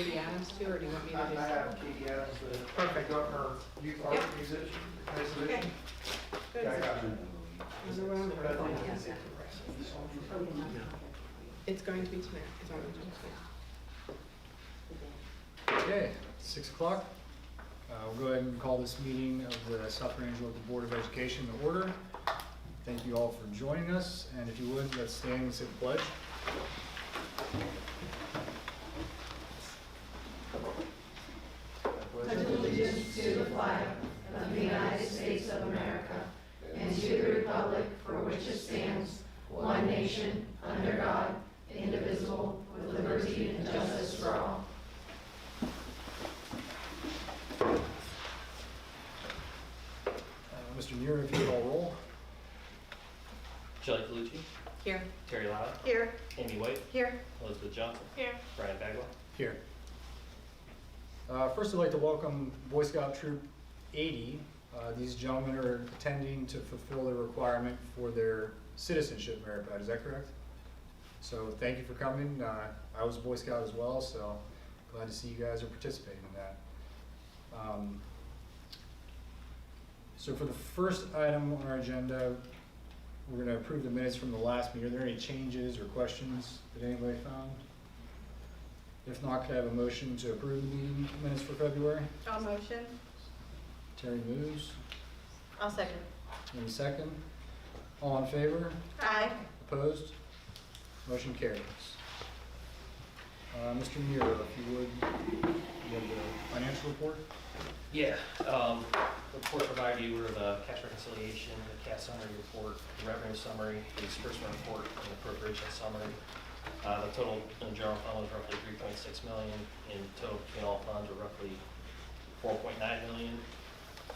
Katie Adams too, or do you want me to I do have something? Katie Adams, the perfect governor, youth art Yep. musician, Okay. exhibition. Good. Yeah, I got you. Wonder what I'm- But I think Yeah. it's- It's going to be tonight. It's on the agenda tonight. Okay, 6 o'clock. We'll go ahead and call this meeting of the South Range Local Board of Education to order. Thank you all for joining us, and if you would, let's stand and say the pledge. Pledge allegiance to the flag of the United States of America and to the republic for which it stands, one nation, under God, indivisible, with liberty and justice for all. Mr. Muir, if you call roll. Shelley Colucci, Here. Terry Lau, Here. Amy White, Here. Elizabeth Johnson, Here. Brian Bagwell. Here. First, I'd like to welcome Boy Scout Troop 80. These gentlemen are attending to fulfill their requirement for their citizenship merit badge. Is that correct? So thank you for coming. I was a Boy Scout as well, so glad to see you guys are participating in that. So for the first item on our agenda, we're going to approve the minutes from the last meeting. Are there any changes or questions that anybody found? If not, could I have a motion to approve the meeting minutes for February? I'll motion. Terry moves. I'll second. Any second? All in favor? Aye. Opposed? Motion carries. Mr. Muir, if you would, you have the financial report? Yeah, the report provided you were the cash reconciliation, the cash summary report, the revenue summary, the disbursement report, and the appropriation summary. The total in the general fund was roughly 3.6 million. In total between all funds were roughly 4.9 million.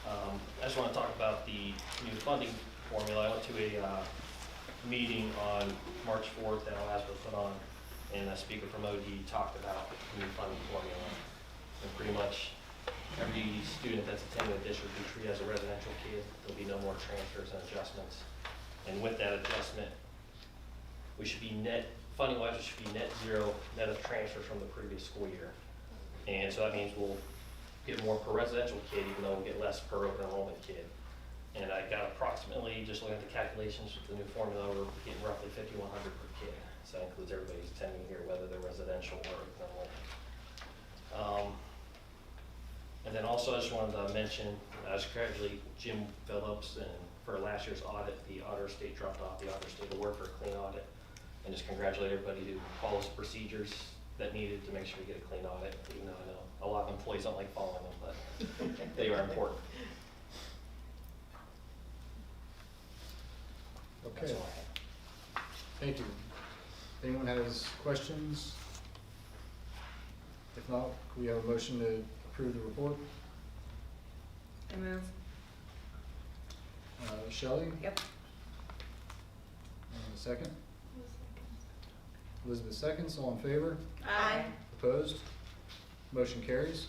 I just want to talk about the new funding formula. I went to a meeting on March 4th that I'll put on, and a speaker from OD talked about the new funding formula. And pretty much every student that's attending the district will be treated as a residential kid. There'll be no more transfers and adjustments. And with that adjustment, we should be net, funding-wise, it should be net zero, net of transfers from the previous school year. And so that means we'll get more per residential kid, even though we'll get less per open enrollment kid. And I got approximately, just looking at the calculations with the new formula, we're getting roughly 5,100 per kid. So that includes everybody who's attending here, whether they're residential or open enrollment. And then also I just wanted to mention, I was congratulating Jim Phillips, and for last year's audit, the auditor state dropped off the auditor state award for a clean audit. And just congratulate everybody who follows the procedures that needed to make sure we get a clean audit, even though I know a lot of employees don't like following them, but they are important. Okay, That's all I have. thank you. If anyone has questions? If not, could we have a motion to approve the report? I move. Shelley? Yep. Second? Elizabeth seconds. All in favor? Aye. Opposed? Motion carries.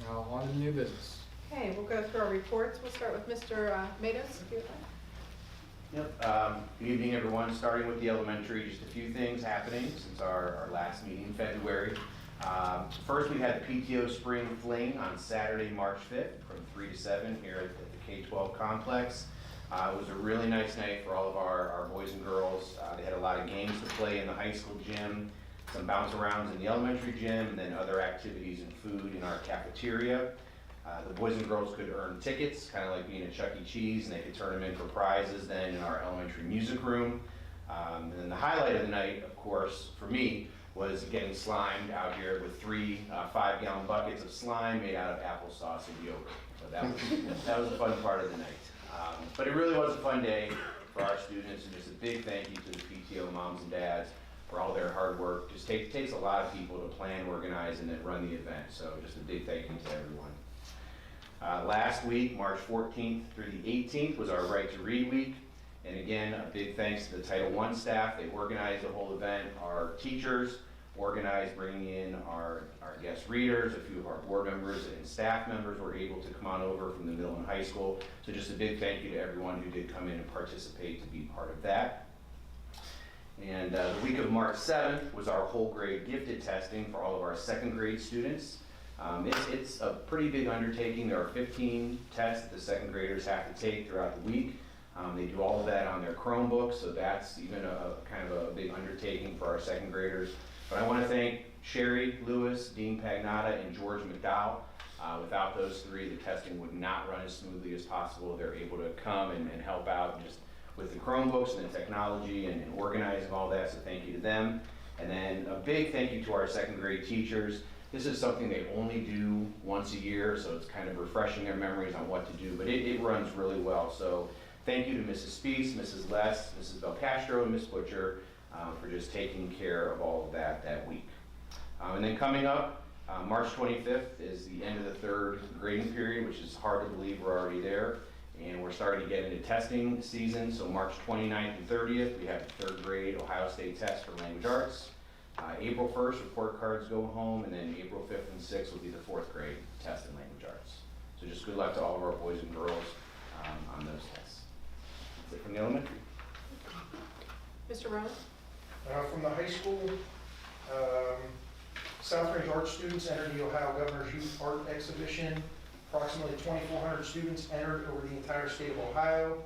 Now on to the new business. Okay, we'll go through our reports. We'll start with Mr. Matos, if you would like. Yep. Good evening, everyone. Starting with the elementary, just a few things happening since our last meeting in February. First, we had the PTO Spring Fling on Saturday, March 5th from 3 to 7 here at the K-12 complex. It was a really nice night for all of our boys and girls. They had a lot of games to play in the high school gym, some bounce arounds in the elementary gym, and then other activities and food in our cafeteria. The boys and girls could earn tickets, kind of like being at Chuck E. Cheese, and they could turn them in for prizes then in our elementary music room. And then the highlight of the night, of course, for me, was getting slimed out here with 3 5-gallon buckets of slime made out of applesauce and yogurt. So that was a fun part of the night. But it really was a fun day for our students, and just a big thank you to the PTO moms and dads for all their hard work. Just takes a lot of people to plan, organize, and then run the event. So just a big thank you to everyone. Last week, March 14th through the 18th, was our Right to Read Week. And again, a big thanks to the Title I staff. They organized the whole event. Our teachers organized bringing in our guest readers. A few of our board members and staff members were able to come on over from the middle and high school. So just a big thank you to everyone who did come in and participate to be part of that. And the week of March 7th was our whole grade gifted testing for all of our second grade students. It's a pretty big undertaking. There are 15 tests that the second graders have to take throughout the week. They do all of that on their Chromebooks, so that's even a kind of a big undertaking for our second graders. But I want to thank Sherry Lewis, Dean Pagnotta, and George McDowell. Without those three, the testing would not run as smoothly as possible. They're able to come and help out just with the Chromebooks and the technology and organizing all that, so thank you to them. And then a big thank you to our second grade teachers. This is something they only do once a year, so it's kind of refreshing their memories on what to do, but it runs really well. So thank you to Mrs. Spees, Mrs. Less, Mrs. Belcastro, and Ms. Butcher for just taking care of all of that week. And then coming up, March 25th is the end of the third grading period, which is hard to believe we're already there. And we're starting to get into testing season, so March 29th and 30th, we have the third grade Ohio State test for language arts. April 1st, report cards go home, and then April 5th and 6th will be the fourth grade test in language arts. So just good luck to all of our boys and girls on those tests. That's it from the elementary. Mr. Rowan? From the high school, South Range art students entered the Ohio Governor's Youth Art Exhibition. Approximately 2,400 students entered over the entire state of Ohio.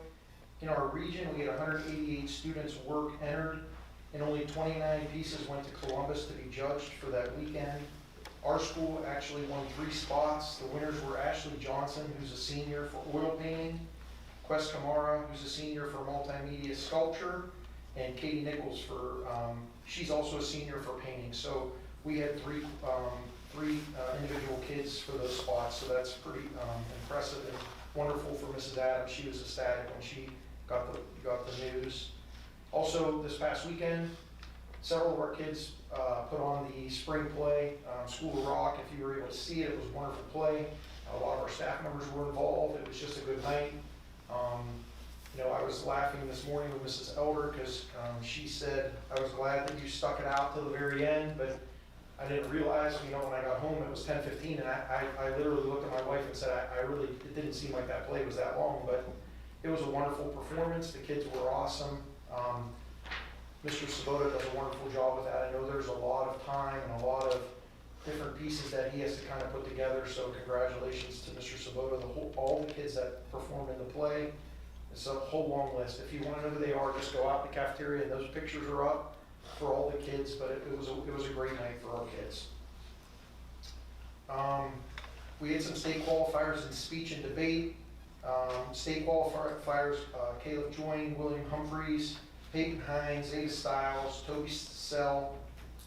In our region, we had 188 students' work entered, and only 29 pieces went to Columbus to be judged for that weekend. Our school actually won 3 spots. The winners were Ashley Johnson, who's a senior for oil painting, Quest Kamara, who's a senior for multimedia sculpture, and Katie Nichols for, she's also a senior for painting. So we had three individual kids for those spots, so that's pretty impressive and wonderful for Mrs. Adams. She was ecstatic when she got the news. Also, this past weekend, several of our kids put on the spring play, School of Rock. If you were able to see it, it was a wonderful play. A lot of our staff members were involved. It was just a good night. You know, I was laughing this morning with Mrs. Elder because she said, I was glad that you stuck it out to the very end, but I didn't realize, you know, when I got home, it was 10:15, and I literally looked at my wife and said, it didn't seem like that play was that long, but it was a wonderful performance. The kids were awesome. Mr. Sabota does a wonderful job with that. I know there's a lot of time and a lot of different pieces that he has to kind of put together, so congratulations to Mr. Sabota, all the kids that performed in the play. It's a whole long list. If you want to know who they are, just go out to the cafeteria, and those pictures are up for all the kids, but it was a great night for our kids. We had some state qualifiers in speech and debate. State qualifiers, Caleb Joyne, William Humphreys, Peyton Hines, Zeta Stiles, Toby Sell,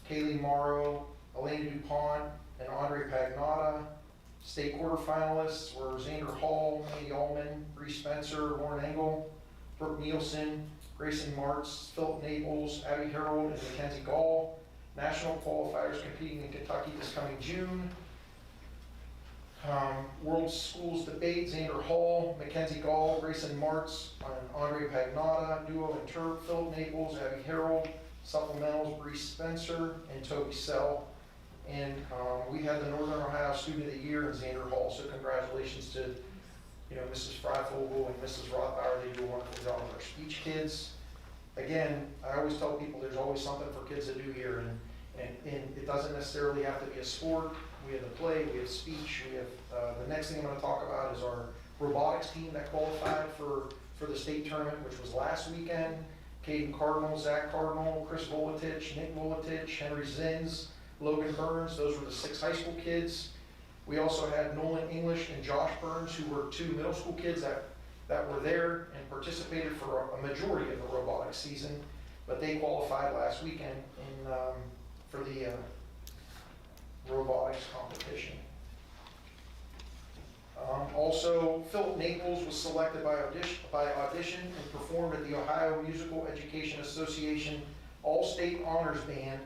Kaylee Morrow, Elena DuPont, and Andre Pagnotta. State quarterfinalists were Xander Hall, Mandy Allman, Bree Spencer, Lauren Engel, Brooke Nielsen, Grayson Martz, Philip Naples, Abby Harold, and Mackenzie Gall. National qualifiers competing in Kentucky this coming June. World Schools Debate, Xander Hall, Mackenzie Gall, Grayson Martz, and Andre Pagnotta. Duo and Turp, Philip Naples, Abby Harold. Supplementals, Bree Spencer, and Toby Sell. And we had the Northern Ohio Student of the Year in Xander Hall, so congratulations to Mrs. Freifogel and Mrs. Rothbauer. They do a wonderful job with our speech kids. Again, I always tell people there's always something for kids to do here, and it doesn't necessarily have to be a sport. We have the play, we have speech, we have, the next thing I'm gonna talk about is our robotics team that qualified for the state tournament, which was last weekend. Caden Cardinal, Zach Cardinal, Chris Volatich, Nick Volatich, Henry Zins, Logan Burns. Those were the 6 high school kids. We also had Nolan English and Josh Burns, who were 2 middle school kids that were there and participated for a majority of the robotics season, but they qualified last weekend for the robotics competition. Also, Philip Naples was selected by audition and performed at the Ohio Musical Education Association All-State Honors Band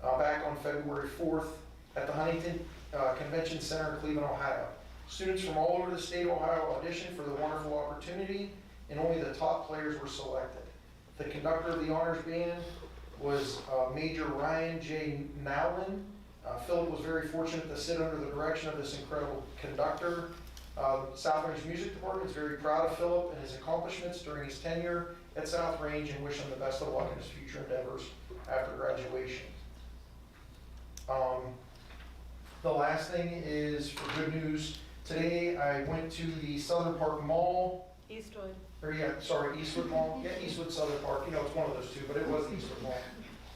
back on February 4th at the Huntington Convention Center in Cleveland, Ohio. Students from all over the state of Ohio auditioned for the wonderful opportunity, and only the top players were selected. The conductor of the honors band was Major Ryan J. Nowlin. Philip was very fortunate to sit under the direction of this incredible conductor. South Range Music Department is very proud of Philip and his accomplishments during his tenure at South Range and wish him the best of luck in his future endeavors after graduation. The last thing is for good news. Today I went to the Southern Park Mall, Eastwood. Eastwood Mall. Yeah, Eastwood, Southern Park, you know, it's one of those two, but it was Eastwood Mall.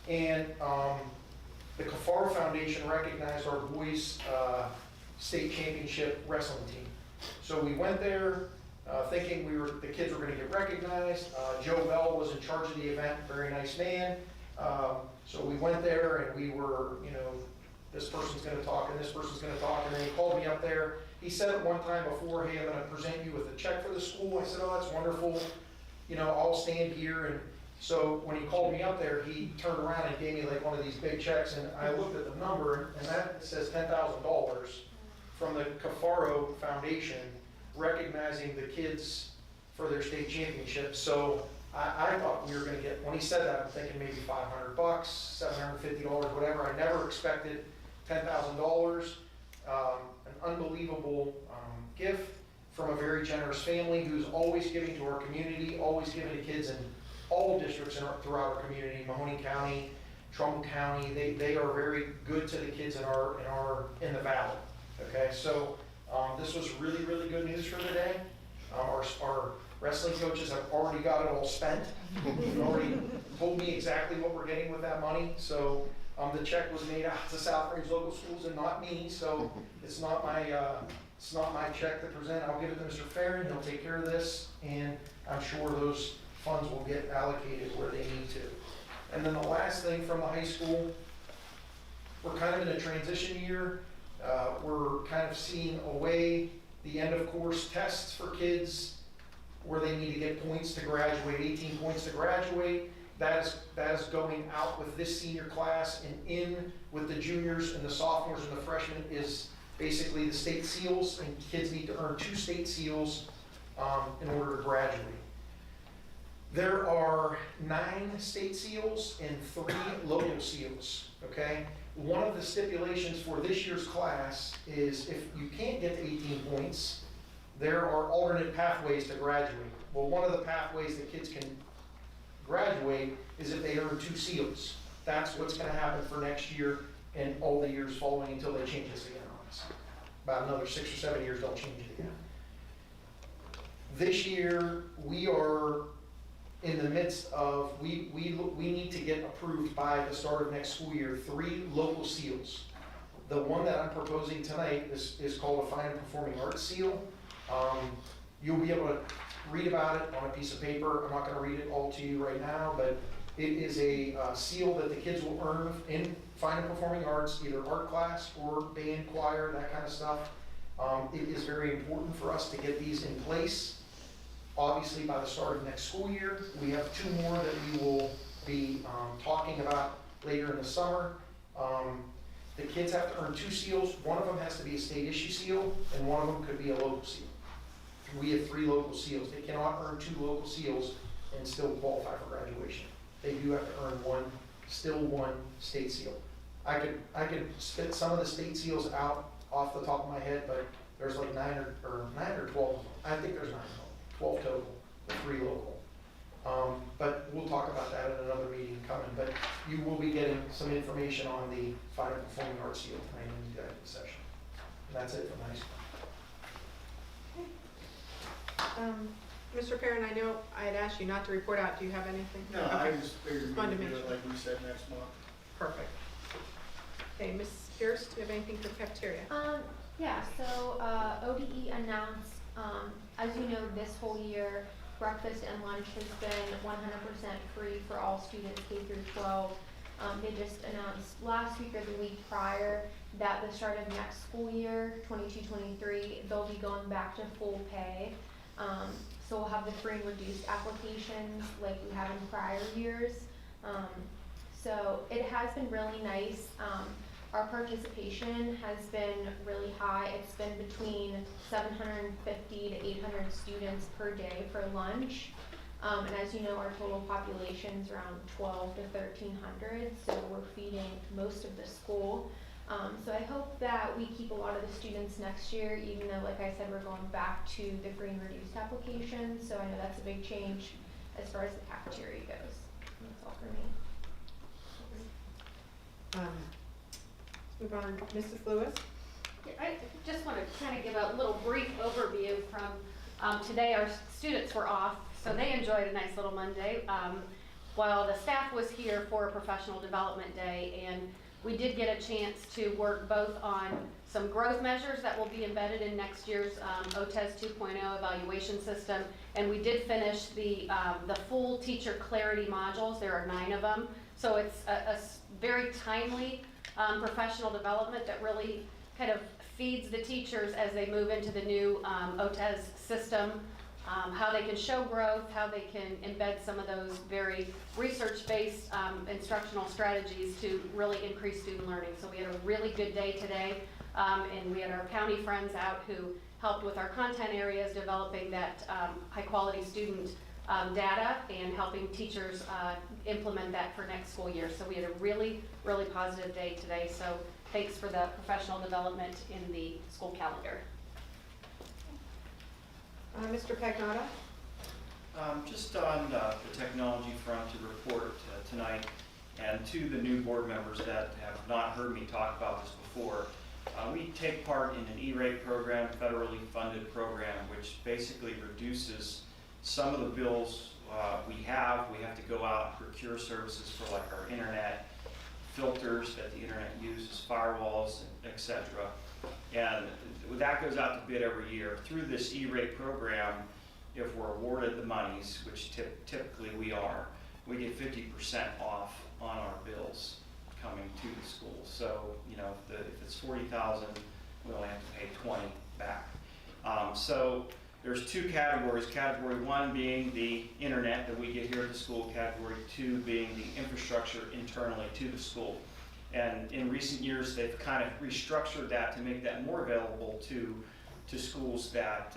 And the Kafar Foundation recognized our boys' state championship wrestling team. So we went there thinking the kids were gonna get recognized. Joe Bell was in charge of the event, very nice man. So we went there and we were, you know, this person's gonna talk and this person's gonna talk, and then he called me up there. He said it one time before, hey, I'm gonna present you with a check for the school. I said, oh, that's wonderful. You know, I'll stand here. And so when he called me up there, he turned around and gave me like one of these big checks, and I looked at the number, and that says $10,000 from the Kafaro Foundation, recognizing the kids for their state championship. So I thought we were gonna get, when he said that, I'm thinking maybe $500, $750, whatever. I never expected $10,000. An unbelievable gift from a very generous family who's always giving to our community, always giving to kids in all districts throughout our community, Mahoning County, Trumbull County. They are very good to the kids in the valley. Okay, so this was really, really good news for the day. Our wrestling coaches have already got it all spent. They've already told me exactly what we're getting with that money. So the check was made out to South Range local schools and not me. So it's not my check to present. I'll give it to Mr. Farron. He'll take care of this, and I'm sure those funds will get allocated where they need to. And then the last thing from the high school, we're kind of in a transition year. We're kind of seeing away the end of course tests for kids where they need to get points to graduate, 18 points to graduate. That is going out with this senior class, and in with the juniors and the sophomores and the freshmen is basically the state seals, and kids need to earn 2 state seals in order to graduate. There are 9 state seals and 3 local seals, okay? One of the stipulations for this year's class is if you can't get to 18 points, there are alternate pathways to graduate. Well, one of the pathways that kids can graduate is if they earn 2 seals. That's what's gonna happen for next year and all the years following until they change this again on us. About another 6 or 7 years, they'll change it again. This year, we are in the midst of, we need to get approved by the start of next school year, 3 local seals. The one that I'm proposing tonight is called a Fine and Performing Arts seal. You'll be able to read about it on a piece of paper. I'm not gonna read it all to you right now, but it is a seal that the kids will earn in Fine and Performing Arts, either art class or band, choir, that kind of stuff. It is very important for us to get these in place. Obviously, by the start of next school year, we have 2 more that we will be talking about later in the summer. The kids have to earn 2 seals. One of them has to be a state issue seal, and one of them could be a local seal. We have 3 local seals. They cannot earn 2 local seals and still qualify for graduation. They do have to earn one state seal. I could spit some of the state seals out off the top of my head, but there's like 9 or 12. I think there's 12 total, with 3 local. But we'll talk about that in another meeting coming. But you will be getting some information on the Fine and Performing Arts seal tonight in the executive session. And that's it from high school. Mr. Perrin, I know I had asked you not to report out. Do you have anything? No, I just figured we Wanted to would do make it like we said next month. Perfect. Okay, Ms. Pierce, do you have anything for cafeteria? Yeah, so ODE announced, as you know, this whole year, breakfast and lunch has been 100% free for all students K through 12. They just announced last week or the week prior that the start of next school year, 22-23, they'll be going back to full pay. So we'll have the free and reduced applications like we have in prior years. So it has been really nice. Our participation has been really high. It's been between 750 to 800 students per day for lunch. And as you know, our total population is around 12 to 1,300, so we're feeding most of the school. So I hope that we keep a lot of the students next year, even though, like I said, we're going back to the free and reduced application. So I know that's a big change as far as the cafeteria goes. And that's all for me. Let's move on, Mrs. Lewis. Yeah, I just want to kind of give a little brief overview from today. Our students were off, so they enjoyed a nice little Monday, while the staff was here for a professional development day, and we did get a chance to work both on some growth measures that will be embedded in next year's OTES 2.0 evaluation system, and we did finish the full teacher clarity modules. There are 9 of them, so it's a very timely professional development that really kind of feeds the teachers as they move into the new OTES system, how they can show growth, how they can embed some of those very research-based instructional strategies to really increase student learning. So we had a really good day today, and we had our county friends out who helped with our content areas, developing that high-quality student data and helping teachers implement that for next school year. So we had a really, really positive day today. So thanks for the professional development in the school calendar. Mr. Pagnotta. Just on the technology front to report tonight, and to the new board members that have not heard me talk about this before, we take part in an E-rate program, federally funded program, which basically reduces some of the bills we have. We have to go out and procure services for like our internet, filters that the internet uses, firewalls, etc. And that goes out to bid every year. Through this E-rate program, if we're awarded the monies, which typically we are, we get 50% off on our bills coming to the school. So, you know, if it's $40,000, we only have to pay 20 back. So there's 2 categories. Category 1 being the internet that we get here at the school. Category 2 being the infrastructure internally to the school. And in recent years, they've kind of restructured that to make that more available to schools that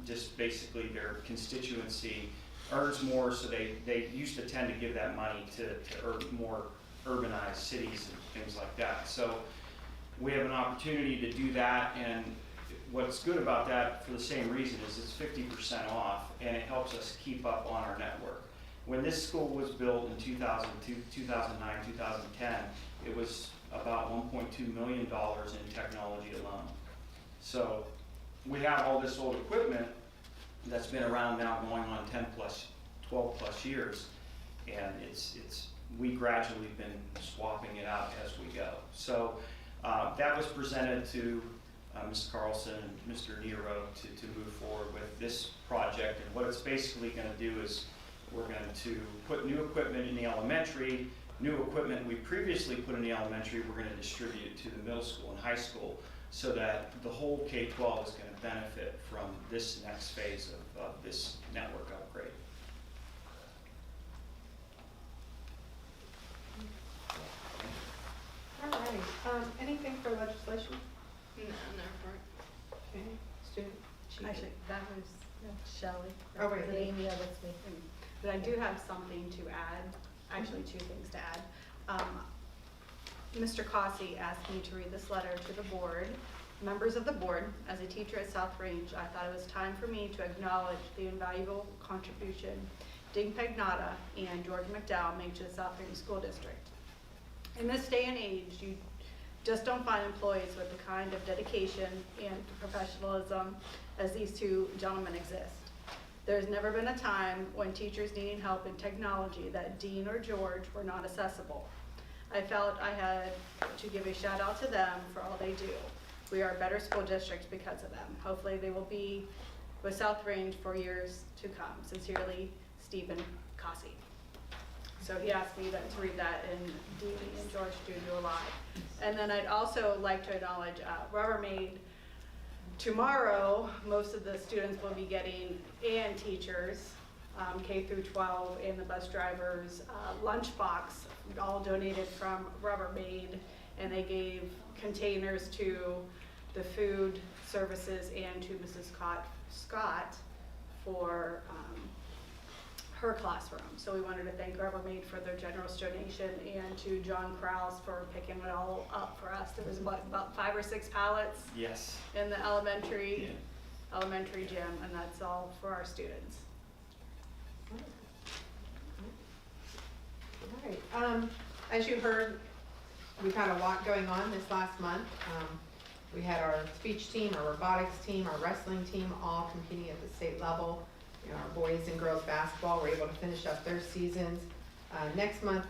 just basically their constituency earns more, so they used to tend to give that money to more urbanized cities and things like that. So we have an opportunity to do that, and what's good about that, for the same reason, is it's 50% off, and it helps us keep up on our network. When this school was built in 2002, 2009, 2010, it was about $1.2 million in technology alone. So we have all this old equipment that's been around now going on 10 plus, 12 plus years, and we gradually been swapping it out as we go. So that was presented to Ms. Carlson and Mr. Nero to move forward with this project, and what it's basically going to do is we're going to put new equipment in the elementary. New equipment we previously put in the elementary, we're going to distribute to the middle school and high school, so that the whole K-12 is going to benefit from this next phase of this network upgrade. All right. Anything for legislation? No, no, Okay. Student chief. Actually, that was Shelley. Oh, wait. Amy, yeah, that's me. But I do have something to add, actually 2 things to add. Mr. Cossey asked me to read this letter to the board. Members of the board, as a teacher at South Range, I thought it was time for me to acknowledge the invaluable contribution Dean Pagnotta and George McDowell make to the South Range School District. In this day and age, you just don't find employees with the kind of dedication and professionalism as these 2 gentlemen exist. There's never been a time when teachers needing help in technology that Dean or George were not accessible. I felt I had to give a shout out to them for all they do. We are a better school district because of them. Hopefully they will be with South Range for years to come. Sincerely, Stephen Cossey. So he asked me to read that, and Dean and George do a lot. And then I'd also like to acknowledge Rubbermaid. Tomorrow, most of the students will be getting, and teachers, K through 12, and the bus drivers, lunchbox, all donated from Rubbermaid, and they gave containers to the food services and to Mrs. Scott for her classroom. So we wanted to thank Rubbermaid for their generous donation and to John Krause for picking it all up for us. There was about 5 or 6 pallets Yes. in the elementary Yeah. gym, and that's all for our students. All right, as you heard, we've had a lot going on this last month. We had our speech team, our robotics team, our wrestling team all competing at the state level. You know, our boys and girls basketball were able to finish up their seasons. Next month,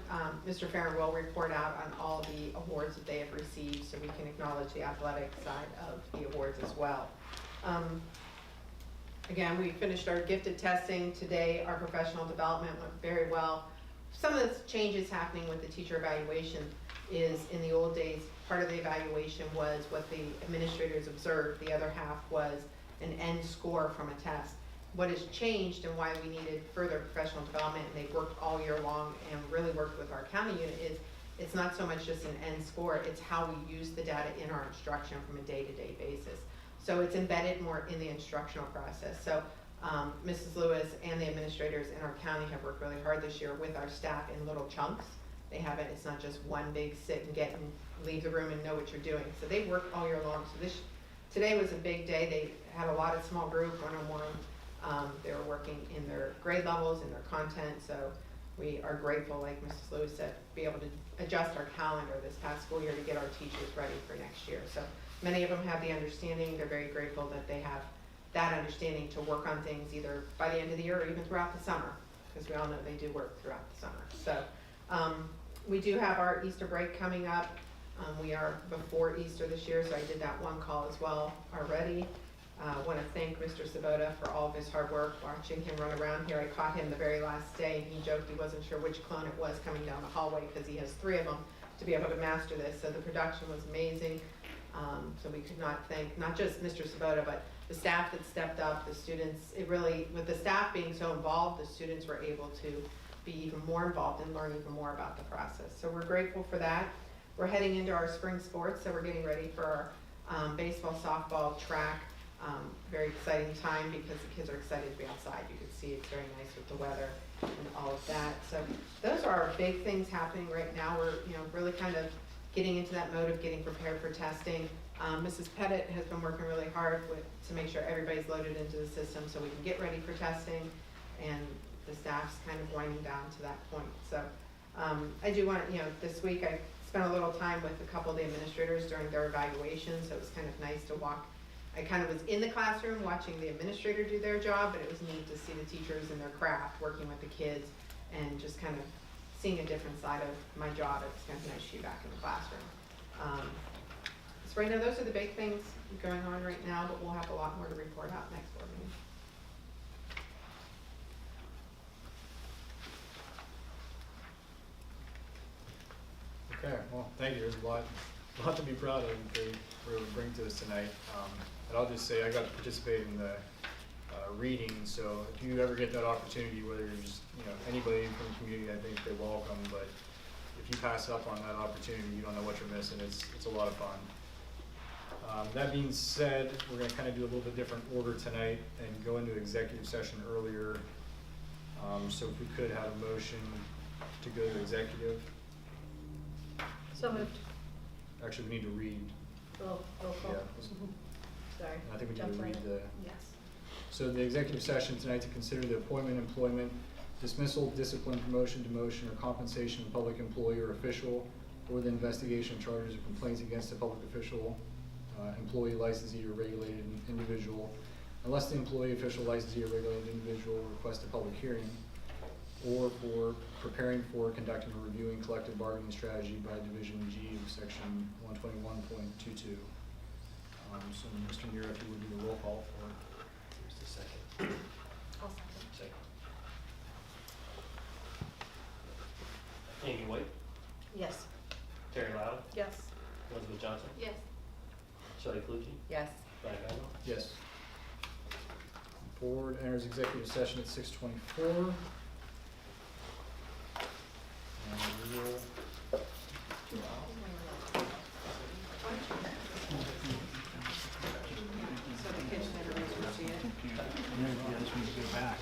Mr. Farron will report out on all the awards that they have received, so we can acknowledge the athletic side of the awards as well. Again, we finished our gifted testing today. Our professional development went very well. Some of the changes happening with the teacher evaluation is, in the old days, part of the evaluation was what the administrators observed. The other half was an end score from a test. What has changed and why we needed further professional development, and they've worked all year long and really worked with our county unit, is it's not so much just an end score, it's how we use the data in our instruction from a day-to-day basis. So it's embedded more in the instructional process. So Mrs. Lewis and the administrators in our county have worked really hard this year with our staff in little chunks. They haven't, it's not just one big sit and get and leave the room and know what you're doing. So they work all year long. So today was a big day. They had a lot of small group, one-on-one. They were working in their grade levels and their content. So we are grateful, like Mrs. Lewis said, to be able to adjust our calendar this past school year to get our teachers ready for next year. So many of them have the understanding. They're very grateful that they have that understanding to work on things either by the end of the year or even throughout the summer, because we all know they do work throughout the summer. So we do have our Easter break coming up. We are before Easter this year, so I did that one call as well already. I want to thank Mr. Sabota for all of his hard work, watching him run around here. I caught him the very last day, and he joked he wasn't sure which clone it was coming down the hallway because he has 3 of them to be able to master this. So the production was amazing. So we could not thank not just Mr. Sabota, but the staff that stepped up, the students. It really, with the staff being so involved, the students were able to be even more involved and learn even more about the process. So we're grateful for that. We're heading into our spring sports, so we're getting ready for our baseball, softball, track. Very exciting time because the kids are excited to be outside. You can see it's very nice with the weather and all of that. So those are our big things happening right now. We're really kind of getting into that mode of getting prepared for testing. Mrs. Pettit has been working really hard to make sure everybody's loaded into the system so we can get ready for testing, and the staff's kind of winding down to that point. So I do want to, this week I spent a little time with a couple of the administrators during their evaluation, so it was kind of nice to walk. I kind of was in the classroom watching the administrator do their job, but it was neat to see the teachers and their craft working with the kids and just kind of seeing a different side of my job. It's kind of nice to be back in the classroom. So right now, those are the big things going on right now, but we'll have a lot more to report out next board meeting. Okay, well, thank you. There's a lot to be proud of for bring to us tonight. And I'll just say I got to participate in the reading, so if you ever get that opportunity, whether you're just anybody from the community, I think they're welcome. But if you pass up on that opportunity, you don't know what you're missing. It's a lot of fun. That being said, we're going to kind of do a little bit different order tonight and go into executive session earlier. So if we could have a motion to go to executive. So moved. Actually, we need to read. Roll call. Yeah. Sorry. I think we need Jumped to read right in. the. Yes. So the executive session tonight to consider the appointment, employment, dismissal, discipline, promotion, demotion, or compensation of public employee or official, or the investigation, charges, or complaints against a public official, employee, licensee, or regulated individual, unless the employee, official, licensee, or regulated individual requests a public hearing, or for preparing for, conducting, or reviewing collective bargaining strategy by Division G of Section 121.22. So Mr. Muir, if you would do the roll call for it. Here's the second. I'll second. Second. Amy White, Yes. Terry Loud, Yes. Elizabeth Johnson, Yes. Shelley Clucci, Yes. Brian Gagnon. Yes. Board enters executive session at 6:24. And we will. So the kids never see it. Yeah, this one's go back.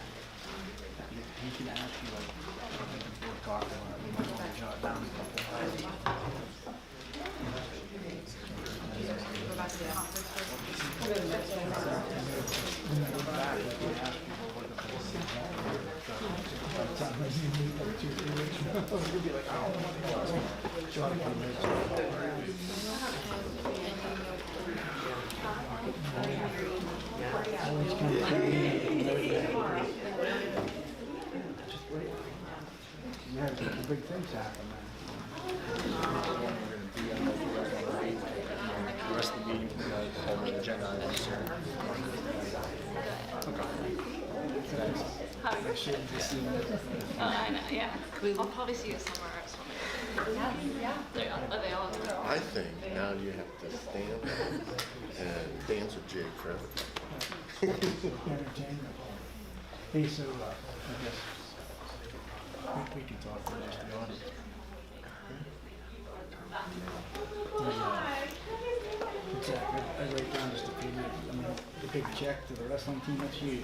he can ask you like, if we're talking about, you might want to jot down a couple of items. Go back to the conference first. When they go back, they can ask you what the policy is. By the time they see me, like 2, 3 weeks from now, you'll be like, I don't know what it was. Jot it down there. Yeah, big things happen, man. The rest of the meeting, all the agenda items. I know, yeah. I'll probably see you somewhere else. I think now you have to stand up and dance with Jake forever. Entertainment. Hey, so, I guess, we can talk for just the audience. Exactly. I write down just a few minutes. I mean, the big check to the wrestling team, that's huge.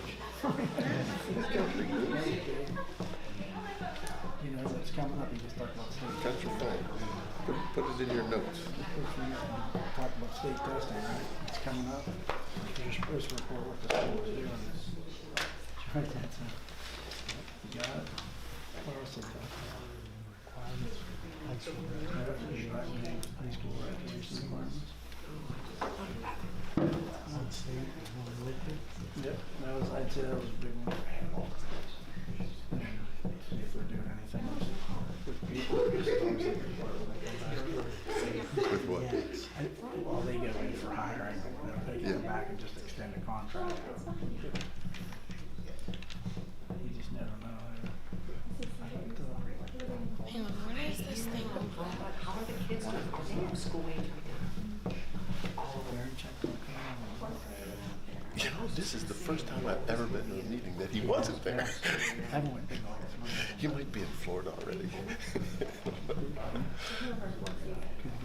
You know, it's coming up, you just talk about state. That's your thing. Put it in your notes. Talk about state testing, right? It's coming up. You're supposed to report what the school is doing. Right, that's it. You got it? What else is that? High school graduation requirements. Yep, that was, I'd say that was a big one. See if they're doing anything else with people. Just don't say With what? well, they get ready for hiring, they come back and just extend the contract. You just never know. Hang on, where is this thing? How are the kids doing? Are they in school age right You know, this is the first time I've ever been to a meeting that he wasn't there. I haven't been all this. He might be in Florida already.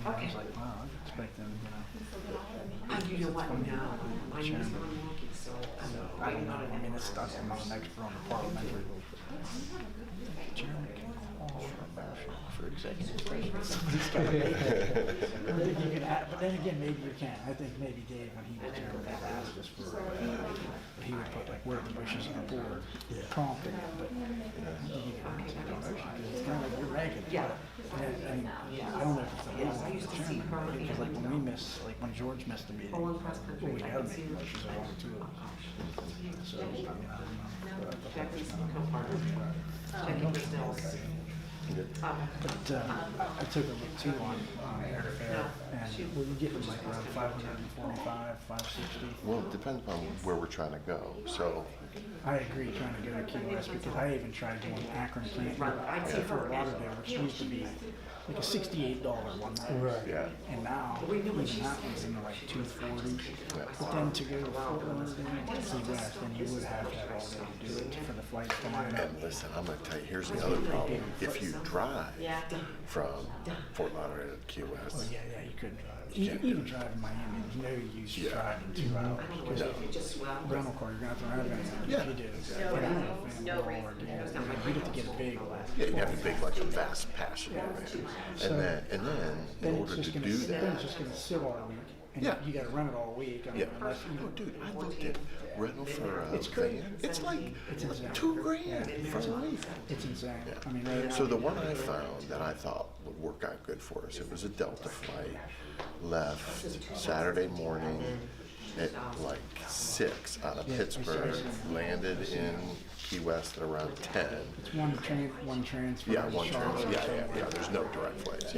I was like, wow, I expect them, now? You know what, now, my name's not walking, so I'm I don't writing know, on it. I mean, it's not, I'm not an expert on the parliamentary. Chairman can call for a motion for executive session. Somebody's got to make it. You can add, but then again, maybe you can. I think maybe Dave, when he was chairman, had asked us for, he would put like where the wishes of the board prompting it, but you can take a motion, because it's kind of like you're ranking it. Yeah. And I don't know if it's the law of the chairman, because like when we miss, like when George missed the meeting, Full on cross country. we gotta make motions, there are only 2 of us. So, I mean, I don't know. Jackie's co-partner. Jackie Bristol's. But I took a look too on airfare, and we're getting like around 545, 560. Well, it depends on where we're trying to go. So I agree, trying to go to Key West, because I even tried going Akron, Canton, Fort Lauderdale, which used to be like a $68 one night. yeah, And now, even that one's in the like 240. But then to go to Fort Lauderdale, Key West, then you would have to have all day to do it for the flights to line up. and listen, I'm gonna tell you. Here's the other problem. If you drive from Fort Lauderdale to Key Well, West, yeah, you couldn't drive. Even driving Miami, there's no use driving 2 hours. Because rental car, you're gonna have to rent it. Yeah. If you do. But I don't know if No or reason. you have to get a big one. yeah, you have to make like a vast passenger van, and then in Then order it's to just do gonna, then that, it's just gonna sit all week. And Yeah. you gotta rent it all week. I mean, yeah. unless you Oh, dude, I looked at rental for a It's crazy. van. It's like It's insane. $2,000 for a week. It's insane. Yeah. I mean, right So now, the one I found that I thought would work out good for us, it was a Delta flight, left Saturday morning at like 6 out of Pittsburgh, landed in Key West at around 10. it's one transfer. Yeah, to one Charlotte. transfer, yeah, there's no direct flights.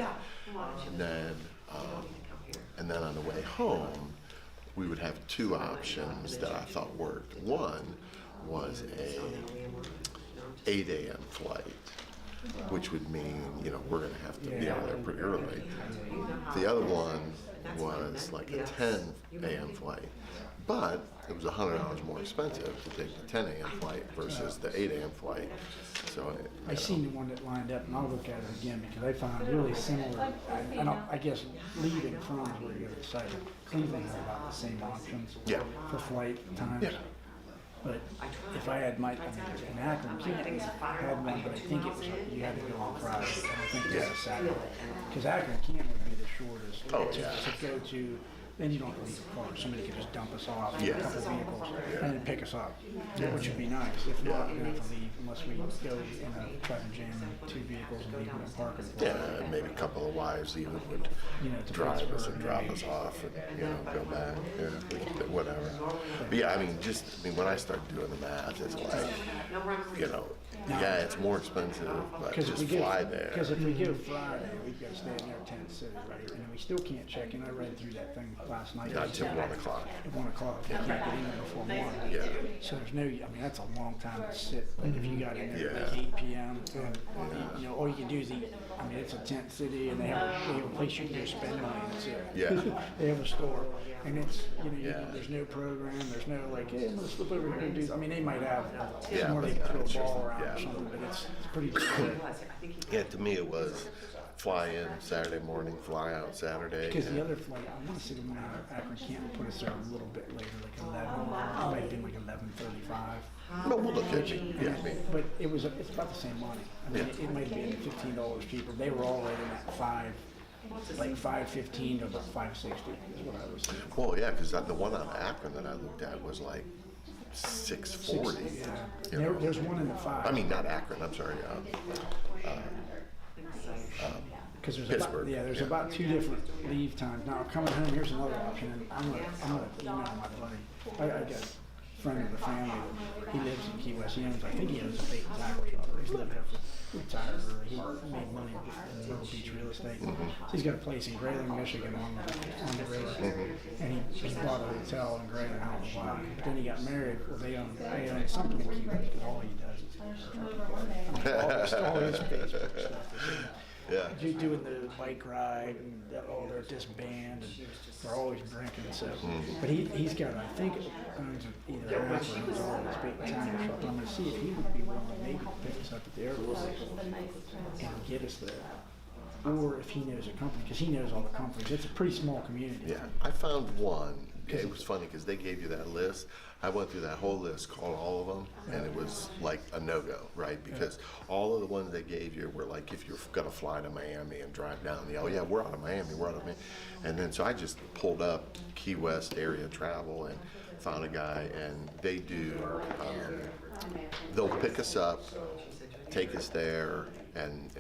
And then on the way home, we would have 2 options that I thought worked. One was a 8 a.m. flight, which would mean, you know, we're gonna have to be out there pretty early. The other one was like a 10 a.m. flight, but it was $100 more expensive to take the 10 a.m. flight versus the 8 a.m. flight. So, I seen the one that lined up, and I'll look at it again, because I found really similar. I guess leaving from where you go to the site, Cleveland had about the same options Yeah. for flight times. Yeah. But if I had in Akron, Canton had one, but I think it was, you had to go on Friday. I don't think it was a Saturday. Because Akron, Canton would be the shortest. Oh, to- yeah. To go to, then you don't have to leave a car. Somebody could just dump us off, Yeah. a couple vehicles, and then pick us up, which would be nice. If not, we're gonna have to leave unless we go in a traffic jam in 2 vehicles and leave them in parking. Yeah, and maybe a couple of wives even would You know, to drive us Pittsburgh, and drop maybe. us off and, go back, we can do whatever. But yeah, I mean, when I start doing the math, it's like, yeah, it's more expensive, but Because just if we go, fly there. because if we go Friday, we've got to stay in there Tent City, right? And then we still can't check in. I read through that thing last night. Not till 1 o'clock. At 1 o'clock, you can't get in there before 1. Yeah. So there's no, I mean, that's a long time to sit. Like if you got in there at Yeah. like 8 p.m. and all you can do is eat. I mean, it's a tent city, and they have a place you can go spend money. That's it. Yeah. They have a store, and it's Yeah. there's no program. There's no like, hey, I'm gonna slip over here and do. I mean, they might have Yeah, somewhere they but can it's throw a just- ball around yeah. or something, but it's pretty good. Yeah, to me it was fly in Saturday morning, fly out Saturday. Because the and- other flight, I want to say the one out of Akron Canton put us there a little bit later, like 11. It might have been like 11:35. No, we'll look at it. Yeah, I mean, But it's about the same money. I mean, Yeah. it might have been $15 cheaper. They were all right in that like 515 to about 560 is what I was thinking. well, yeah, because the one out of Akron that I looked at was like 640. Yeah. There's one in the 5. I mean, not Akron, I'm sorry. Because there's Pittsburgh, there's yeah. about 2 different leave times. Now coming home, here's another option. And I'm gonna email my buddy. I got a friend of the family. He lives in Key West. He owns, I think he owns a bait and tackle shop. He's lived there for retired. He made money in Myrtle Beach real estate. So he's got a place in Grayling, Michigan, on the river. And he bought a hotel in Grayling. I don't know why. But then he got married. Well, they own something in Key West because all he does is all his Facebook stuff is in. Yeah. Doing the bike ride and they're at this band and they're always drinking. So, but he's got, I think, owns either an app or owns all this big tackle shop. I'm going to see if he would be willing maybe to pick us up at the airport and get us there, or if he knows a company because he knows all the companies. It's a pretty small community. Yeah, I found one. It was funny because they gave you that list. I went through that whole list, called all of them, and it was like a no-go, right? Because all of the ones they gave you were like, if you're gonna fly to Miami and drive down, oh yeah, we're out of Miami, we're out of Miami. And then so I just pulled up Key West area travel and found a guy, and they do, they'll pick us up, take us there, and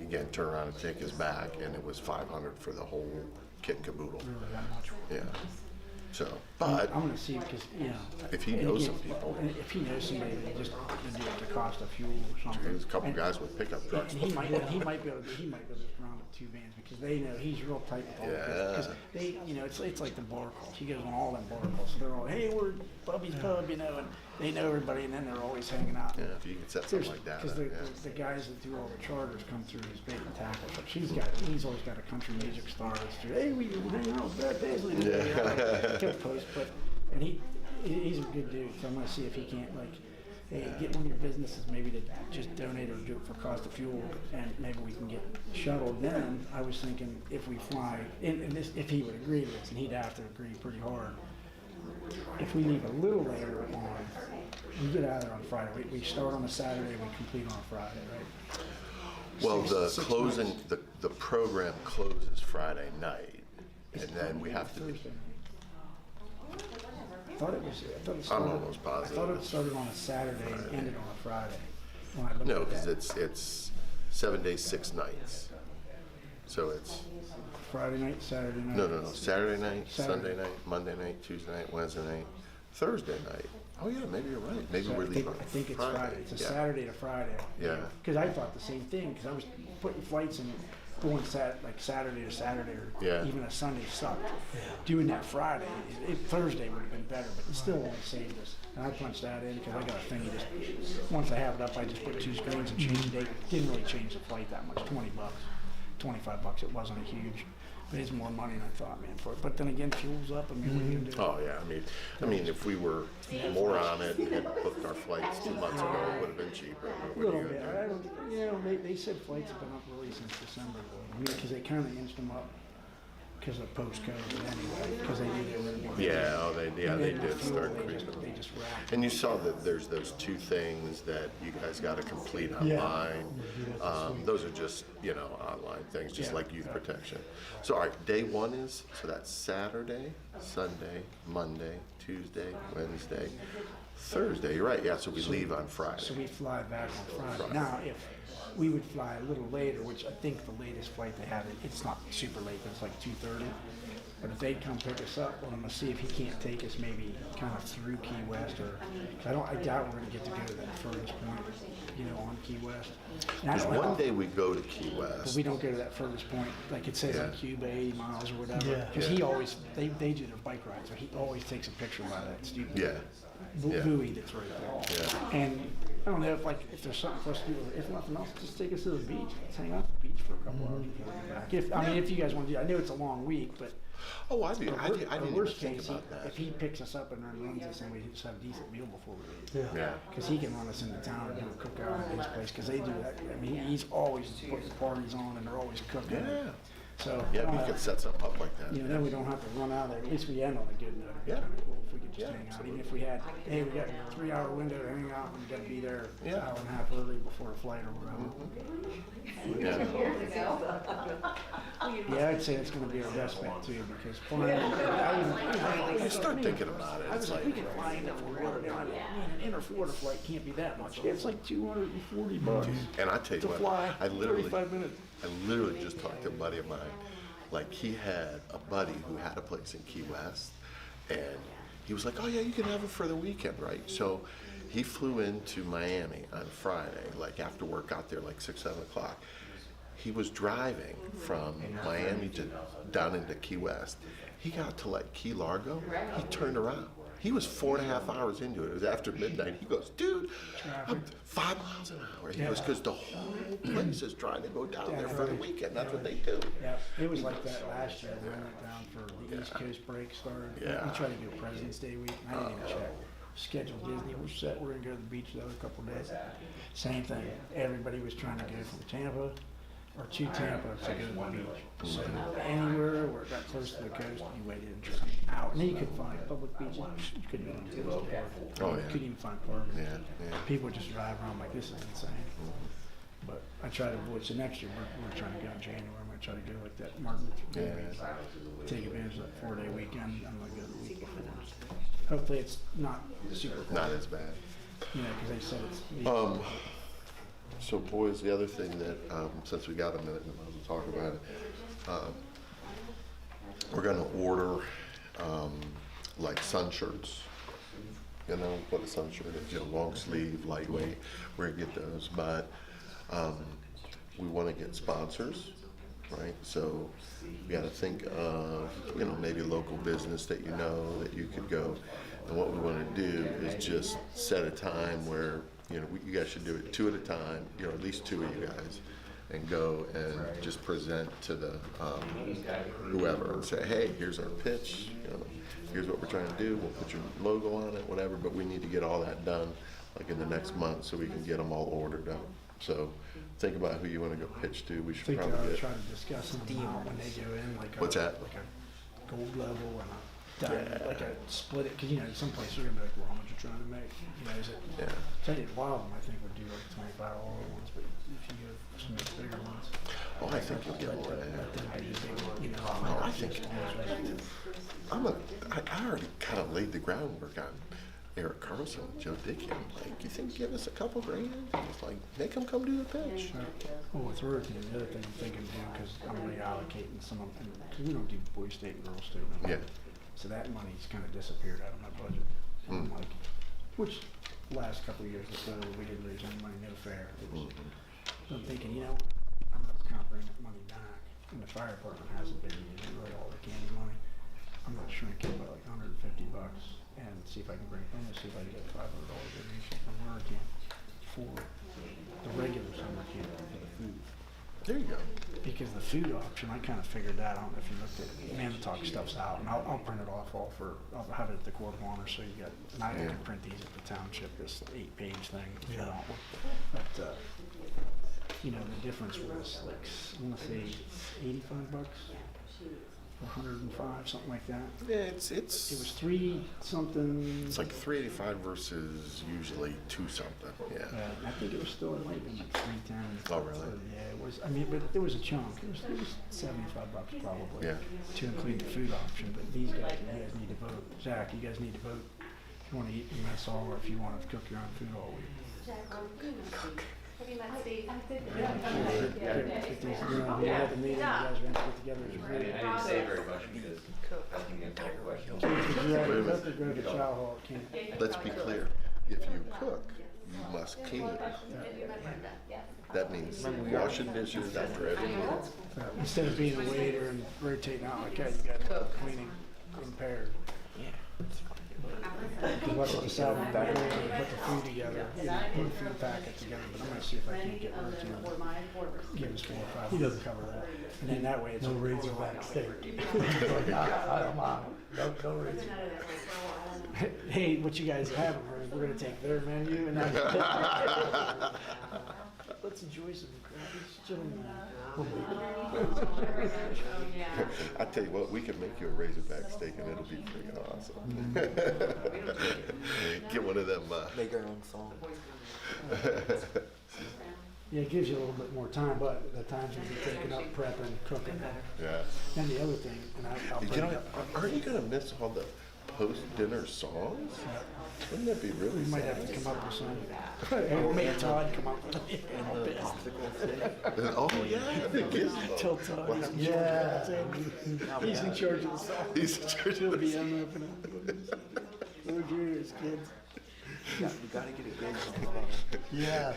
again, turn around and take us back, and it was $500 for the whole kit and caboodle. Really that much. Yeah. So, but I'm going to see because if he and knows again, some people, and if he knows somebody that just to do the cost of fuel or something. there's a couple And- guys with pickup Yeah, trucks. and he might be able to just round up 2 vans because they know he's real tight with all the Yeah. because they, it's like the bar calls. He goes on all them bar calls. So they're all, hey, we're Bubby's Pub, and they know everybody, and then they're always hanging out. Yeah, if you can set something like that Because up, yeah. the guys that do all the charters come through his bait and tackle. So he's always got a country music star that's through. Hey, we hang out with Brad Paisley today. Yeah. He'll post, and he's a good dude. So I'm gonna see if he can't get one of your businesses maybe to just donate or do it for cost of fuel, and maybe we can get shuttled. Then I was thinking if we fly, and this, if he would agree to this, and he'd have to agree pretty hard. If we leave a little later on, we get out of there on Friday. We start on a Saturday, we complete on a Friday, right? Well, the Six closing, nights. the program closes Friday night, and then we have to, Thursday. I thought it I'm started. almost positive. I thought it started on a Saturday and ended on a Friday. When I looked no, at because that. it's 7 days, 6 nights. So it's, Friday night, Saturday night. no, Saturday night, Saturday. Sunday night, Monday night, Tuesday night, Wednesday night, Thursday night. Oh yeah, maybe you're right. Maybe So we're leaving I think it's Friday. It's a Yeah. Saturday to Friday. Yeah. Because I thought the same thing. Because I was putting flights in, going Saturday to Saturday, or Yeah. even a Sunday sucked. Doing that Friday, Thursday would have been better, but it still only saved us. And I punched that in because I got a thing. Once I have it up, I just put 2 screens and change the date. Didn't really change the flight that much. $20, $25. It wasn't a huge. But it's more money than I thought, man, for it. But then again, fuel's up. I mean, what are you gonna do? Oh yeah, I mean, if we were more on it and booked our flights 2 months ago, it would have been cheaper. A But what little are you bit. gonna I do? don't, they said flights have been up really since December, though. I mean, because they kind of inched them up because of post-COVID anyway, because they knew they were gonna be. Yeah, And they then did fuel, start they increasing. just racked. And you saw that there's those 2 things that you guys got to complete Yeah. online. Those are just, online things, just Yeah. like youth protection. So, all right, day 1 is, so that's Saturday, Sunday, Monday, Tuesday, Wednesday, Thursday. You're right, yeah, so we leave on So Friday. we fly back on Friday. Friday. Now, if we would fly a little later, which I think the latest flight they have, it's not super late, but it's like 2:30. But if they'd come pick us up, well, I'm gonna see if he can't take us maybe kind of through Key West, or I doubt we're gonna get to go to that furthest point, on Key West. And Because that's why one day we go to Key But West. we don't go to that furthest point, like it says on Yeah. Cuba, 80 miles or whatever. Yeah. Because he always, they do their bike rides, so he always takes a picture by that stupid Yeah. Yeah. buoy that's right there. Yeah. And I don't know if there's something for us to do, if nothing else, just take us to the beach. Let's hang out at the beach for a couple hours before we go back. If you guys want to do, I know it's a long week, but Oh, I didn't even worst think case, about that. if he picks us up and then runs us, and we just have a decent meal before we leave. Yeah. Because he can run us into town and do a cookout at his place, because they do that. I mean, he's always putting parties on, and they're always cooking. Yeah. So, Yeah, we could set something up like that. then we don't have to run out of there. At least we end on a good note. It'd be Yeah. kind of cool if we could just Yeah, hang out. absolutely. Even if we had, hey, we got a 3-hour window to hang out, and we got to be there an Yeah. hour and a half early before a flight or whatever. Yeah, I'd say it's going to be our best bet too, because flying. You start thinking about it. I It's was like, we can fly into Florida. Man, an inner Florida flight can't be that much. It's like $240. And I tell you To what, fly, I literally 35 minutes. just talked to a buddy of mine. Like, he had a buddy who had a place in Key West, and he was like, oh yeah, you can have it for the weekend, right? So he flew into Miami on Friday, like after work, got there like 6, 7 o'clock. He was driving from Miami to down into Key West. He got to like Key Largo, he turned around. He was 4.5 hours into it. It was after midnight. He goes, dude, I'm 5 miles an hour. He goes, because the whole place is trying to go down there for the weekend. That's what they do. Yeah, it was like that last year. We went down for the East Coast break started. Yeah. We tried to do a President's Day week, and I didn't even check. Scheduled Disney, we're set, we're gonna go to the beach the other couple of days. Same thing, everybody was trying to go from Tampa or to Tampa to go to the beach. So anywhere where it got close to the coast, you waited an hour. And then you couldn't find public beaches, you couldn't even Oh, yeah. couldn't even find parking. Yeah, yeah. People would just drive around like, this is insane. But I try to avoid, so next year, we're trying to go in January, I'm gonna try to go like that Martin Luther King week. Take advantage of that 4-day weekend, I'm gonna go the week before. Hopefully it's not super cold, Not as bad. because they said it's. So boys, the other thing that, since we got a minute, we might as well talk about it. We're gonna order, like sun shirts. You know what a sun shirt is, long sleeve, lightweight, we're gonna get those, but, we wanna get sponsors, right? So we gotta think of, maybe a local business that that you could go. And what we wanna do is just set a time where, you guys should do it 2 at a time, at least 2 of you guys, and go and just present to the, whoever, and say, hey, here's our pitch, here's what we're trying to do, we'll put your logo on it, whatever, but we need to get all that done, like in the next month, so we can get them all ordered up. So think about who you wanna go pitch to, we I should think probably get. try to discuss them out when they go in, like What's that? like a gold level and a diamond, like a split it, because some places are gonna be like, well, how much you trying to make? Is it? Yeah. I think a lot of them, I think, would do like $25 ones, but if you go some of the bigger ones. Oh, I think you'll get more than that. Let them do the big, Oh, I think, I already kind of laid the groundwork on Eric Carlson, Joe Dickey. I'm like, you think give us a couple grand? It's like, make them come do the pitch. Well, with Hurricane, the other thing I'm thinking too, because I'm reallocating some of, because we don't do Boys State and Girls State no more. Yeah. So that money's kind of disappeared out of my budget. And I'm like, which last couple of years or so, we didn't raise any money, no fair. I'm thinking, I'm not kind of bringing that money back. And the fire department hasn't been using really all the candy money. I'm gonna shrink it by like $150 and see if I can bring it in and see if I can get a $500 donation from Hurricane for the regular summer camp for the food. There you go. Because the food option, I kind of figured that. I don't know if you looked at it. Manitowoc stuff's out, and I'll print it off all I'll have it at the Court of Honor, so you got, and I can print these at the township, this 8-page thing, if you want. But, the difference was like, I want to say $85 105, something like that. Yeah, It was it's 3 something. it's like 385 versus usually 2 something. Yeah. I think it was still, it might have been like 310. Oh, really? Yeah, it was, I mean, but there was a chunk. It was $75 probably. Yeah. To include the food option, but these guys, you guys need to vote. Zach, you guys need to vote if you want to eat in mess hall or if you want to cook your own food all week. Have you met Steve? If these, you know, we had the meeting, you guys are going to get together as a group. I didn't say very much because I didn't get entire questions. Kids, if you have to go to chow hall at camp. Let's be clear. If you cook, you must clean. That means washing dishes after every meal. Instead of being a waiter and rotating out like that, you got to go cleaning in pairs. Because what they decided that way, they put the food together, put a food packet together, but I'm gonna see if I can't get one to give us 4 or 5 to cover that. And then that way it's. No Razorback steak. I don't mind, no Razorback. Hey, what you guys haven't heard, we're gonna take their menu and let's enjoy some crappy chili. I tell you what, we can make you a Razorback steak and it'll be freaking awesome. Get one of them. Make our own song. Yeah, it gives you a little bit more time, but the times will be taken up prepping, cooking. Yeah. And the other thing, and I'll bring You it know, up. aren't you gonna miss all the post-dinner songs? Wouldn't that be really We might sad? have to come up with some. Or make Todd come up with it. Oh, yeah, the kids. Tell Todd. What happened? He's in charge of the song. He's in charge He'll of be the song. unopened. We're juniors, kids. You gotta get a gig. Yes.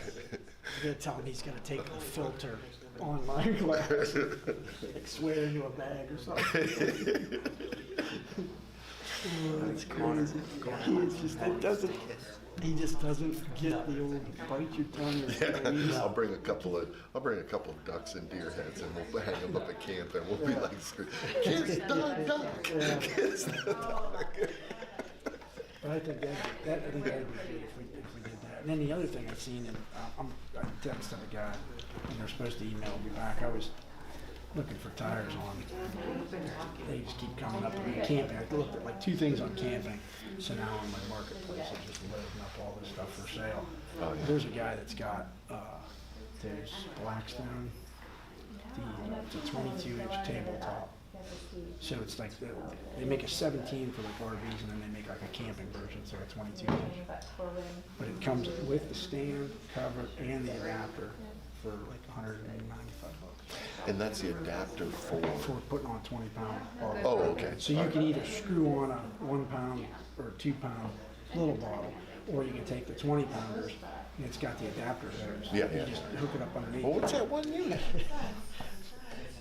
You gotta tell him he's gonna take the filter online class. Like swear into a bag or something. Oh, that's crazy. He is just, he just doesn't get the old bite your tongue or Yeah, I'll bring a couple of ducks and deer heads and we'll hang them up at camp and we'll be like, kiss the duck, kiss the duck. But I think that'd be good if we did that. And then the other thing I've seen, and I texted a guy, and they're supposed to email me back. I was looking for tires on. They just keep coming up. And camping, I looked at like 2 things on camping. So now on my marketplace, I'm just loading up all this stuff for sale. Oh, yeah. There's a guy that's got there's Blackstone, the 22-inch tabletop. So it's like they make a 17 for like RVs and then they make like a camping version, so a 22 inch. But it comes with the stand, cover, and the adapter for like $195. And that's the adapter for putting on 20-pound. Oh, okay. So you can either screw on a 1 pound or 2 pound little bottle, or you can take the 20 pounders and it's got the adapter there. So Yeah, yeah. You just hook it up underneath. Well, what's that 1 unit?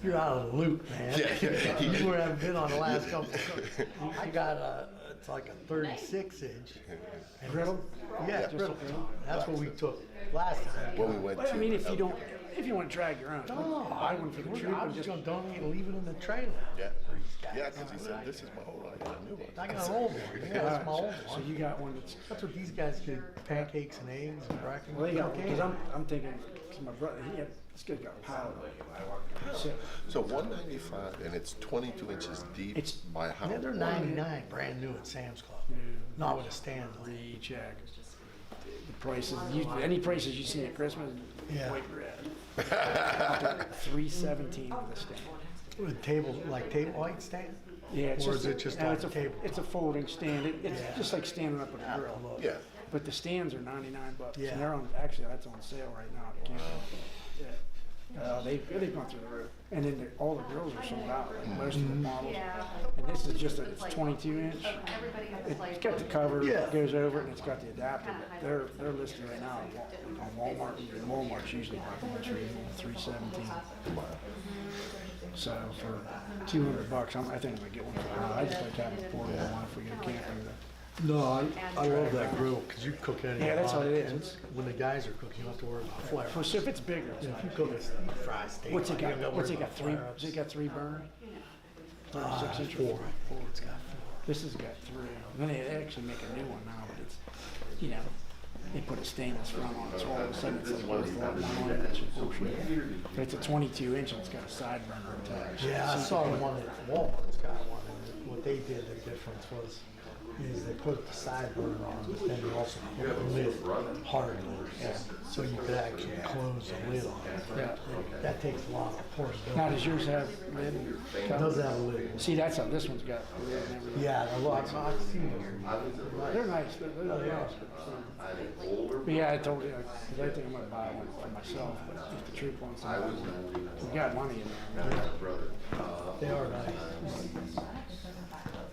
You're out of the loop, man. Yeah. You haven't been on the last couple. I got it's like a 36-inch. Griddle? Yeah, griddle. That's what we took last time. When we went Well, to. I mean, if you want to drag your own, No, buy one for the troop I and was just. gonna donate and leave it in the trailer. Yeah, yeah, because he said, this is my old one, I got a new one. I got an old one. Yeah, that's my old So one. you got one that's. That's what these guys do, pancakes and eggs and bracken. Well, they got, because I'm thinking, because my brother, this guy's got power. So So 195 and it's 22 inches deep It's- by how? Yeah, they're wide? 99 brand new at Sam's Club. Not with a stand on it. recheck. The prices, any prices you see at Christmas, Yeah. wipe your head. 317 with a stand. With table, like table height stand? Yeah, it's Or just is it just no, on it's the a table? It's a folding stand. It's Yeah. just like standing up at a grill. Yeah. But the stands are $99. Yeah. And they're on, actually, that's on sale right now at camp. Yeah. They've gone through the roof. And then all the grills are sold out, like most of the models. And this is just it's 22 inch. It's got the cover, Yeah. it goes over it, and it's got the adapter. But they're listed right now on Walmart. And Walmart's usually like much reasonable, 317. So for $200, I think I'm gonna get one for her. I just like having a portable one if we go camping. No, I love that grill, because you cook anything. Yeah, that's what it is. When the guys are cooking, you don't have to worry about flare. So if it's bigger, it's If not. you cook a fried steak. What's it you don't got? gotta What's worry it got? about 3? flare-ups. Has it got 3 burners? 36 inch. 4. It's got 4. This has got 3. And then they actually make a new one now, but it's, you know, they put a stainless front on it, so all of a sudden it's like worth 9 inch portion. But it's a 22 inch and it's got a sideburner attached. Yeah, I saw the one at Walmart's got one, and what they did, the difference was, is they put the sideburner on, but then they also put the lid harder, so you could actually close the lid on it. Yeah. That takes a lot of force. Now, does yours have lid? It does have a lid. See, that's how this one's got a lid and everything. Yeah, a lot, I've seen them. They're nice, they're nice. But yeah, I told you, because I think I'm gonna buy one for myself, but if the troop wants one, we got money in there. They are nice.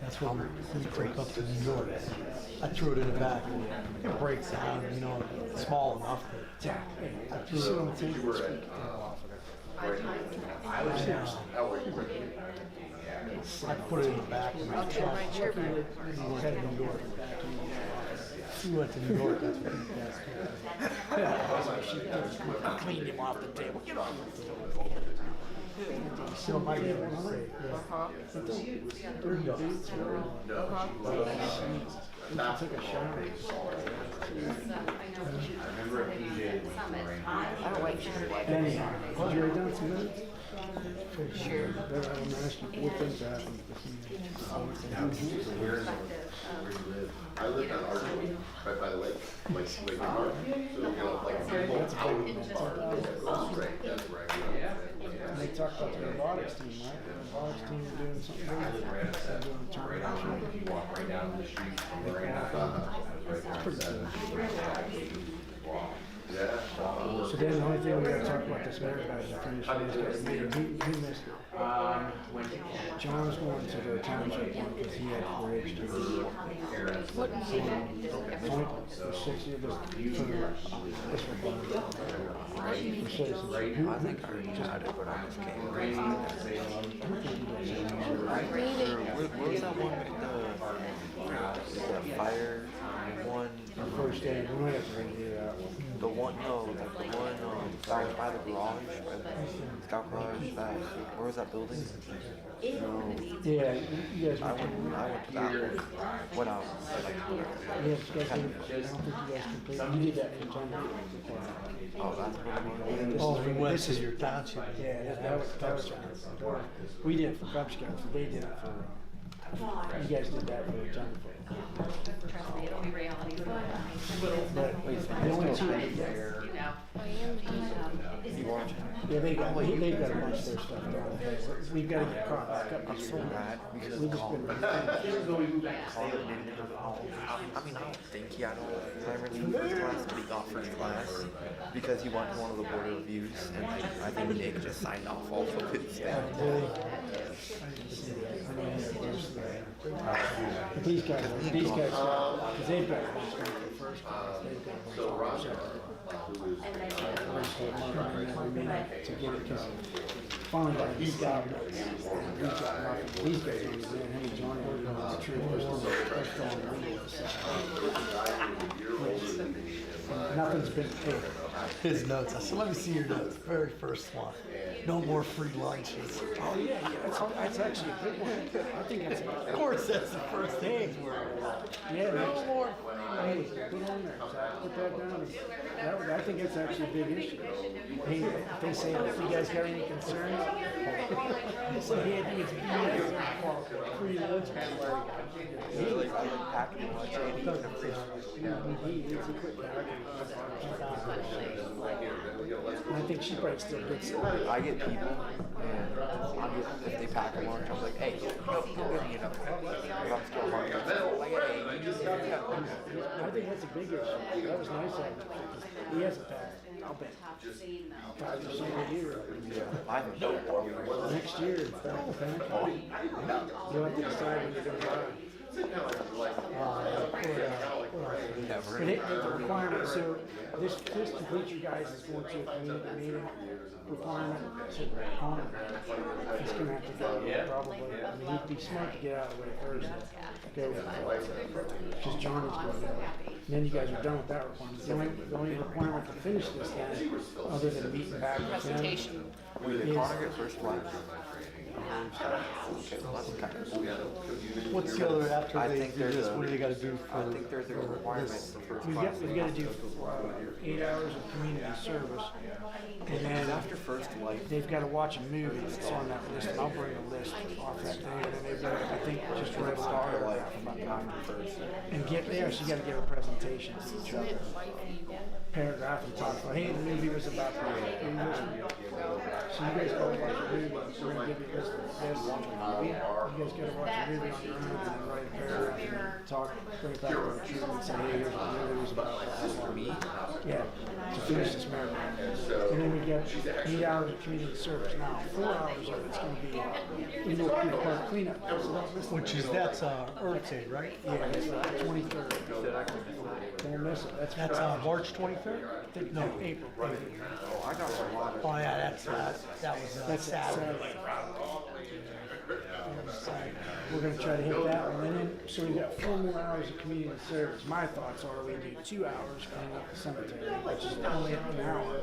That's what we took up to New York. I threw it in the back. It breaks down, you know, it's small enough. Yeah, I just threw sit it on the table and speak it off of it. I put it in the back of my truck. We had New York. We went to New York, that's what he does. Cleaned him off the table. Get off the table. Still might be able to say, They're boots, took a shower. Anyhow, did you write down some notes? Sure. I'm asking what things happened. Where do you live? I live on Argentine, right by the lake, like Park. So, you know, like, people out in the park. Right, that's where I grew up. And they talked about the robotics team, right? The robotics team were doing something great. They're doing a tournament. You walk right down the street from the right So then the only thing we gotta talk about this merit badge to finish is he missed it. John's going to the township one because he had 4-H to do. What did you do? For 6 years, this one. For citizens. I think I already had it, but I just can't remember. What was that one with the fire one? The first day, we might have to redo that one. The one, no, the one that was by the garage, by the scout garage, that, where was that building? No. Yeah, you guys I went. went to that one. Went out. Yeah, you guys did, I don't think you guys completed. You did that for John. Oh, that's what it was. Oh, we went to your township. Yeah, that was. We did it for Cub Scouts, but they did it for, you guys did that for John. Trust me, it'll be reality. But the only two, yeah, they've got a bunch of their stuff done. We've got to get caught back up. I'm so mad because We've just been. I mean, I don't think he had a time relief first class, but he got first class because he went to one of the board reviews, and I think Nick just signed off all of his stuff. But these guys, because they've got a bunch of first class, they've got a bunch of to get it, because finally got these guys, these guys, him and Johnny were going to tree nothing's been paid. His notes, I said, let me see your notes, very first one. No more free lunches. Oh, yeah, that's actually a good one. I think that's, Of course, that's the first thing. yeah, No more hey, put on there, Zach, put that down. I think that's actually a big issue. Hey, if they say, if you guys got any concerns, they say, hey, I think it's BS. Free lunch. He like packing lunch and he was I think she probably still gets it. I get people, and if they pack a lunch, I'm like, hey, go get me another. If I'm still hungry, like, hey, you just I think that's a big issue. That was nice of him. He hasn't passed, I'll bet, 5% a year. I have no problem. Next year, it's back to back. You'll have to decide when you're gonna buy. But the requirement, so this complete you guys is going to a community meeting requirement to home. He's gonna have to go probably, I mean, he'd be smart to get out of the way first. Go with it. Just Johnny's going to go. And then you guys are done with that requirement. The only requirement to finish this then, other than meeting back with them. Did Connor get first class? Okay, well, that's kind of. What's the other after I they think do there's this? a- What do they gotta do I for? think there's a requirement for first We've class. got to do 8 hours of community service. And then After first light, they've got to watch a movie that's on that list, and I'll bring a list off that day, and then they've got, I think, just write a paragraph about that. And get there, so you gotta give a presentation to each other. Paragraph and talk about, hey, the movie was about this. So you guys gotta watch a movie, we're gonna give you a list of this. You guys gotta watch a movie on your own, and then write a paragraph, and talk, bring it back to the truth, and say, hey, here's what the movie was about. me, Yeah, to finish this marathon. And then we get 8 hours of community service. Now, 4 hours of it's gonna be indoor pool park cleanup. Which is, that's Earth Day, right? Yeah, it's 23rd. Don't miss it. That's March 23rd? No, April. oh, I got a lot of. Oh, yeah, that's, that was That's Saturday. We're gonna try to hit that one, and then, so we got 4 more hours of community service. My thoughts are we do 2 hours cleaning up the cemetery, which is only an hour.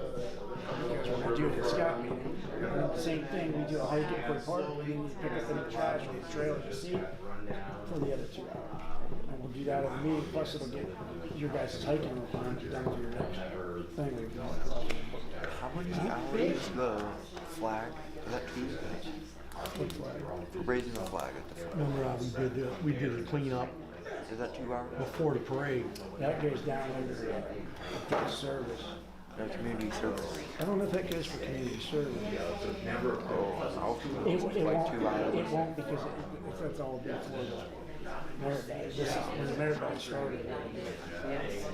Because we're gonna do it at Scott meeting. And then the same thing, we do a hike at Wood Park, and then you pick up any trash on the trail you see for the other 2 hours. And we'll do that at the meeting, plus it'll get your guys' hiking requirement done to your next thing. We've got. How many hours is the flag? Is that Tuesday? For raising the flag at the front. Remember, we did the cleanup Is that 2 hours? before the parade. That goes down under the service. No community service. I don't know if that goes for community service. Oh, It it's like 2 hours. won't because if that's all before the merit badge. This is when the merit badge started.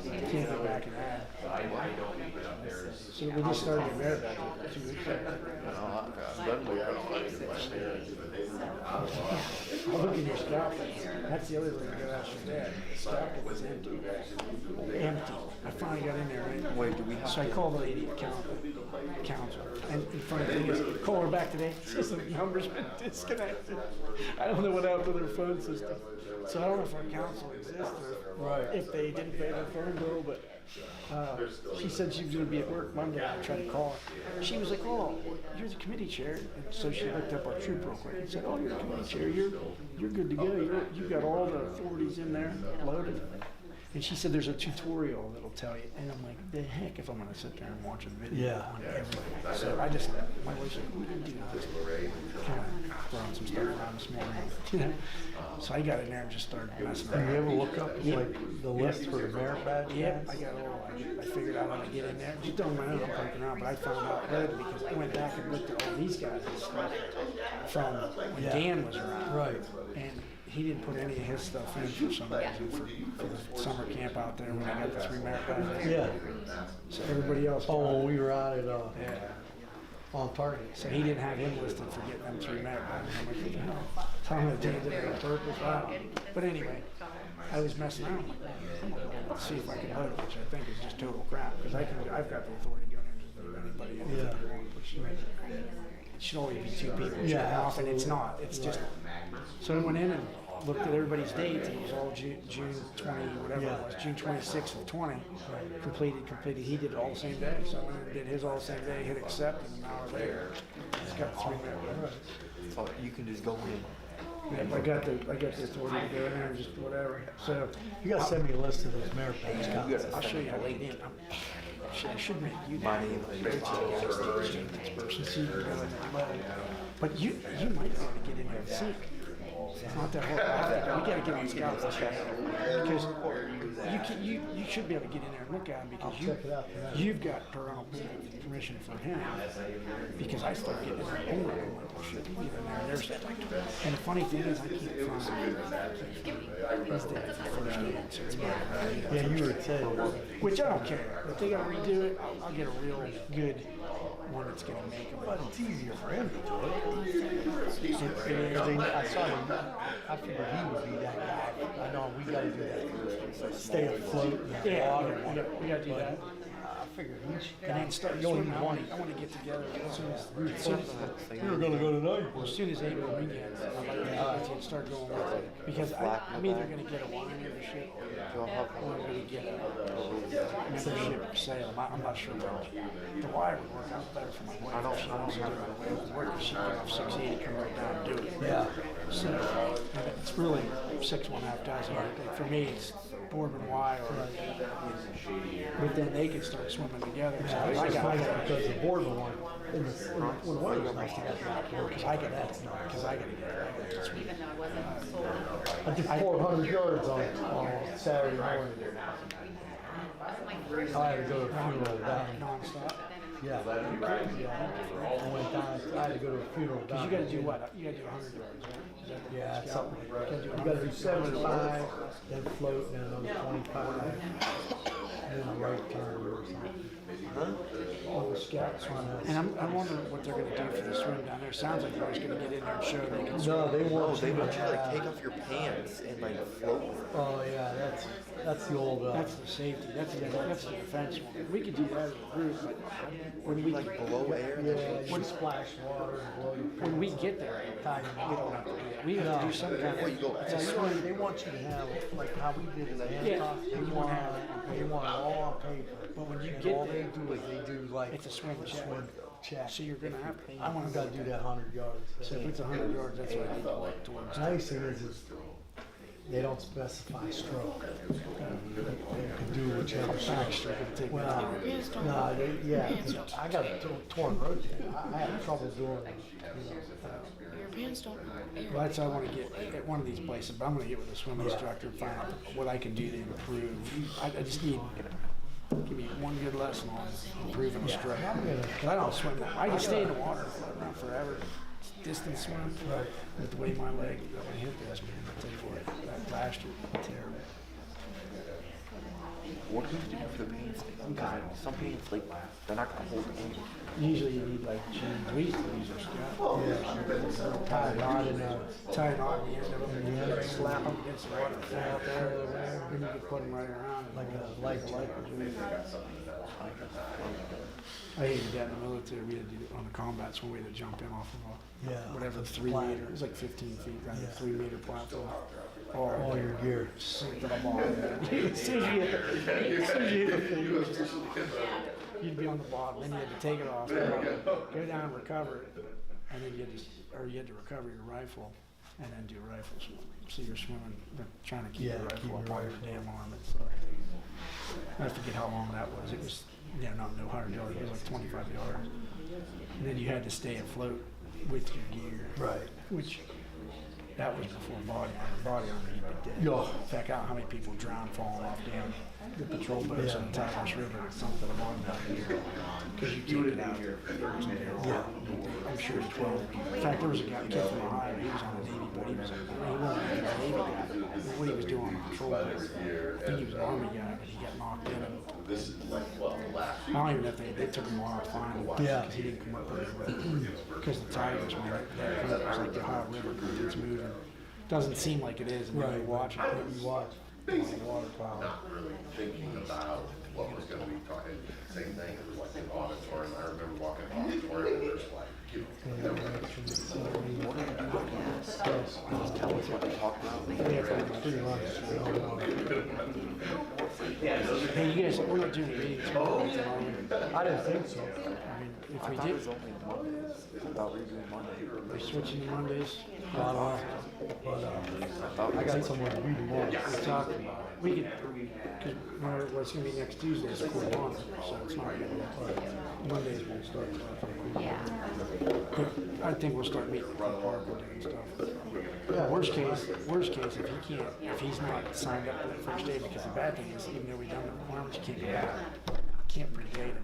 You can't go back and add. So we just started the merit badge 2 weeks ago. I'll look in your scalpel. That's the other thing I gotta ask your dad. The scalpel was empty. Empty. I finally got in there, right? Wait, do we have So I called the lady at council. And the funny thing is, call her back today, says the number's been disconnected. I don't know what happened to their phone system. So I don't know if our council exists or if they didn't pay their phone bill, but she said she was gonna be at work Monday. I tried to call her. She was like, oh, you're the committee chair. And so she looked up our troop real quick and said, oh, you're the committee chair. You're good to go. You've got all the authorities in there loaded. And she said there's a tutorial that'll tell you. And I'm like, the heck if I'm gonna sit there and watch a video on everything. So I just, my wife said, we didn't do that. Kind of throwing some stuff around this morning, you know? So I got in there and just started messing Did you around. ever look up like the list for the merit badge? Yep, I got all, I figured out how to get in there. Just on my own, I'm poking around, but I found out later because I went back and looked at all these guys and stuff from when Dan was around. Right. And he didn't put any of his stuff in for some reason for the summer camp out there when I got the 3 merit badges. Yeah. So everybody else. Oh, when we were out at, Yeah. on target. So he didn't have him listed for getting them 3 merit badges. I'm like, what the hell? Tell him that Dan did it on purpose. Wow. But anyway, I was messing around. I'm like, I'm gonna go see if I can load it, which I think is just total crap because I've got the authority to go in there and just leave anybody in there. It should only be 2 people. Yeah, Off, and it's not. It's just. So I went in and looked at everybody's dates, and it was all June 20, whatever it was, June 26th of 20. Completed. He did it all the same day. So I went and did his all the same day, hit accept, and an hour later, he's got 3 merit. So you can just go in. I got the authority to go in there and just whatever. So You gotta send me a list of those merit badge You copies. gotta I'll show you how to get in. I should make you My that. name is Person, so you can go in there and let him. But you might be able to get in there and see. It's not that hard. We gotta get on Scout's chest because you should be able to get in there and look at him because check it out tonight. you've got parental permission from him. Because I started getting in there and I'm like, oh shit, you get in there and there's that like. And the funny thing is, I can't find his dad first answer. Yeah, you were saying. Which I don't care. If they gotta redo it, I'll get a real good one that's gonna make them. But it's easier for him to do it. I saw him, I figured he would be that guy. I know, we gotta do that. Stay afloat in the Yeah, water. we gotta do that. I figured And then start you only swimming. need one. I wanna get together as soon as, You were gonna go tonight. as soon as April begins, I'd like to get with you and start going with it. Because I'm either gonna get a wine membership or I'm gonna get a membership sale. I'm not sure which. The wine would work out better for my wife. I don't work. She can have 680 come right down and do it. Yeah. So it's really 6.5 times a week. For me, it's Boardman Y or. But then they can start swimming together. So Yeah, I it's got nice because the board one, when the weather was nice to get back to work, because I got to get swimming. Even though I wasn't sold. I did 400 yards on Saturday morning. I had to go to a funeral down. Non-stop. Yeah. I went down, I had to go to a funeral Because down. you gotta do what? You gotta do 100 yards, right? Is that what Yeah, it's it's got? something. You You gotta do 75, then float, then another 25, and then a right turn or something. On the scouts run out. And I'm wondering what they're gonna do for the swim down there. Sounds like they're just gonna get in there and show they can swim. No, they No, want they you to want you to like take have, off your pants and like float with it. oh yeah, that's the old, That's the safety, that's the defense one. We could do that as a group, but when we, Like blow air. yeah, you splash water and blow your when we get there, we don't have to do that. We have to do some kind Before you go of, back. it's a They want you to have, like how we did in the Yeah, Hancock, you they want to have it want it all on paper. but when you And get all they there, do is they do like. it's a swim check. check. So you're gonna have to, I want to do that 100 yards. so if it's 100 yards, that's what I need to work towards. The nice thing is they don't specify stroke. You can do whichever stroke. Well, no, yeah, I got a torn rotator. I had trouble doing it. Well, that's what I want to get at one of these places, but I'm gonna get with a swim instructor and find out what I can do to improve. I just need, give me one good lesson on improving a stroke. Cause I don't swim that, I can stay in the water around forever, distance swim, but the way my leg, my hip is, man, I tell you what, that last year, terrible. What do you do for the pants? Because some pants, like, they're not gonna hold in. Usually you need like jeans, we used to use our scout. Yeah. Tie a knot in there. Tie it on the end of them, and you slap them against the water, fall out there, then you can put them right around. Like a light jacket. I hated that in the military. We had to do it on the combat swim. We had to jump in off of Yeah. whatever the 3 meter. It was like 15 feet, right? Yeah. 3 meter platform. All your gear. Sink to the ball. As soon as you hit the thing, you'd be on the bottom. Then you had to take it off, go down and recover it, and then you had to recover your rifle, and then do rifle swimming. So you're swimming, trying to keep Yeah, your keep rifle up your on your rifle. damn arm. I forget how long that was. It was, no 100 yards. It was like 25 yards. And then you had to stay afloat with your gear. Right. Which, that was before body armor. Body armor, you'd be dead. Yeah. In fact, I don't know how many people drowned falling off down the patrol boats in the Tigris River and sunk to the bottom of the because you take it out. Yeah. I'm sure it's 12. In fact, there was a guy, kid from Ohio, he was on the Navy, but he wasn't a Navy guy. What he was doing on the patrol boat, I think he was an Army guy, but he got knocked in. I don't even know if they took him a while to find him. Yeah. Because he didn't come up with it. Because the Tigris, man, that current was like the Ohio River current, it's moving. Doesn't seem like it is, and then you watch it. You watch. Water power. Not really thinking about what was gonna be taught. Same thing, it was like an auditorium. I remember walking in the auditorium and there's like, you know, Tell us what to talk about. Pretty much. Hey, you guys, we're not doing meetings. I didn't think so. I mean, if I we thought it did, was only Mondays. I thought we were doing Monday. we're switching to Mondays. I don't know. But I got someone to read tomorrow. We're talking, we could, because what's gonna be next Tuesday is Court of Honor, so it's not gonna be, Mondays won't start. I think we'll start meeting in the park and doing stuff. Worst case, if he's not signed up for that first day, because the bad thing is, even though we've done the requirements, you can't go back. Can't predate it.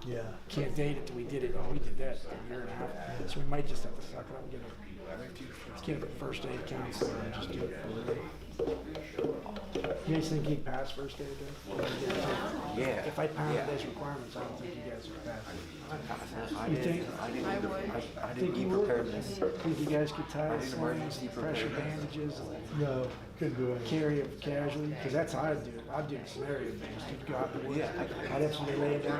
Yeah. Can't date it till we did it, we did that a year and a half. So we might just have to suck it up and get a first aid counselor and just do it for a day. You guys think he'd pass first aid though? Yeah. If I pounded Yeah. those requirements, I don't think you guys would pass. I You did, think? I did, I need- would. I did Think you need would? preparedness. Think you guys could tie I did slings, emergency pressure preparedness. bandages, No, couldn't do it. carry of casualty? Because that's how I'd do it. I'd do the scenario based. You'd go out the woods. Yeah, I'd have somebody lay it down.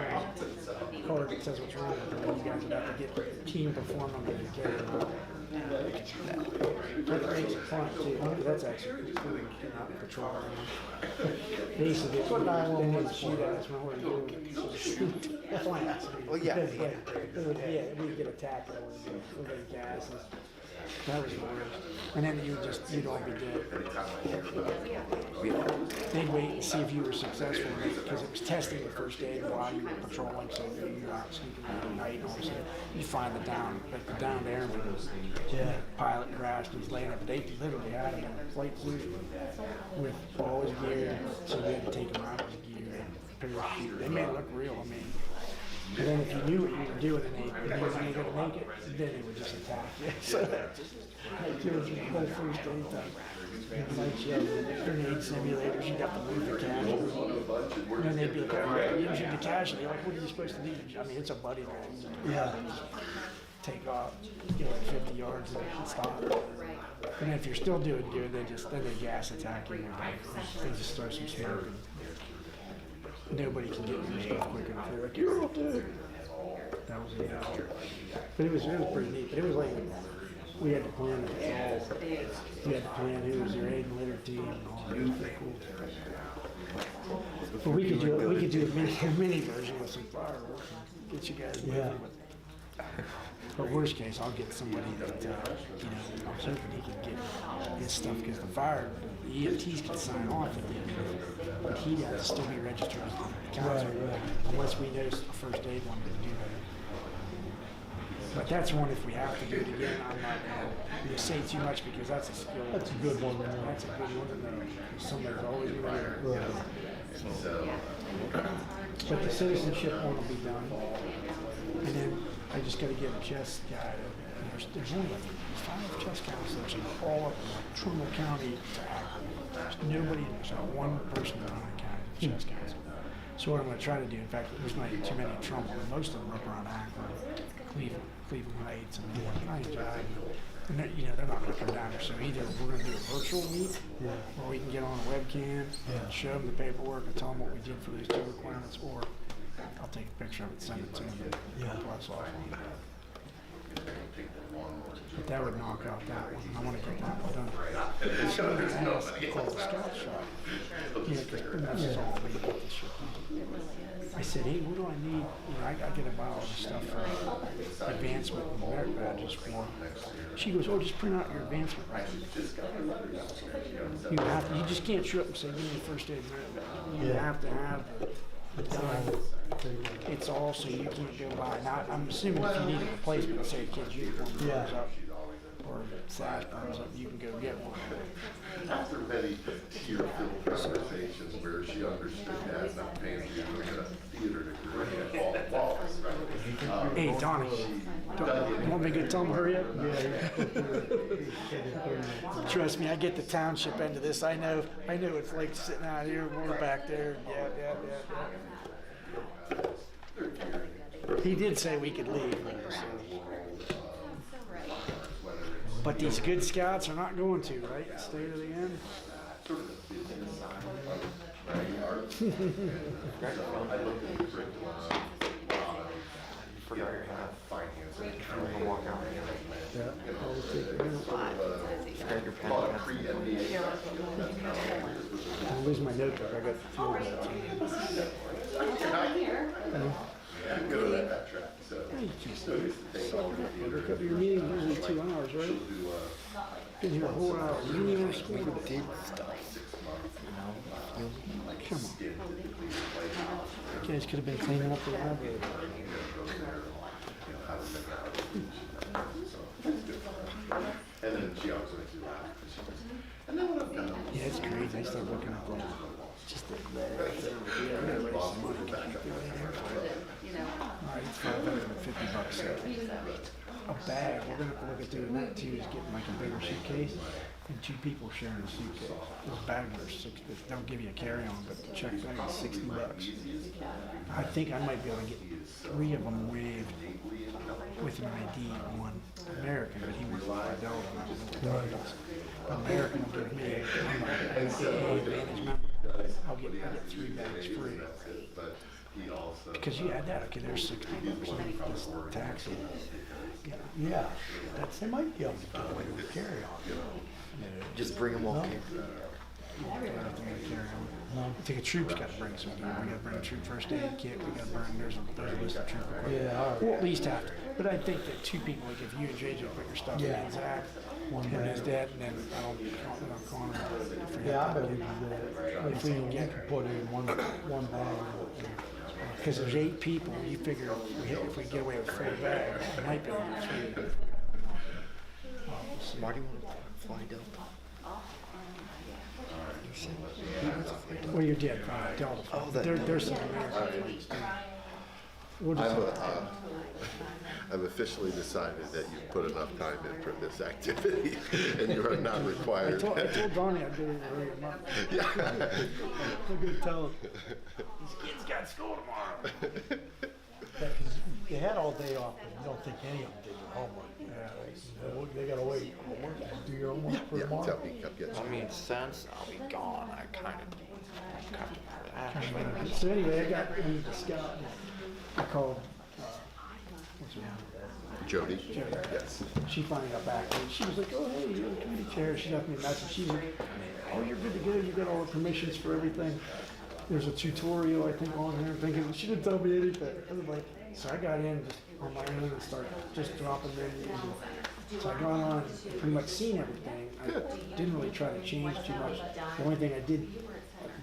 Card that says what's wrong with it. You guys would have to get team perform on it and carry it out. That makes it fun too. That's actually cool. Getting out and patrol around. They used to get, then they'd shoot at us when we were doing it. Shoot. Plants. Well, yeah, It's like, yeah, we'd get attacked over the gases. That was the worst. And then you'd all be dead. They'd wait and see if you were successful, because it was testing the first aid while you were patrolling, so you're out sneaking out at night, and all of a sudden, you find the downed airman. Yeah. Pilot crashed, he's laying up, they literally had him in a flight suit with all his gear, so we had to take him out of his gear. Parachute. They made it look real, I mean. And then if you knew what you were doing and they knew you were gonna make it, then they would just attack you. So that just, like, it was the whole first aid thing. Like, you had grenade simulators, you'd have to move the casualty. And then they'd be like, oh, you're using the casualty, like, what are you supposed to do? I mean, it's a buddy ride. Yeah. Take off, get like 50 yards and stop. And if you're still doing good, then they gas attack you. They just throw some smoke. Nobody can get your stuff quick enough. They're like, you're up there. That was it. But it was pretty neat. But it was like, we had to plan the patrols. We had to plan who was your aid and litter team and all that. It was pretty cool. But we could do a mini version with some fireworks and get you guys moving. Yeah. But worst case, I'll get somebody that, you know, I'm hoping he can get his stuff, because the EMTs can sign off at the end of it, but he'd have to still be registered as the council, unless we know a first aid one to do that. But that's one, if we have to do it again, I'm not gonna say too much, because that's a skill. That's a good one. That's a good one to know, because somebody's always gonna do it. Right. But the citizenship one will be done. And then I just gotta get a chess guy. There's only like 5 chess counselors all up in Trumbull County to Akron. There's nobody, there's not one person in Akron County chess council. So what I'm gonna try to do, in fact, there's not too many in Trumbull, and most of them are up around Akron, Cleveland Heights, and I drive. And they're, you know, they're not gonna come down there, so either we're gonna do a virtual meet, where we can get on a webcam, show them the paperwork and tell them what we did for these 2 requirements, or I'll take a picture of it, send it to them. Plus off. But that would knock out that one. I want to get that one done. Somebody asked to call the scout shop. Yeah, because that's all we got this shit. I said, hey, what do I need? You know, I gotta buy all this stuff for advancement and merit badges for. She goes, oh, just print out your advancement badge. You just can't show up and say, give me a first aid merit badge. You have to have it done. It's all so you can't go by. Now, I'm assuming if you need a replacement, say a kid's uniform burns up, or sash burns up, you can go get one. After many tear-filled conversations where she understood that, not paying you in a theater degree at all laws. Hey, Donnie, you want me to go tell him hurry up? Trust me, I get the township end of this. I know it's like sitting out here, we're back there. Yeah. He did say we could leave. But these good scouts are not going to, right? Stay to the end. I lose my notebook. I got the field notes. Go to that track, so. Look up your meeting, usually 2 hours, right? Been here a whole hour. You didn't even school today. Come on. You guys could have been cleaning up the library. And then she always makes you laugh. And then what I've done. Yeah, it's crazy. I start looking up like just the Alright, it's $550. a bag, we're gonna have to look at doing that too, is getting like a bigger suitcase and 2 people sharing a suitcase. Those bags are they'll give you a carry-on, but the check bag is $60. I think I might be able to get 3 of them waived with an ID on one American, but he works for Delta, and I don't know what that does. American will give me, I'm an AA Advantage member, I'll get 3 bags free. Because you add that, okay, there's $60 plus tax. Yeah, they might be able to get away with carry-on. Just bring them all. I think a troop's got to bring some gear. We got to bring a troop first aid kit. We got to bring there's a list of troop equipment. Yeah, all right. Well, at least have to. But I think that 2 people, like if you and JJ put your stuff in Zach, him and his dad, and then I'll call him. Yeah, I bet we can do that. If we can put in one bag. Because there's 8 people, you figure if we get away with 4 bags, it might be able to get 3. Why do you want to fly Delta? Well, you did, Delta. Oh, There's some American flights too. We'll just I've officially decided that you've put enough time in for this activity, and you are not required. I told Donnie I'd do it in a month. Yeah. I'm going to tell him. These kids got school tomorrow. Yeah, 'cause they had all day off, but I don't think any of them did their homework. Yeah, they gotta wait. Do your homework for tomorrow. Tell me, come get I some. mean, since I'll be gone, I kind of So anyway, I got into the scout. I called, what's her name? Jody? Yes. She finally got back to me. She was like, oh, hey, you're the committee chair. She left me a message. She's like, oh, you're good to go. You got all the permissions for everything. There's a tutorial, I think, on there. Thinking she didn't tell me anything. I was like, so I got in just on my own and started just dropping menus. So I got on and pretty much seen everything. I didn't really try to change too much. The only thing I did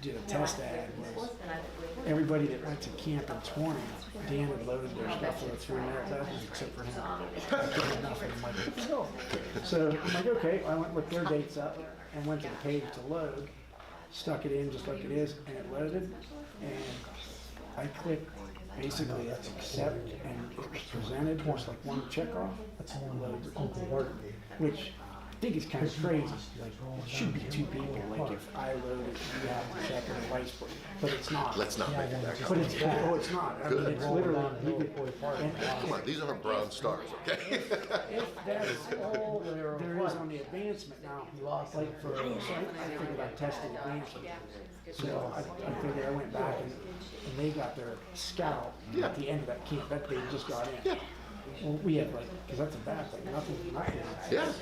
a test ad was everybody that went to camp in 20, Dan had loaded their stuff for the 3 merit badges except for him. I did nothing. I'm like, oh. So I'm like, okay, I went with their dates up and went to the page to load, stuck it in just like it is, and it loaded. And I clicked basically that's accept, and it was presented just like one check off. That's all loads which I think is kind of crazy. Like, it should be 2 people. Like, if I load it, you have to check and vice versa. But it's not. Let's not make it that But it's, complicated. oh, it's not. I mean, it's literally, you could, Come on, these aren't brown stars, okay? if that's all there is on the advancement now, like for, so I figured I tested advancement. So I figured I went back and they got their scout at the end of that camp, that they just got in. Yeah. Well, we have like, cause that's a bad thing, nothing. Yeah.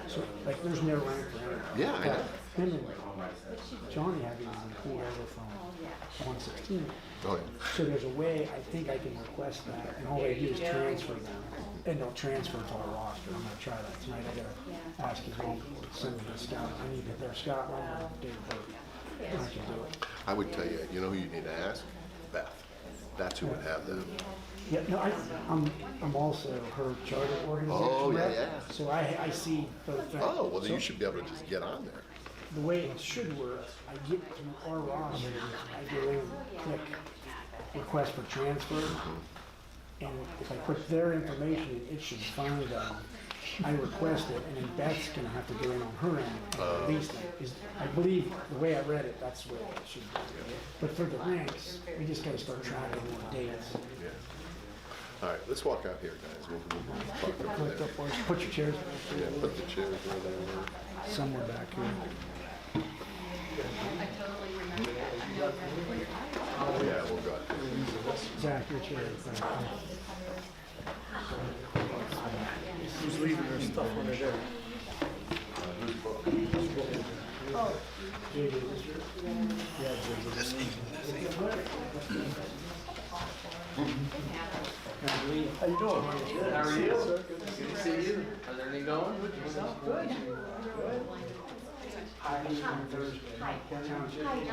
So, like, there's no rank for him. Yeah, I know. Him and Johnny have these pulled over from 116. Oh, yeah. So there's a way, I think I can request that, and all they do is transfer them, and they'll transfer to our roster. I'm gonna try that tonight. I gotta ask his mom to send me the scout. I need their scout number, date of birth. And I can do it. I would tell you, you know who you need to ask? Beth. That's who would have them. Yeah, no, I'm also her charter organization Oh, yeah, rep, yeah. so I see both things. Oh, well, then So you should be able to just get on there. the way it should work, I get to our roster, I go in and click request for transfer, and if I put their information in, it should find them. I request it, and then Beth's gonna have to go in on her end and release it. I believe, the way I read it, that's the way it should be. But for the ranks, we just gotta start tracking more dates. Yeah. All right, let's walk out here, guys. We'll talk over there. Put your chairs back Yeah, put the chairs where they were. somewhere back here. Yeah, we'll go out there. Zach, your chair is back there. Who's leaving their stuff when they're there? How you doing? Good. How are you? Good to see you. How's everything going? Good. Hi, John,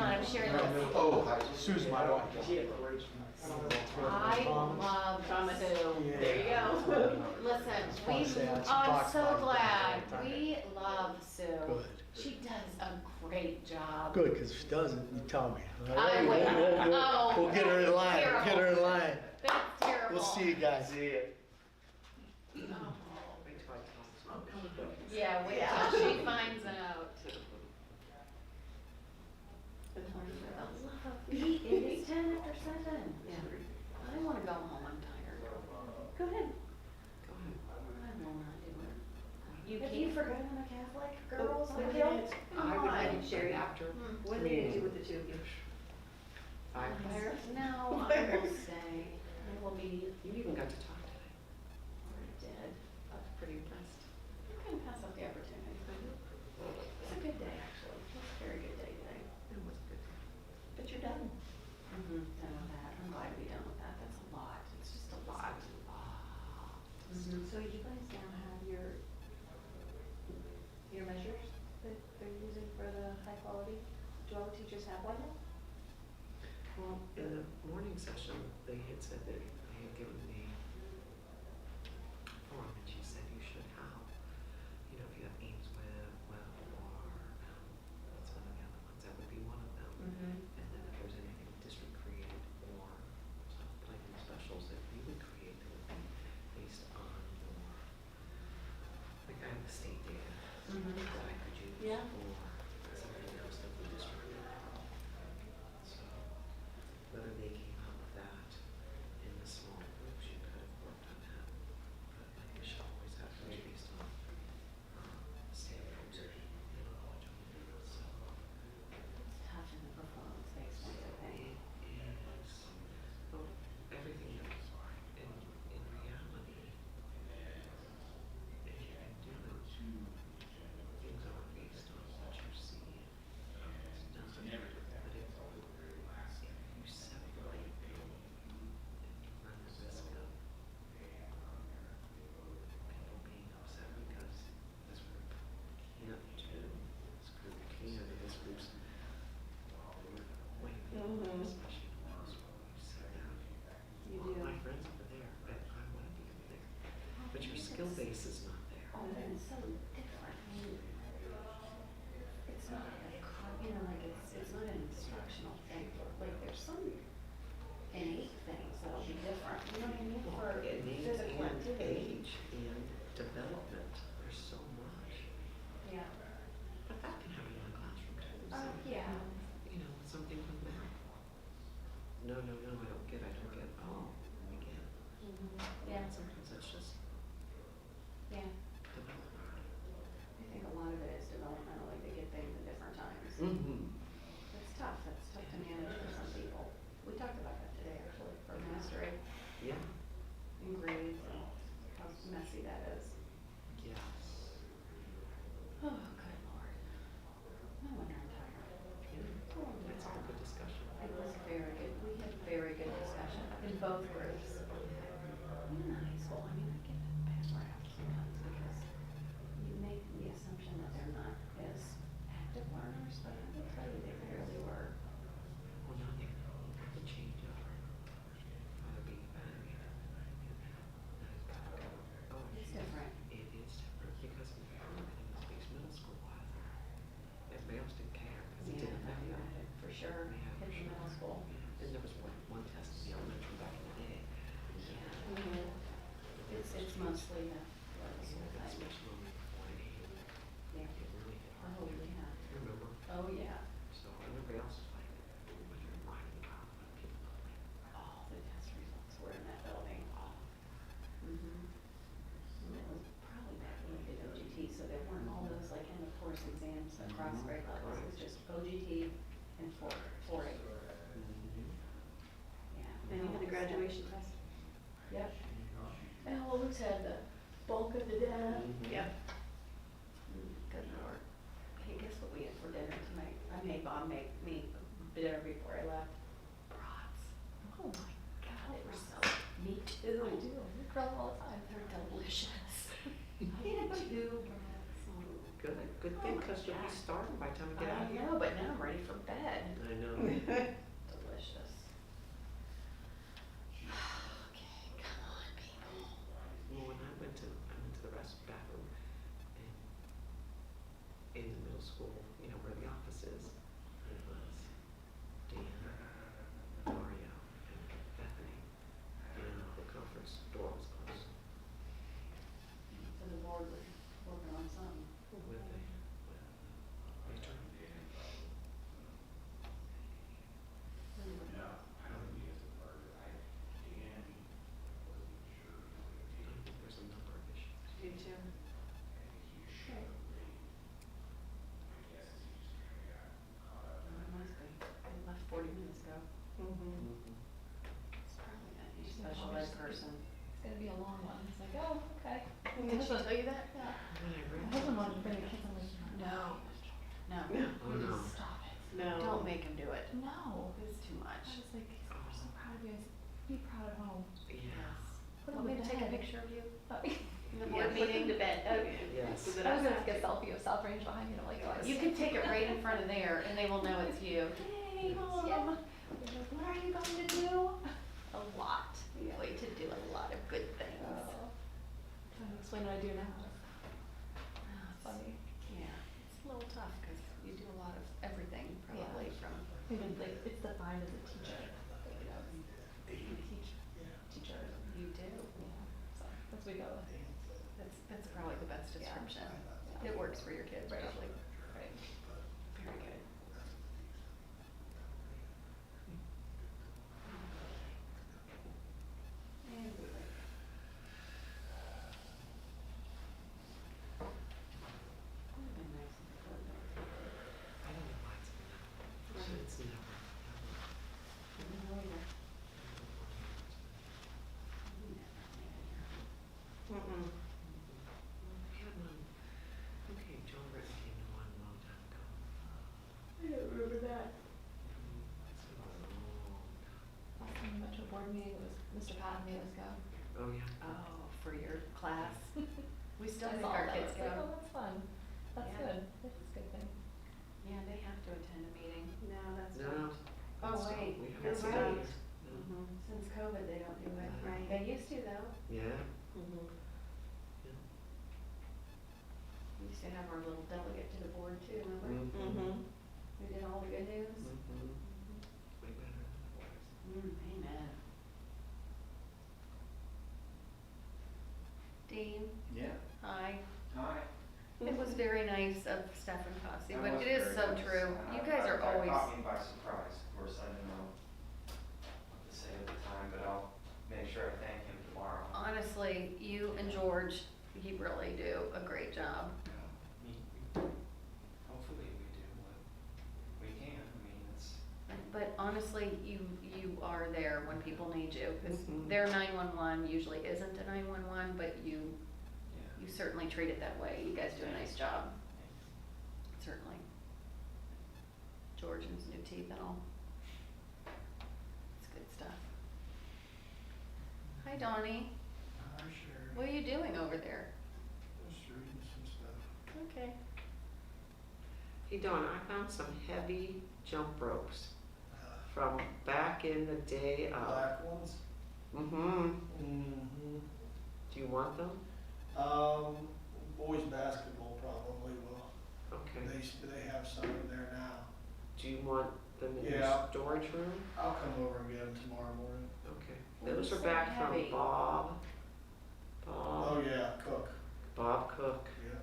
I'm Sherry Lewis. Oh, hi. Sue's my wife. I love Sue. There you go. Listen, I'm so glad. We love Sue. Good. She does a great job. Good, because if she doesn't, you tell me. I will. We'll get her in line. Terrible. Get her in line. That's terrible. We'll see you guys. Oh, Yeah, wait Yeah. till she finds out. It is 10 after 7. Yeah. I want to go home, I'm tired. Go ahead. Go ahead. I will not do it. Have you forgotten I'm a Catholic, girls? The I kids. Come I on. would Sherry after. What are they gonna do with the two of you? No, I will stay. I will be. You even got to talk today. I did. I was pretty impressed. You can pass up the opportunity. It's a good day, actually. It's a very good day today. It was a good day. But you're done. Done with that. I'm glad to be done with that. That's a lot. It's just a lot. So you guys now have your measures that they're using for the high quality? Do all the teachers have one now? Well, in the morning session, they had said that they had given me form, and she said you should have, you know, if you have Ames Web, or what's one of the other ones, that would be one of them. And then if there's anything district created or planning specials that we would create, that would be based on your, like I have the state data that I could use, Yeah. or something else that the district would have. So whether they came up with that in the small groups, you could have worked on that. But like we should always have to be based on standards and knowledge of it. So it's tough in the performance-based ones, I think. It is. Well, everything in reality, if you can do it, things are based on what you see. It's done. But if you separate them, you run the risk of people being upset because this group can't do, this group can, and this group's way beyond, especially in the house when you sit down. You All do. my friends over there, I want to be over there, but your skill base is not there. Oh, that is so different. I mean, it's not like, you know, like it's not an instructional thing. Like there's some innate things that'll be different. You know what I mean? For Innate physical and activity. age and development, there's so much. Yeah. But that can happen in the classroom too. So, Yeah. you know, something from math. No, I don't get. Oh, I get it. Yeah. Sometimes it's just Yeah. development. I think a lot of it is developmental, like they get things at different times. It's tough. That's tough to manage for some people. We talked about that today, actually, for mastery Yeah. and grades and how messy that is. Yes. Oh, good Lord. No wonder I'm tired. It's all a good discussion. It was very good. We had very good discussion in both groups. Even in high school, I mean, I get a bad rap sometimes because you make the assumption that they're not as active learners, but I will tell you they rarely were. Well, now they have to change up. Either being better, It's different. It is different because everything in Space Middle School was. Everybody else didn't care because it Yeah, didn't affect them. for sure. Yeah, for Kids in sure. middle school. And there was one test in the elementary back in the day. It's mostly the middle school That's thing. much longer before it hit. Yeah. It really hit hard. Oh, yeah. Remember? Oh, yeah. So everybody else was like, when you're writing about people like, All the test results were in that building. And it was probably back when we did OGT, so there weren't all those like end of course exams across grade levels. It was just OGT and 4A. Yeah. And you had the graduation test? Yep. And Alex had the bulk of the data. Yep. Good Lord. Hey, guess what we had for dinner tonight? I made Bob make me dinner before I left. Brats. Oh my God, they were so. Me too. I do. We grill all the time. They're delicious. I had 2 brats. Good thing, because you'll be starving by the time we get out I of here. know, but now I'm ready for bed. I know. Delicious. Okay, come on, people. Well, when I went to the rest bathroom in the middle school, you know, where the office is, it was Dan, Mario, and Bethany, and the conference door was closed. So the board was working on something. it's gonna be a long one. It's like, oh, okay. Did she tell you that? Yeah. When I read My husband wanted to bring the kids, I'm like, No. No. Oh, no. stop it. Don't make him do it. No. It's too I much. was like, we're so proud of you. I said, be proud at home. Yes. Put Want him me to to take a bed. picture of you Oh, in the yeah, board put him meeting? to bed. Okay. Yes. So that I was I gonna get a selfie of South Range behind me, and I'm like, guys. You can take it right in front of there and they will know it's you. Hey, Mom. Yeah. What are you going to do? A lot. Yeah. Going to do a lot of good things. Trying to explain what I do now. It's funny. Yeah, it's a little tough because you do a lot of everything probably from. Even like it's defined as a teacher. You know, you teach teachers. You do. Yeah. So that's what we go with. That's probably the best description. It works for your kids Right. probably. Right. Very good. I don't know why it's never. It's never. We had one. Okay, John Britton came to one a long time ago. I don't remember that. It's been a long time. Last time we went to a board meeting, it was Mr. Patton made us go. Oh, yeah. Oh, for your class. We still I make saw our that. kids I was like, go. oh, that's fun. That's Yeah. good. That's a good thing. Yeah, they have to attend a meeting. No, that's No. Oh, that's not- wait, we you're haven't seen right. it. No. Since COVID, they don't do it. Right. They used to though. Yeah. We used to have our little delegate to the board too, remember? Mm-hmm. We did all the good news. Mm-hmm. Way better than it was. Amen. Dean, Yeah. hi. Hi. It was very nice of Stefan Cossey, That but was it is very so nice. true. You guys are That always, caught me by surprise. Of course, I didn't know what to say at the time, but I'll make sure I thank him tomorrow. honestly, you and George, you really do a great job. Hopefully we do what we can. I mean, it's, But honestly, you are there when people need you, because Mhm. their 911 usually isn't a 911, but you yeah. certainly treat it that way. You guys do a nice job, certainly. George and his new teeth and all. It's good stuff. Hi, Donnie. Hi, Sherry. What are you doing over there? Just reading some stuff. Okay. Hey, Dawn, I found some heavy jump ropes from back in the day of. Black ones? Mm-hmm. Mm-hmm. Do you want them? Boys basketball probably will. Okay. They have some in there now. Do you want them in your Yeah. storage room? I'll come over and get them tomorrow morning. Okay. What Those is are so back heavy? from Bob. Oh, yeah, Cook, Bob Cook, yeah.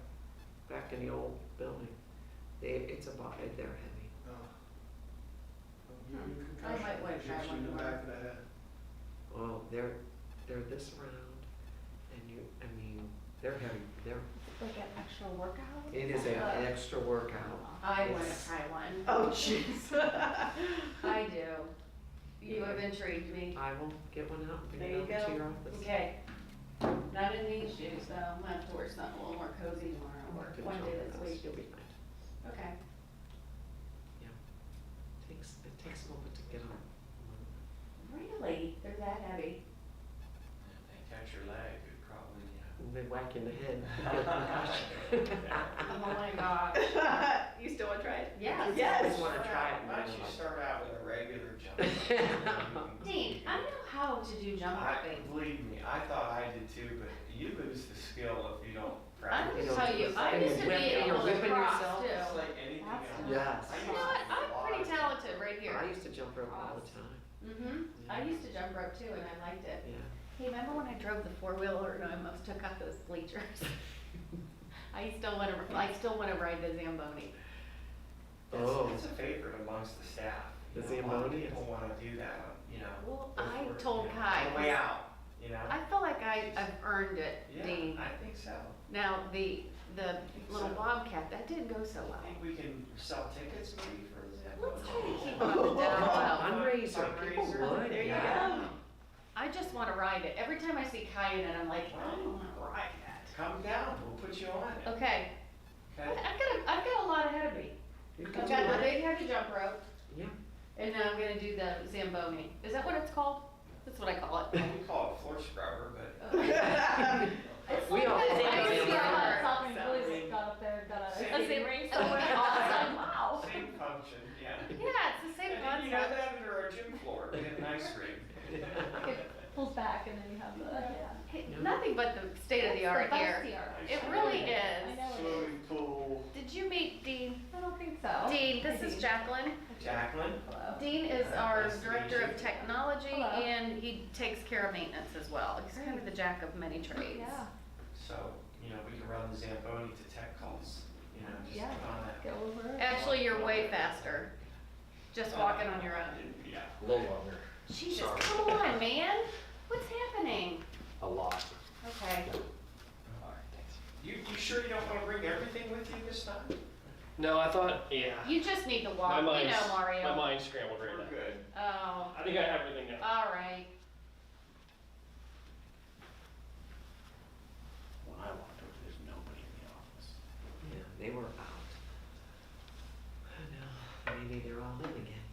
back in the old building. It's they're heavy. No. Give you a I might concussion, wanna try hits you one in the tomorrow. back of the head. Well, they're this round, and they're heavy. Like an extra workout? It is an extra workout. I want to It's- try one. Oh, jeez. I do. You have intrigued me. I will get one out and bring There it you over to go. your office. Okay. Not in these shoes, though. I'm gonna have to wear something a little more cozy tomorrow, or Good one day job, this guys. week. You'll be fine. Okay. It takes a moment to get on. Really? They're that heavy? If they catch your leg, it probably, They whack you in the head. You get a concussion. Oh my gosh. You still want to try it? Yes. I just want to try it. why don't you start out with a regular jump? Dean, I know how to do jump roping. Believe me, I thought I did too, but you lose the skill if you don't I'm practice. gonna tell you, I And used to be you're able to whipping cross yourself. It's too. like anything else. Yes. I You used know to what? do a I'm lot pretty of- talented right here. I used to jump rope all the time. I used to jump rope too, and I liked it. Yeah. Hey, remember when I drove the four-wheeler and I almost took out those bleachers? I still want to ride the Zamboni. Oh. It's a favorite amongst the staff. The You know, a lot of Zamboni is- people want to do that, you know. Well, before, I you told know, Kai. on the way out, you know. I feel like I've earned it, Yeah, Dean. I think so. Now, the little Bobcat, that didn't go so I well. think we can sell tickets maybe for the Zamboni. Let's try to keep it on the down low. Fundraiser, people Fundraiser. would. There you yeah. go. I just wanna ride it. Every time I see Kai in it, I'm like, I don't wanna ride that. Come down, we'll put you on it. Okay, Okay? I've got a lot ahead of me. You I've can got do the it. big heavy jump rope, Yeah. and then I'm gonna do the Zamboni. Is that what it's called? That's what I call it. We call it floor scrubber, but. It's We like all this. call it I see Zamboni. how it's all Zamboni. got up there, got Same- a zip ring somewhere. Awesome, wow. Same function, yeah. Yeah, it's the same And you know concept. that under our gym floor, we get an ice cream. It pulls back and then you have the, Hey, nothing but the state of the That's art the here. best art. It really I is. know it is. Swimming pool. Did you meet Dean? I don't think so. Dean, this is Jacqueline. Jacqueline? Hello. Dean is our Nice to meet Director you. of Technology Hello. and he takes care of maintenance as well. He's kind of the jack of many trades. Yeah, So, you know, we can run the Zamboni to tech calls, you know, just Yeah. on that. go over it. Actually, you're way faster. Just walking on your own. Yeah. A little longer. Jesus, Sorry. come on, man. What's happening? A lot. Okay. All right, thanks. You sure you don't wanna bring everything with you this time? No, I thought, yeah. You just need to My walk, you mind's, know, Mario. my mind's scrambled right We're now. good. Oh, I think I have everything now. all right. When I walked over, there's nobody in the office. Yeah, they were out. I know, maybe they're all in again.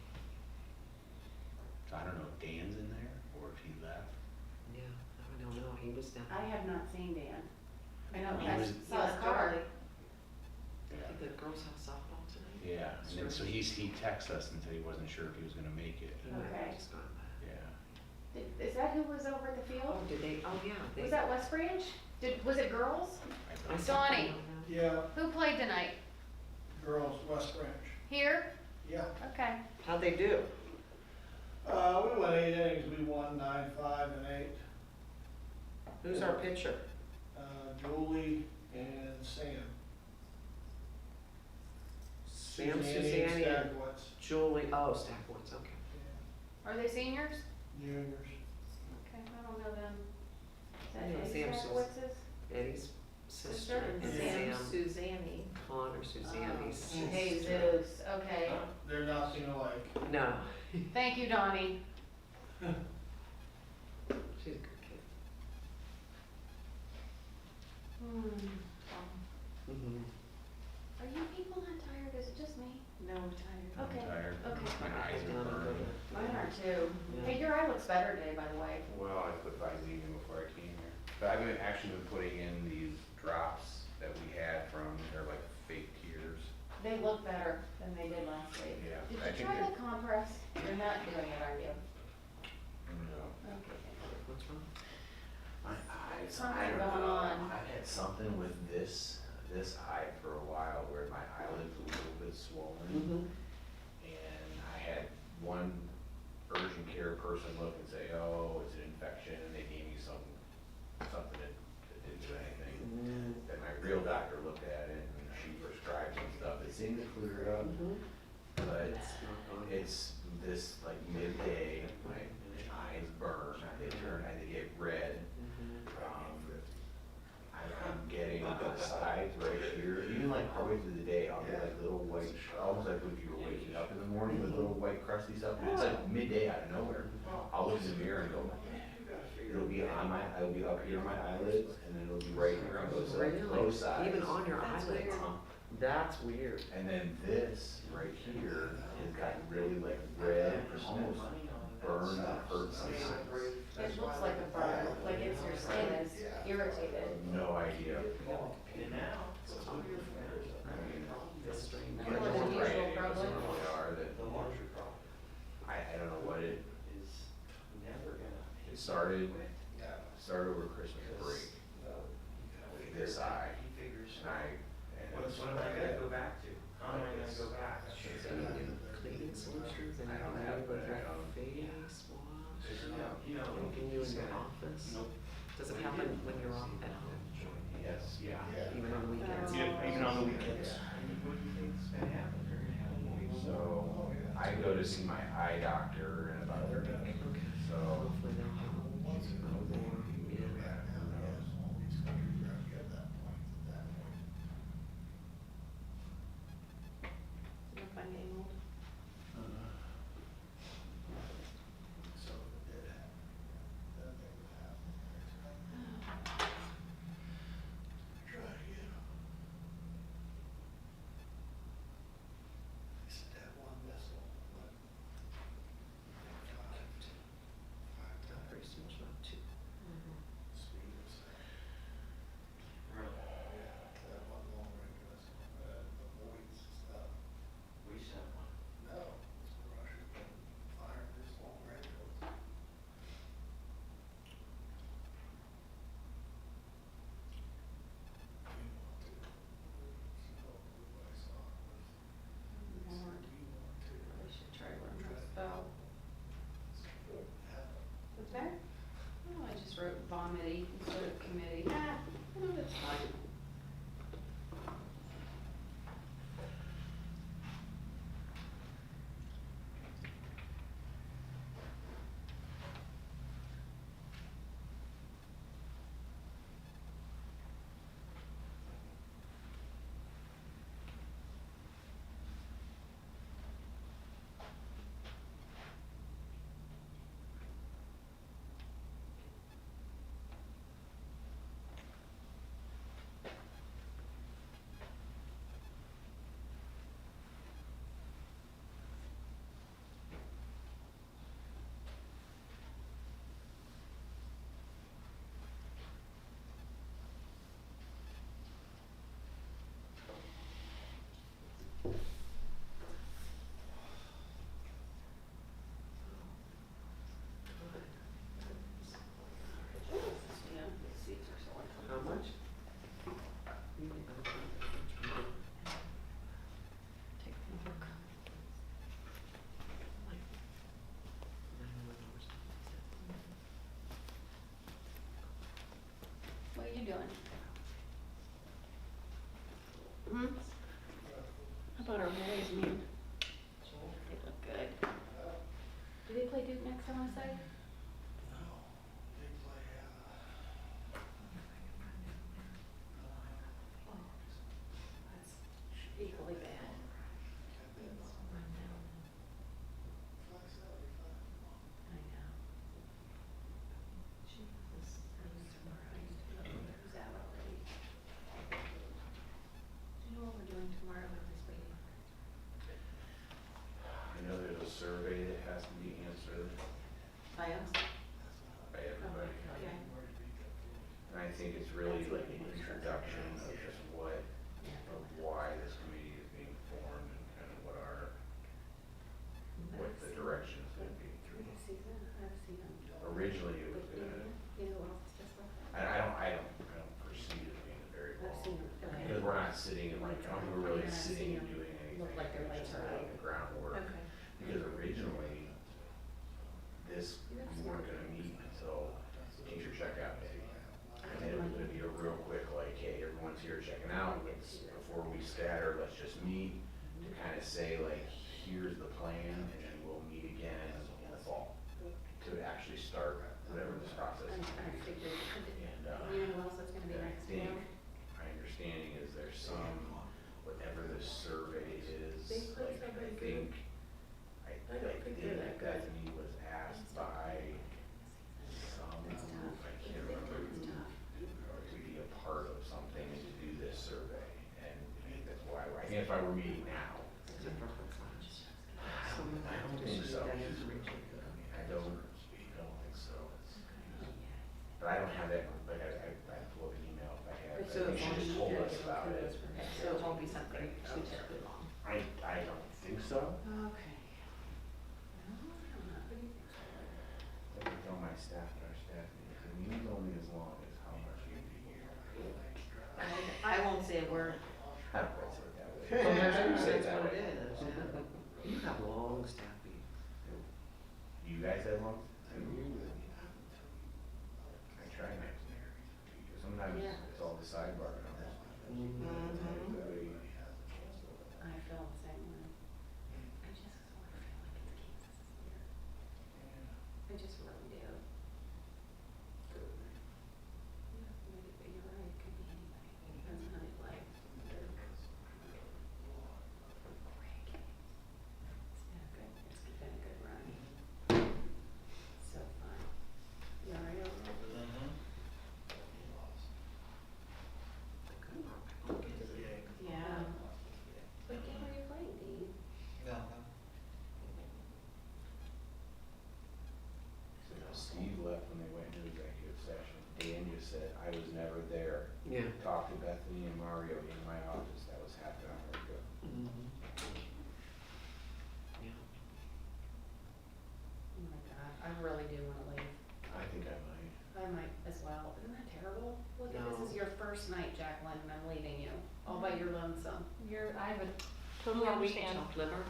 So I don't know if Dan's in there or if he left. Yeah, I don't know, he was down. I have not seen Dan. I know, He I was- saw his car. Did the girls have softball tonight? Yeah, and then so he texted us and said he wasn't sure if he was gonna make it. He might have Okay. just gone back. Yeah. Is that who was over at the Oh, field? did they, oh, yeah. they- Was that West Branch? Was it girls? I I thought- saw Donnie. them on Yeah, Who played tonight? girls, West Branch. Here? Yeah. Okay. there. How'd they do? We went 8 innings, we won 9-5 and 8. Who's our pitcher? Julie and Sam. Sam Suzanne and Suzanne, Stagwitz. Julie, oh, Stackwoods, okay. Are they seniors? Juniors. Okay, I don't know them. Is that Yeah, Eddie Sam's Stackwitz's? Eddie's sister Sister and and Sam Suzanne. Connor, Suzanne's sister. Jesus, okay. They're nothing alike. No. Thank you, Donnie. She's a good kid. Mm-hmm. Are you people not tired? Is it just me? No, I'm tired. I'm Okay. tired. Okay. My eyes are burning. Mine are too. Yeah. Hey, your eye looks better today, by the way. Well, I put Visine in before I came here. But I've been actually been putting in these drops that we had from, they're like fake tears. They look better than they did last week. Yeah, Did I you think try they- the compress? You're not doing it, are you? No. Okay. What's wrong? My eyes, Something I don't going know. on. I've had something with this eye for a while where my eyelids are a little bit swollen. Mm-hmm. And I had one urgent care person look and say, oh, it's an infection, and they gave me something that didn't do anything. Then my real doctor looked at it and she prescribed some stuff that seemed to clear it up. But it's this like midday, my eyes burn, they get red. I'm getting the sides right here, even like partway through the day, I'll get like little white, almost like if you were waking up in the morning with little white crusty stuff, and it's like midday out of nowhere. I'll look in the mirror and go, it'll be up here on my eyelids, and then it'll be right here on both sides. Even on your eyelids? That's weird. And then this right here has gotten really like red, almost burned, hurts. It looks like a burn, like it's your skin is irritated. No idea. More than usual, probably. I don't know what it is. It started over Christmas break. This eye, and What am I gonna go back to? How am I gonna go back? Cleaning solutions and I don't have, but I don't. face wash. You know. What can you do in your office? Does it happen when you're off at home? Yes, yeah. Even on the weekends? Even on the weekends. So I go to see my eye doctor in about a week. So Hopefully they'll have more. Yeah. Look, I'm getting old. So it did happen. committee instead of committee. No, that's fine. How much? What are you doing? How about our boys, man? They look good. Do they play Duke next, I wanna say? Equally bad. Who's out already? Do you know what we're doing tomorrow with this meeting? I know there's a survey that has to be answered By us? by everybody. Okay. And I think it's really like an introduction of just what, of why this committee is being formed and kind of what the direction is gonna be. I've seen them. I've seen them. Originally, it was gonna, You know what else is just like that? I don't foresee it being very I've long. seen them. Okay. Because we're not sitting and like, I don't think we're really Yeah, I've sitting seen and them. doing anything. Look like they're It's just later. laying the groundwork. Okay. Because originally, this, we weren't gonna meet until teacher checkout day. And then it was gonna be a real quick, like, hey, everyone's here checking out, before we scatter, let's just meet to kind of say like, here's the plan, and then we'll meet again in the fall to actually start whatever this process is. I figured. And, You know what else is gonna be and I next think, month? my understanding is there's some, whatever the survey is, They put like, I somebody think, I don't think they're that good. Bethany was asked by some group, I can't remember who, to be a part of something and to do this survey. And I think that's why, I think if I were meeting now, I don't think so. I mean, I don't think so. But I don't have that, like, I pull up an email if I have, I think she just told us about it. So it won't be something too terribly long. I don't think so. Okay. I tell my staff and our staff, the meeting's only as long as how much you do here. I won't say a word. I don't quite say it that way. Sometimes I do say it that way. You have long staff meetings. You guys have one? I try not to. Sometimes Yeah. it's all the sidebar numbers. I feel the same way. I just sort of feel like it's Kansas this year. I just really do. Yeah, maybe, but you're right, it could be anybody. Depends on how you play. It's been a good, it's been a good run. So fun. You all right over there? Yeah. What game are you playing, Dean? Steve left when they went into executive session. Dan just said, I was never there. Yeah. Talked to Bethany and Mario in my office. That was half an hour ago. Yeah. Oh my God, I really do wanna leave. I think I might. I might as well. Isn't that terrible? Look at, this No. is your first night, Jacqueline, and I'm leaving you, all by your lonesome. I would totally understand. Chopped liver?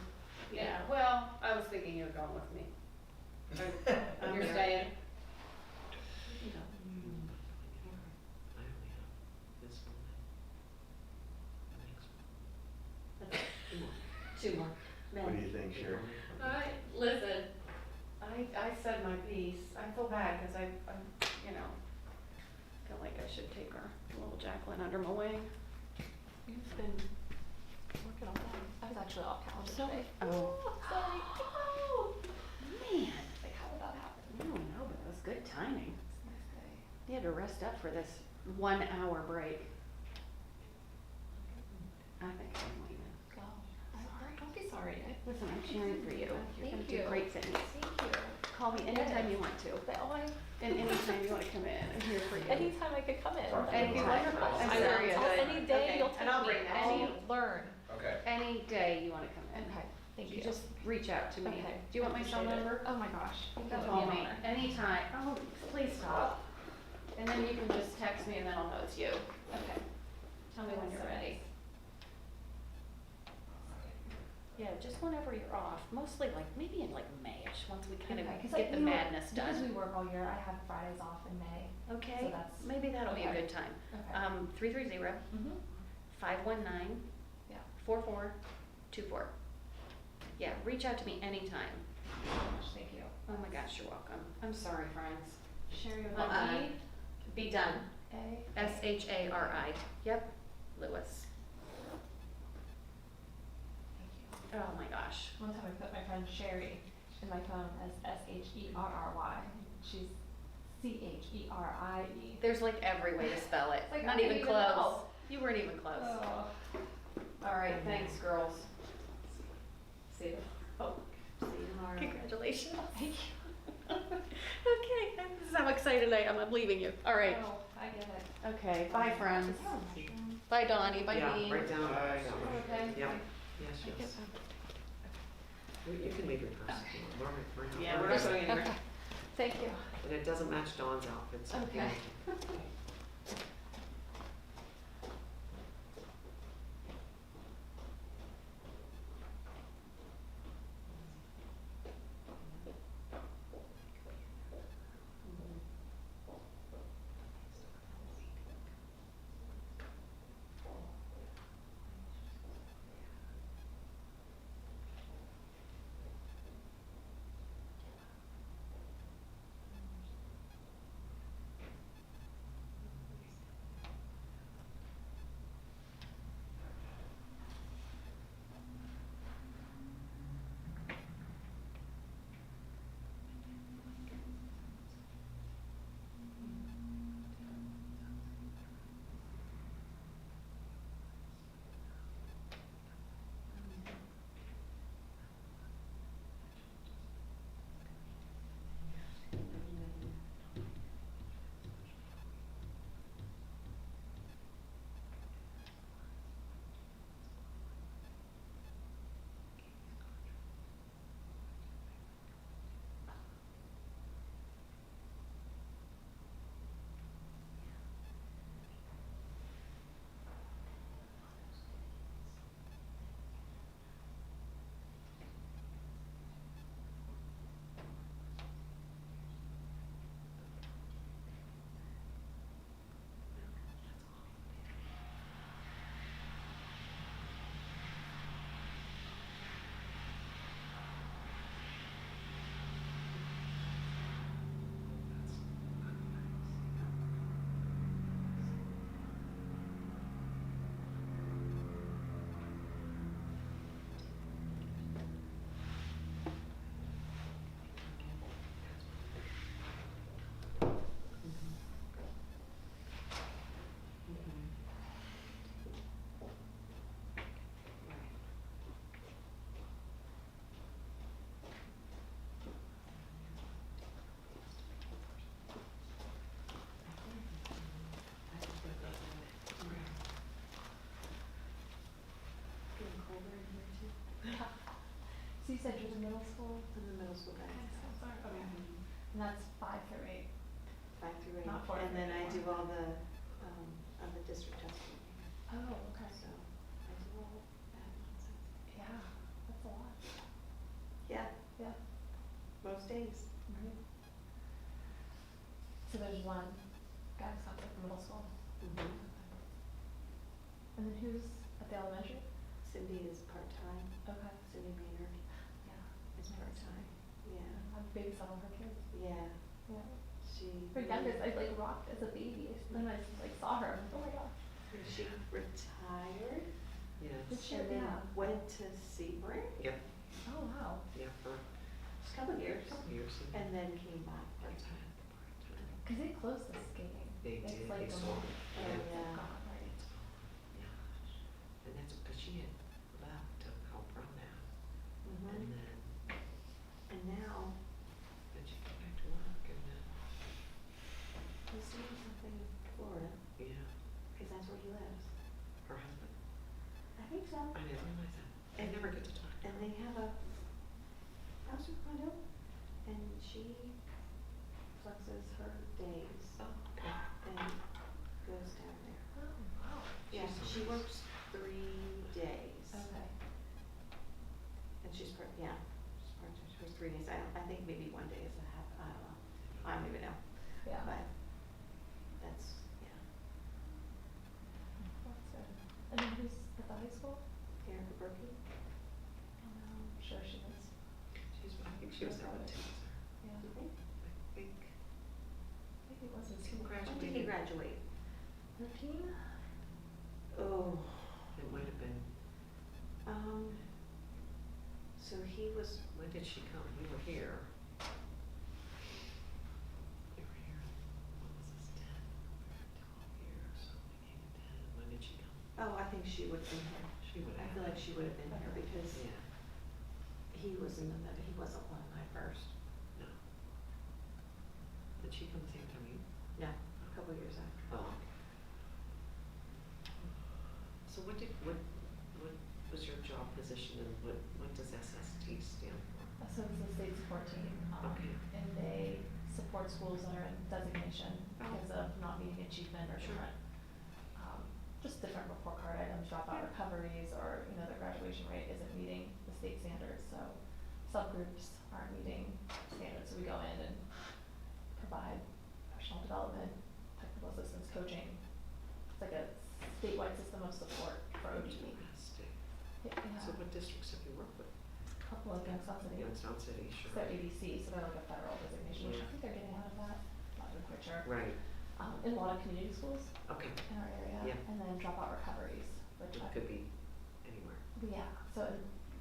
Yeah, well, I was thinking you were going with me. You're staying? Sure. Listen, I said my piece. I feel bad because I feel like I should take our little Jacqueline under my wing. You've been working all day. I was actually off calendar today. Oh. Sorry. Oh, Man, like how did that happen? I don't know, but it was good timing. It's a nice day. You had to rest up for this 1 hour break. I think I'm leaving. Go. Don't be sorry. Listen, I'm cheering for you. You're gonna Thank do you. great things. Thank you. Call me anytime you want to. But And anytime you want to come in, I'm here for you. anytime I could come in. Sorry. That'd be Anytime. wonderful. I'm I serious. will. Any day Okay. you'll take And I'll me. bring that to I'll you. learn. Okay. Any day you want to come in. Okay. Thank you. You just reach out to me. Okay. Do you want my cell Appreciate it. number? Oh my gosh. You can call me anytime. Oh, please stop. And then you can just text me and then I'll know it's you. Okay. Tell me when you're ready. Yeah, just whenever you're off, mostly like, maybe in like Mayish, once we kind of Okay, 'cause get the madness Because we done. work all year, I have Fridays off in May. Okay, So that's- maybe that'll be a okay. good time. Okay. 330 Mm-hmm. 519 Yeah. 4424. Yeah, reach out to me anytime. Thank you. Oh my gosh, you're welcome. I'm sorry, friends. Sherry with Well, an E. Be done. A. Shari. Yep, Lewis. Thank you. Oh my gosh. One time I put my friend Sherry in my phone as Sherry. She's Cherie. There's like every way to spell it. Like, I Not didn't even even close. know. You weren't even close. Oh. All right, thanks, girls. See you. Oh, see you tomorrow. Congratulations. Thank you. Okay, this is how excited I am. I'm leaving you. All right. Oh, I get it. Okay, bye, friends. Is there a mushroom? Bye, Donnie. Bye, Yeah, Dean. right down. Okay. Yeah, yes, yes. You can leave your purse. Okay. We're not- Yeah, we're not going anywhere. Okay. Thank you. And it doesn't match Dawn's outfit, so. Okay. So you said you're the middle school? In the middle school guys. Okay. And that's 5 through 8. 5 through 8. Not 4 And then I through do 8. all the, of the district testing. Oh, okay. So I do all that nonsense. Yeah, that's a lot. Yeah, Yeah. most days. Right. So there's one guidance counselor for middle school. And then who's at the elementary? Cindy is part-time, Okay. Cindy Maynard. Yeah. was my first time. Yeah, I've babysat all her kids. yeah, Yeah. she. Her youngest, I like rocked as a baby. Then I like saw her. I'm like, oh my gosh. She retired Yes. Did she? and then Yeah. went to Sebring Yep, Oh wow. yeah, for a a couple of years, couple years. and then came back part-time. Part-time. Cause they closed the skating. They It's did, like they a sold lot. it. Oh, yeah. Gone, right? It's gone, yeah. And that's because she had left to help run that. And Mhm. then, And now, then she came back to work and then, he's doing something in Florida, yeah, because that's where he lives. her husband, I think so. I didn't realize that. I never get to talk to And her. they have a house or condo, and she flexes her days Oh, okay. and goes down there. Oh wow. Yeah, She's so she nice. works 3 days. Okay. And she's part, yeah, she's part-time, she works 3 days. I think maybe 1 day is a half, I don't know. I don't even know, Yeah. but that's, yeah, That's good. And then who's at the high school? Erica Berkey. I'm sure she is. I think she was there with Taser. Yeah. Do you think? I think, Maybe it was in He school. When did he graduate? 13? Oh, it might have been, so he was, when did she come? You were here. You were here, what was this, 10? 12 years, so we came to 10. When did she come? oh, I think she would have been here. She would I have. feel like she would have been here because Yeah, he was in the middle, he wasn't one of my first. no. Did she come the same time you? No, a couple of years after. Oh. So what was your job position and what does SST stand for? So it's the state support team. Okay. And they support schools that are in designation because of not meeting achievement or Sure. different, just different report card items, dropout recoveries, or, you know, their graduation rate isn't meeting the state standards, so subgroups aren't meeting standards, so we go in and provide professional development, technical assistance, coaching. It's like a statewide system of support for ODE. Interesting. Yeah. So what districts have you worked with? Couple of Youngstown City. Youngstown City, sure. So they're ABC, so they're like a federal designation, which I Yeah. think they're getting out of that, not even quite sure. Right, In a lot of community schools okay. in our area, Yeah. and then dropout recoveries, which It I, could be anywhere. yeah, so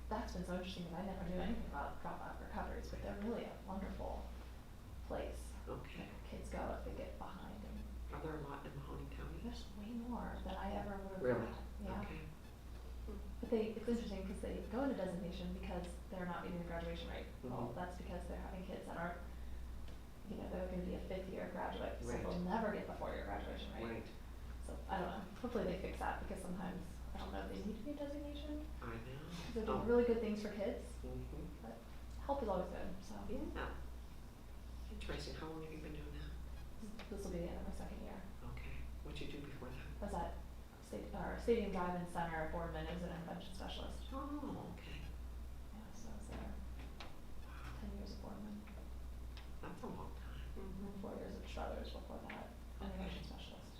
that's been so interesting, because I never knew anything about dropout recoveries, but they're really a wonderful place. Okay. That kids go if they get behind, and Are there a lot in Mahoney County? there's way more than I ever would have Really? thought, yeah. Okay. But it's interesting because they go into designation because they're not meeting the graduation rate. Well, Mhm. that's because they're having kids that aren't, you know, they're gonna be a 5th-year graduate, so Right. they'll never get the 4-year graduation rate. Right, So, I don't know, hopefully they fix that because sometimes, I don't know if they need to be a designation. I know. They're doing really good things for kids, Mm-hmm. but help is always good, so. Yeah. Interesting, how long have you been doing that? This will be the end of my 2nd year. Okay, what'd you do before that? I was at Stadium Drive-In Center Boardman as an intervention specialist. Oh, okay. Yeah, so I was there 10 years at Boardman. That's a long time. And 4 years at Struthers before that, intervention specialist.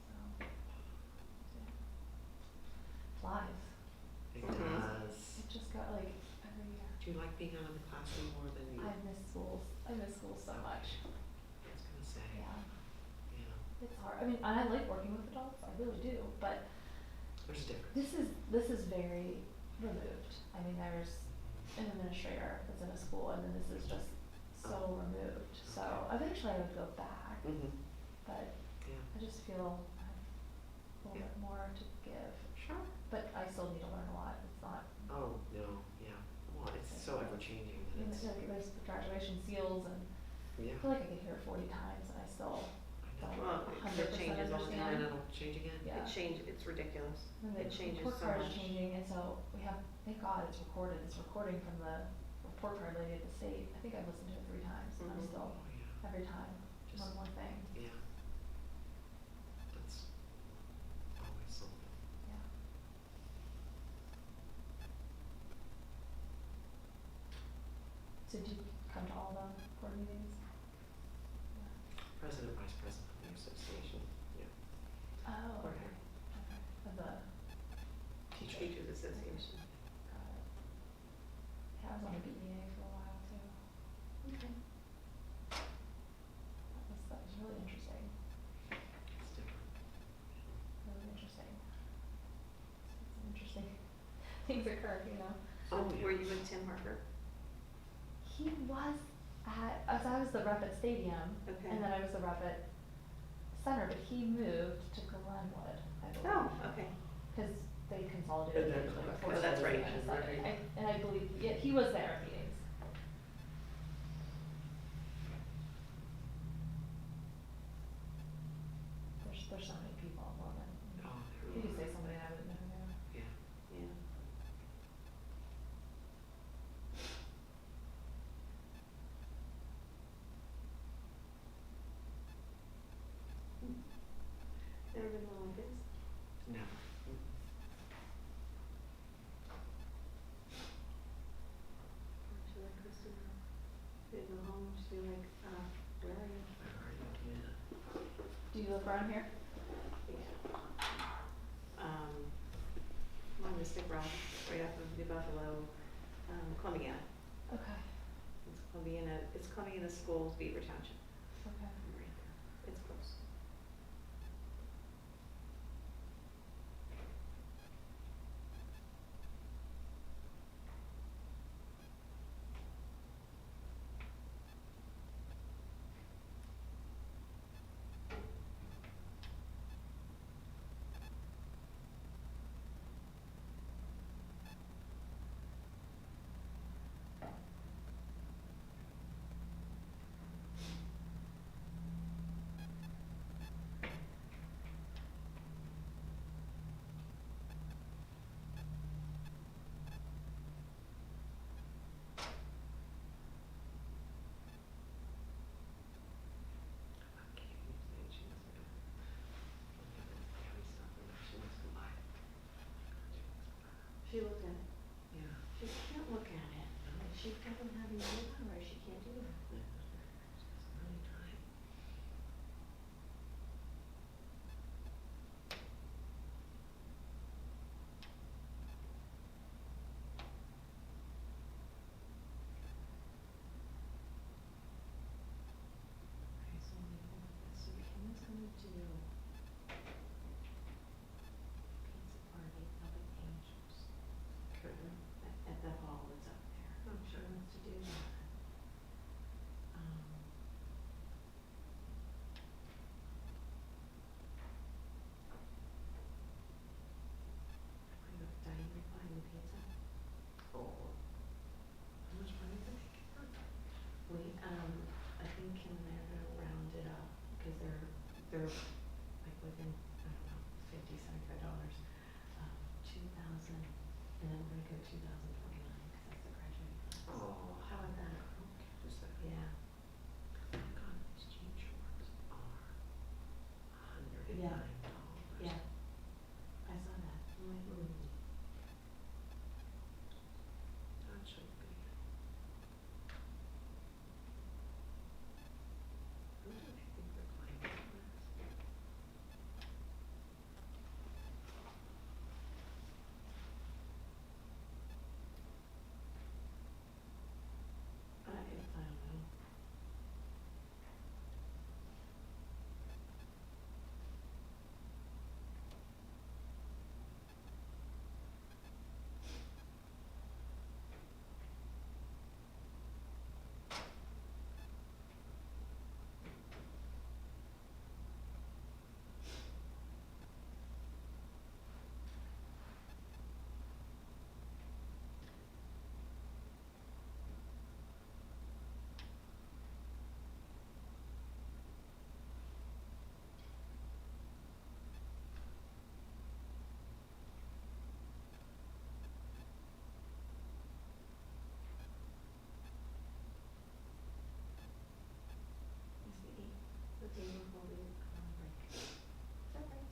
So, yeah. Flies. It Mhm. does. It just got like every year. Do you like being out in the classroom more than you? I miss schools. I miss schools so much. I was gonna say. Yeah, Yeah, it's hard. I mean, I like working with adults. I really do. But there's a difference. this is very removed. I mean, there's an administrator that's in a school, and then this is just so removed. So eventually I would go back, Mm-hmm, but yeah. I just feel I have a little bit more to give. Sure. But I still need to learn a lot. It's not. Oh, no, yeah. Well, it's so ever-changing I mean, that it's, like, there's the graduation seals, and yeah. I feel like I get here 40 times, and I still I don't know. Well, it 100% changes all the understand. time. And it'll change again? Yeah. It's ridiculous. And the It changes report so card much. is changing, and so we have, thank God it's recorded. It's recording from the report card lady at the state. I think I've listened to it 3 times, and I'm Mhm. still, Oh, yeah, every time, Just- one more thing. yeah. That's always something. Yeah. So did you come to all the board meetings? President, vice president of the association, yeah. Oh, Or okay. here. Okay. Of the Teachers. Teachers Association. Got it. Yeah, I was on the occur, you know? So were you with Tim Harper? He was as I was the rep at Stadium, Okay. and then I was the rep at Center, but he moved to Glenwood, I believe. Oh, okay. Because they consolidated. And then- like, Oh, four that's schools right. and stuff. And I believe, yeah, he was there at meetings. There's so many people involved in. Oh, You could say somebody and I wouldn't know who they are. yeah, yeah. Never been one like this? No. Aren't you like Christopher? They go home, just be like, where are you? Do you live around here? I'm on Mystic Rock, right off of New Buffalo, Columbiana. Okay. It's Columbiana Schools, Beaver Township. Okay. Right there. It's close. She looked at it. Yeah. She can't look at it. She doesn't have any willpower, she can't do that. Really trying. Okay, so let me go with this. So Kim is gonna do pizza party up at Angels. At the hall that's up there. Oh, She sure. wants to do that. Kind of dining buying the pizza. Oh. How much money did they get? I think Kim and I are gonna round it up, because they're like within, I don't know, $75. 2,000, and then we're gonna go 2,029, because that's the graduating class. Oh. How about that? Just that. Yeah. Oh my God, these jean shorts are $109. Yeah. I saw that. I'm like, That should be. Who do they think they're playing with? I don't know. Is the game holding break? Is that right?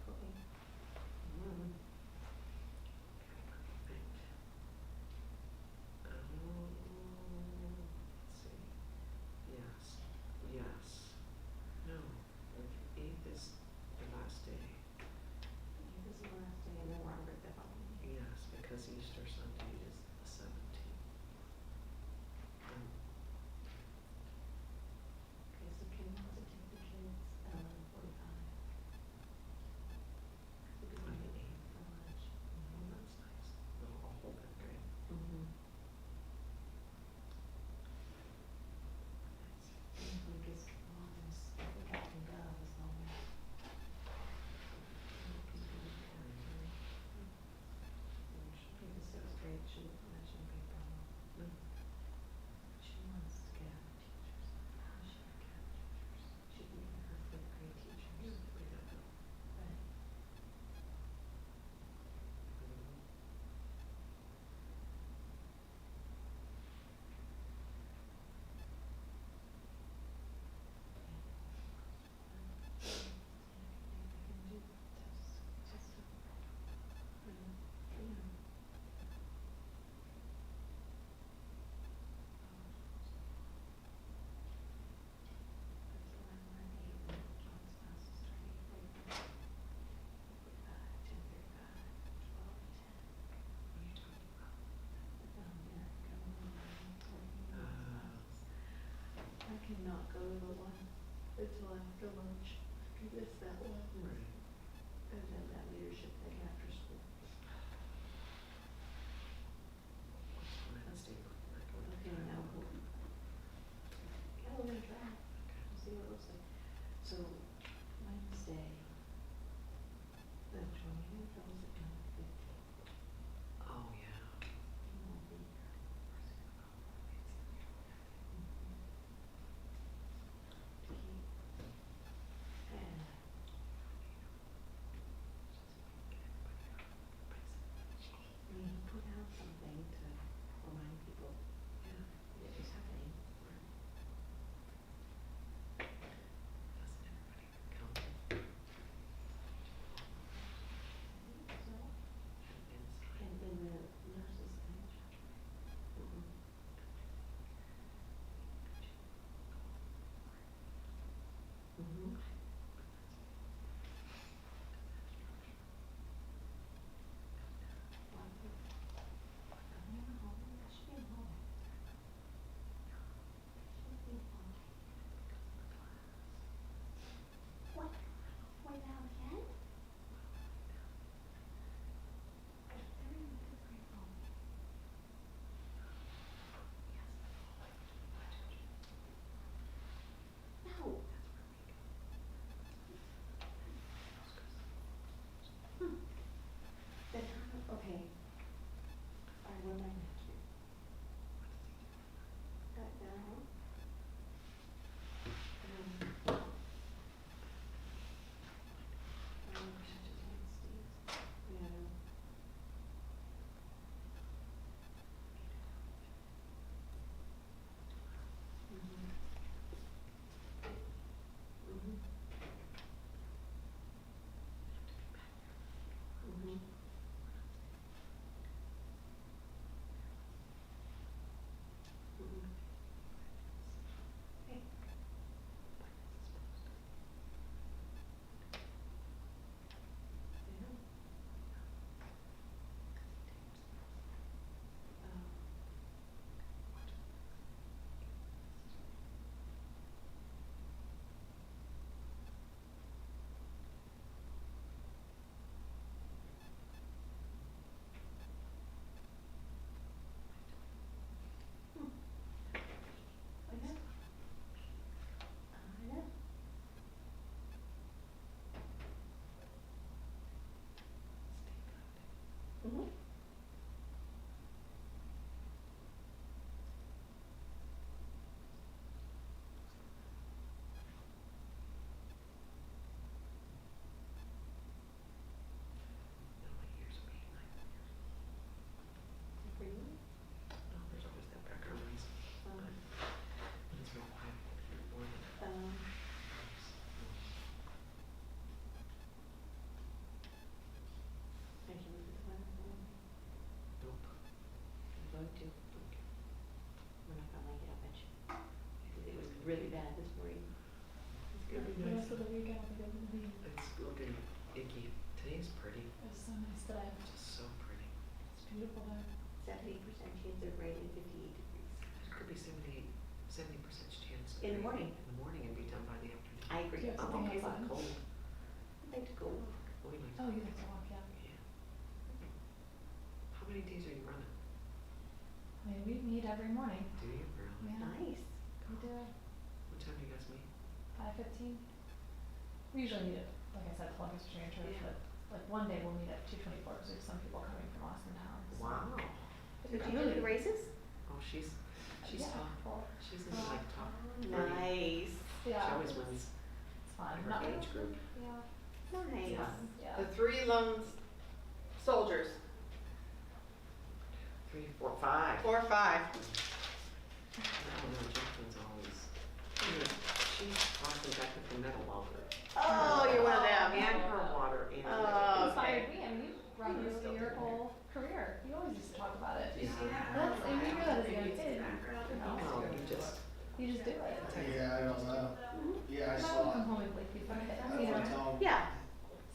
Cooking. Let's see. Yes, yes. No, the 8th is the last day. This is the last day, and then we're on break the following week. Yes, because Easter Sunday is the 17th. Okay, so Kim wants to take the kids at 11:45. We could do it for lunch. Oh, that's nice. No, cannot go to the one until after lunch. I missed that one. Right. And then that leadership thing after school. Wednesday, we're not going to Okay, try. now we'll, yeah, we're gonna try. We'll see what it looks like. So Wednesday, the 20th, or was it the 15th? Oh, yeah. He won't be here. I mean, he put out something to remind people, yeah, that it was happening. Doesn't everybody come? So, and in the nurses thing. Mm-hmm. What? Went out again? They're in the fifth grade home. No. Hmm. Then how, okay. All right, what am I next week? Got that home? Yeah. Mhm. Mhm. Mhm. Mhm. Hey. Yeah. I know. I know. Mhm. No, my ears are being like, For you? no, there's always that background noise. But it's real quiet in the morning. I can look at the weather for you. Nope. I'm going to. We're not gonna like it, I bet you. Because it was really bad this morning. It's gonna be The nice. rest of the week, I don't think it will be It's looking icky. Today's pretty. as so nice today. Just so pretty. It's beautiful there. 70% chance of rain and 58 degrees. There could be 70% chance. of In the rain morning. In the morning and be done by the afternoon. I agree. Do you have I'm something okay with outside? cold. I like to go. Oh, we like Oh, you like to walk, yeah. Yeah. How many days are you running? I mean, we meet every morning. Do you really? Yeah. Nice. We do. What time do you guys meet? 5:15. We usually meet at, like I said, Columbus Junior Church, Yeah. but like one day we'll meet at 224 because we have some people coming from Austin town. So. Wow. But Did it's you do the races? Oh, she's yeah, top. well, She's in like top. Nice. yeah. She always wins It's fun. her Not age group. Yeah. Nice. Yeah. The 3 lone soldiers, 3, 4, 5. 4 or 5. No, Jacqueline's always. She's Austin technical medal longer. Oh, you're one of them. And her water and. Oh, Inspired okay. me. I mean, you've run You this still your do. whole career. You always used to talk about it. Yeah. That's, and you knew that as a young kid. You know, No, you just. do it. Yeah, I don't know. Yeah, I I saw would come it. home and play FIFA with I kids, you went know. home. Yeah.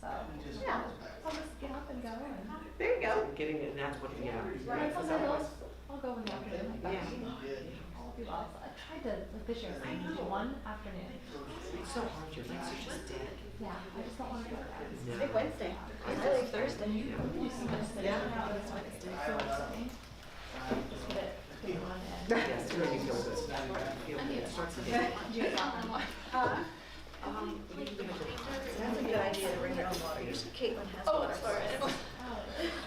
So, Just Yeah. I'll just get up and go and. There you go. Getting it, and that's what, yeah. Right, Because sometimes otherwise- I'll go in the afternoon like that. Yeah. Yeah. be lost. I tried to, like this year, I do one afternoon. It's so hard, your legs are just dead. Yeah, I just don't want to go there. I think Wednesday. I leave Thursday. Yeah. This Wednesday, so just get it on in. Yes, it's really good. I mean, it starts again. Do you guys want one more? That's a good idea to bring your own water. Usually Caitlin has Oh, water. sorry.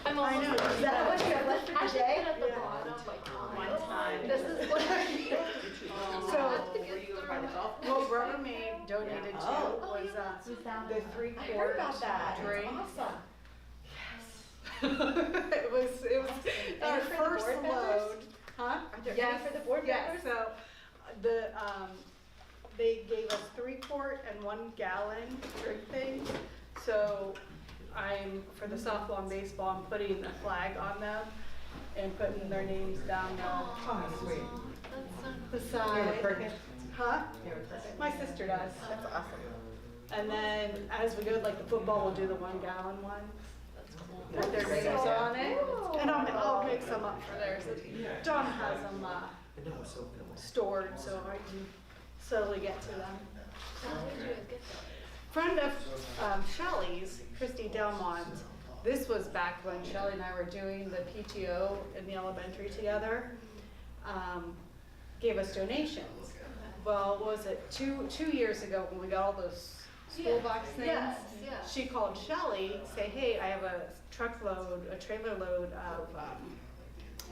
I'm almost. I know. Is that what you have left for I should today? put it at the bottom, like, One time. This is what So, what Rubbermaid donated to was the I 3-quart heard about that. drink. Awesome. It was our for the first board members? load. Huh? Are there Yes, any for the board yes. members? So, they gave us 3-quart and 1 gallon drink things. So for the softball and baseball, I'm putting a flag on them and putting their names down the side. Huh? My sister does. That's awesome. And then as we go, like the football, we'll do the 1 gallon ones. That's cool. Put their names on it. And I'll make some up for theirs. John has them stored, so I can slowly get to them. Friend of Shelley's, Christy Delmont, this was back when Shelley and I were doing the PTO in the elementary together, gave us donations. Well, what was it 2 years ago when we got all those school box things? Yes, yes. She called Shelley, say, hey, I have a trailer load of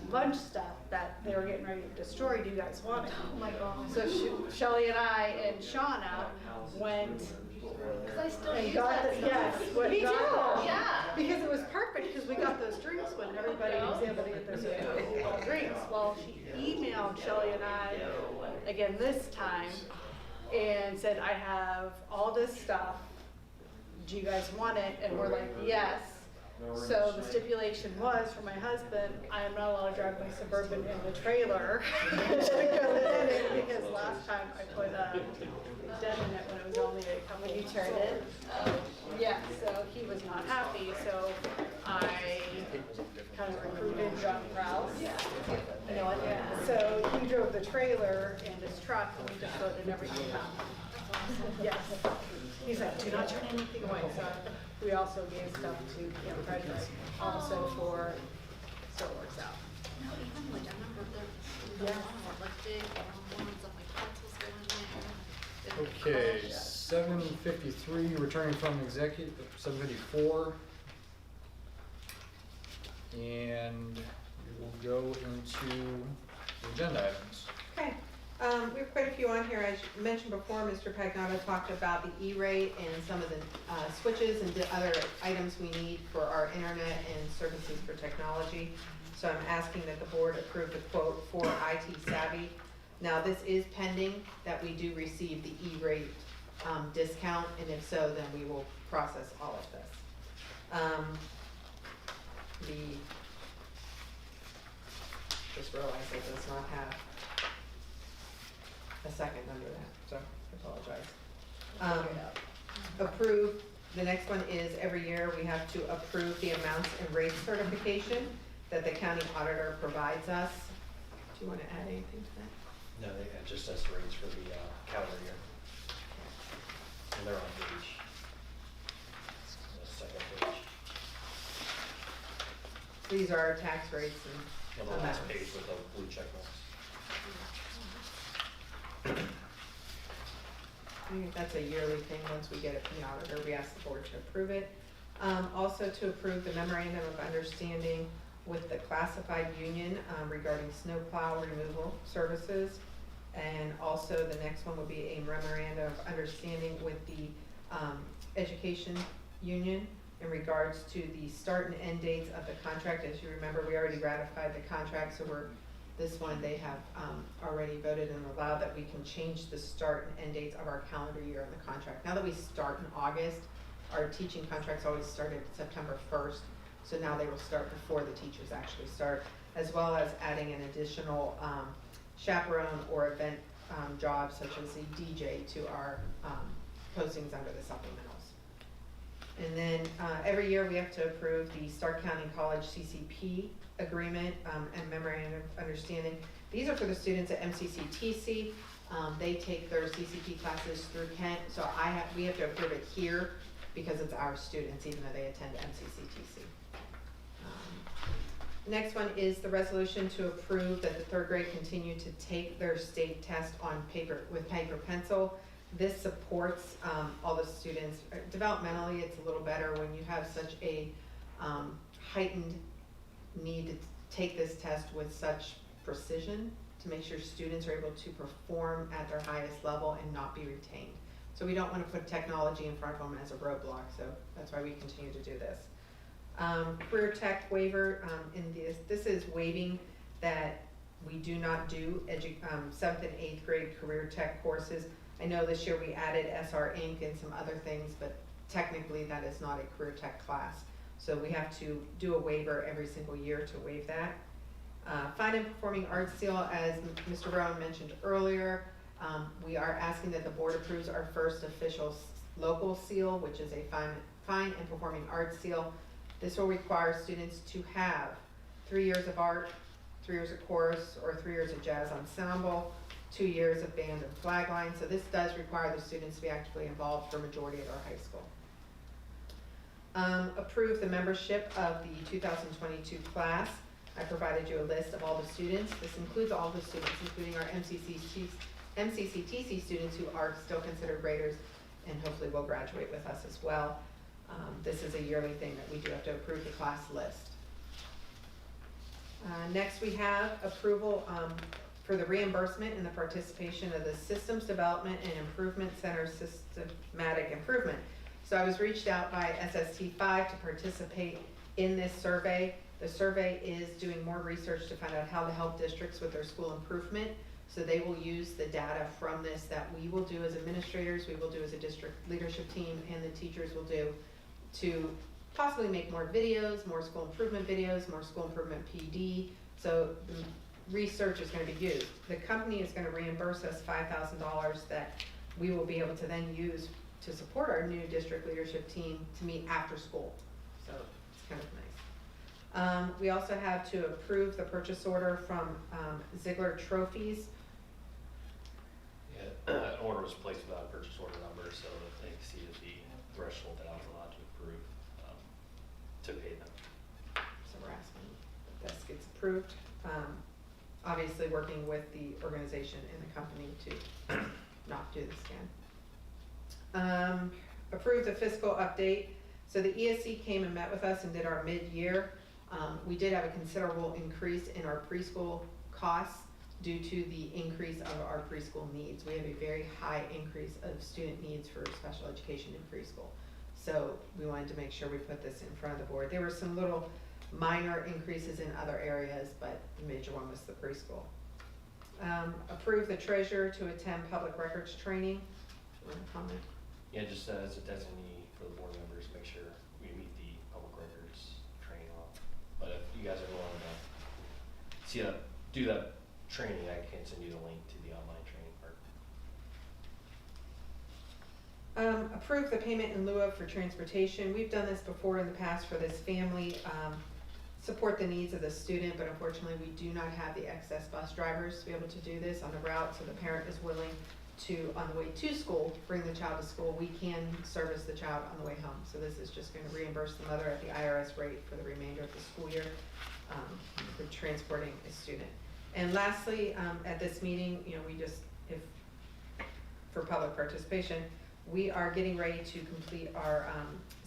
lunch stuff that they were getting ready to destroy. Do you guys want it? Oh my god. So Shelley and I and Shauna went Because I still and use got that stuff. Me too. Yeah. Because it was perfect because we got those drinks when everybody was able to get those drinks. Well, she emailed Shelley and I again this time and said, I have all this stuff. Do you guys want it? And we're like, yes. So the stipulation was for my husband, I am not allowed to drive my Suburban in the trailer to go in it because last time I put a dent in it when it was only a couple of years old. Yeah, so he was not happy, so I kind of recruited John Rouse. You know what? So he drove the trailer and his truck and we just loaded everything up. Yes. He's like, do not turn anything away. So we also gave stuff to Camp Frederick also so it works out. No, even like I remember the like big ones of like pretzels going there. Okay, 7:53, returning from executive, 7:54. And we will go into the agenda items. Okay, we have quite a few on here. As you mentioned before, Mr. Pagnotta talked about the E-rate and some of the switches and the other items we need for our internet and services for technology. So I'm asking that the board approve the quote for IT Savvy. Now, this is pending that we do receive the E-rate discount, and if so, then we will process all of this. Just realized it does not have a second under that, so I apologize. Approve, the next one is every year we have to approve the amounts and rate certification that the county auditor provides us. Do you want to add anything to that? No, it just says the rates for the calendar year. And they're on page, the second page, These are our tax rates on and the last amounts. page with the blue check marks. I think that's a yearly thing. Once we get it from the auditor, we ask the board to approve it. Also to approve the memorandum of understanding with the classified union regarding snowplow removal services. And also the next one would be a memorandum of understanding with the education union in regards to the start and end dates of the contract. As you remember, we already ratified the contract, so this one, they have already voted and allowed that we can change the start and end dates of our calendar year in the contract. Now that we start in August, our teaching contracts always started September 1st, so now they will start before the teachers actually start, as well as adding an additional chaperone or event job such as a DJ to our postings under the supplementals. And then every year we have to approve the Stark County College CCP agreement and memorandum of understanding. These are for the students at MCCTC. They take their CCP classes through Kent, so we have to approve it here because it's our students, even though they attend MCCTC. Next one is the resolution to approve that the third grade continue to take their state test on paper, with paper pencil. This supports all the students. Developmentally, it's a little better when you have such a heightened need to take this test with such precision to make sure students are able to perform at their highest level and not be retained. So we don't want to put technology in front of them as a roadblock, so that's why we continue to do this. Career tech waiver, this is waiving that we do not do 7th and 8th grade career tech courses. I know this year we added SR Inc. and some other things, but technically that is not a career tech class. So we have to do a waiver every single year to waive that. Fine and performing arts seal, as Mr. Rowan mentioned earlier, we are asking that the board approves our first official local seal, which is a fine and performing arts seal. This will require students to have 3 years of art, 3 years of chorus, or 3 years of jazz ensemble, 2 years of band and flag line. So this does require the students to be actively involved for a majority of our high school. Approve the membership of the 2022 class. I provided you a list of all the students. This includes all the students, including our MCCTC students who are still considered graders and hopefully will graduate with us as well. This is a yearly thing that we do have to approve the class list. Next we have approval for the reimbursement and the participation of the Systems Development and Improvement Center Systematic Improvement. So I was reached out by SST5 to participate in this survey. The survey is doing more research to find out how to help districts with their school improvement. So they will use the data from this that we will do as administrators, we will do as a district leadership team, and the teachers will do to possibly make more videos, more school improvement videos, more school improvement PD. So the research is going to be used. The company is going to reimburse us $5,000 that we will be able to then use to support our new district leadership team to meet after school. So it's kind of nice. We also have to approve the purchase order from Ziegler Trophies. Yeah, an order was placed without a purchase order number, so that they exceeded the threshold that I was allowed to approve to pay them. So we're asking that this gets approved. Obviously working with the organization and the company to not do the scan. Approve the fiscal update. So the ESC came and met with us and did our mid-year. We did have a considerable increase in our preschool costs due to the increase of our preschool needs. We have a very high increase of student needs for special education in preschool. So we wanted to make sure we put this in front of the board. There were some little minor increases in other areas, but the major one was the preschool. Approve the treasurer to attend public records training. Want to comment? Yeah, just as a designee for the board members, make sure we meet the public records training law. But if you guys are willing to do that training, I can send you the link to the online training part. Approve the payment in lieu of for transportation. We've done this before in the past for this family. Support the needs of the student, but unfortunately we do not have the excess bus drivers to be able to do this on the route, so the parent is willing to, on the way to school, bring the child to school. We can service the child on the way home. So this is just going to reimburse the mother at the IRS rate for the remainder of the school year for transporting a student. And lastly, at this meeting, for public participation, we are getting ready to complete our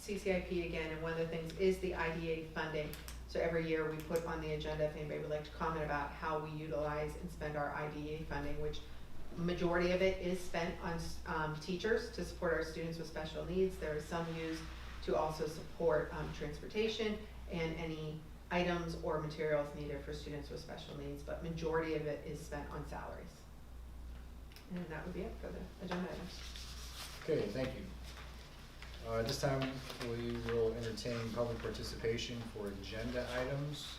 CCIP again, and one of the things is the IDA funding. So every year we put on the agenda if anybody would like to comment about how we utilize and spend our IDA funding, which majority of it is spent on teachers to support our students with special needs. There is some used to also support transportation and any items or materials needed for students with special needs, but majority of it is spent on salaries. And that would be it for the agenda items. Okay, thank you. At this time, we will entertain public participation for agenda items.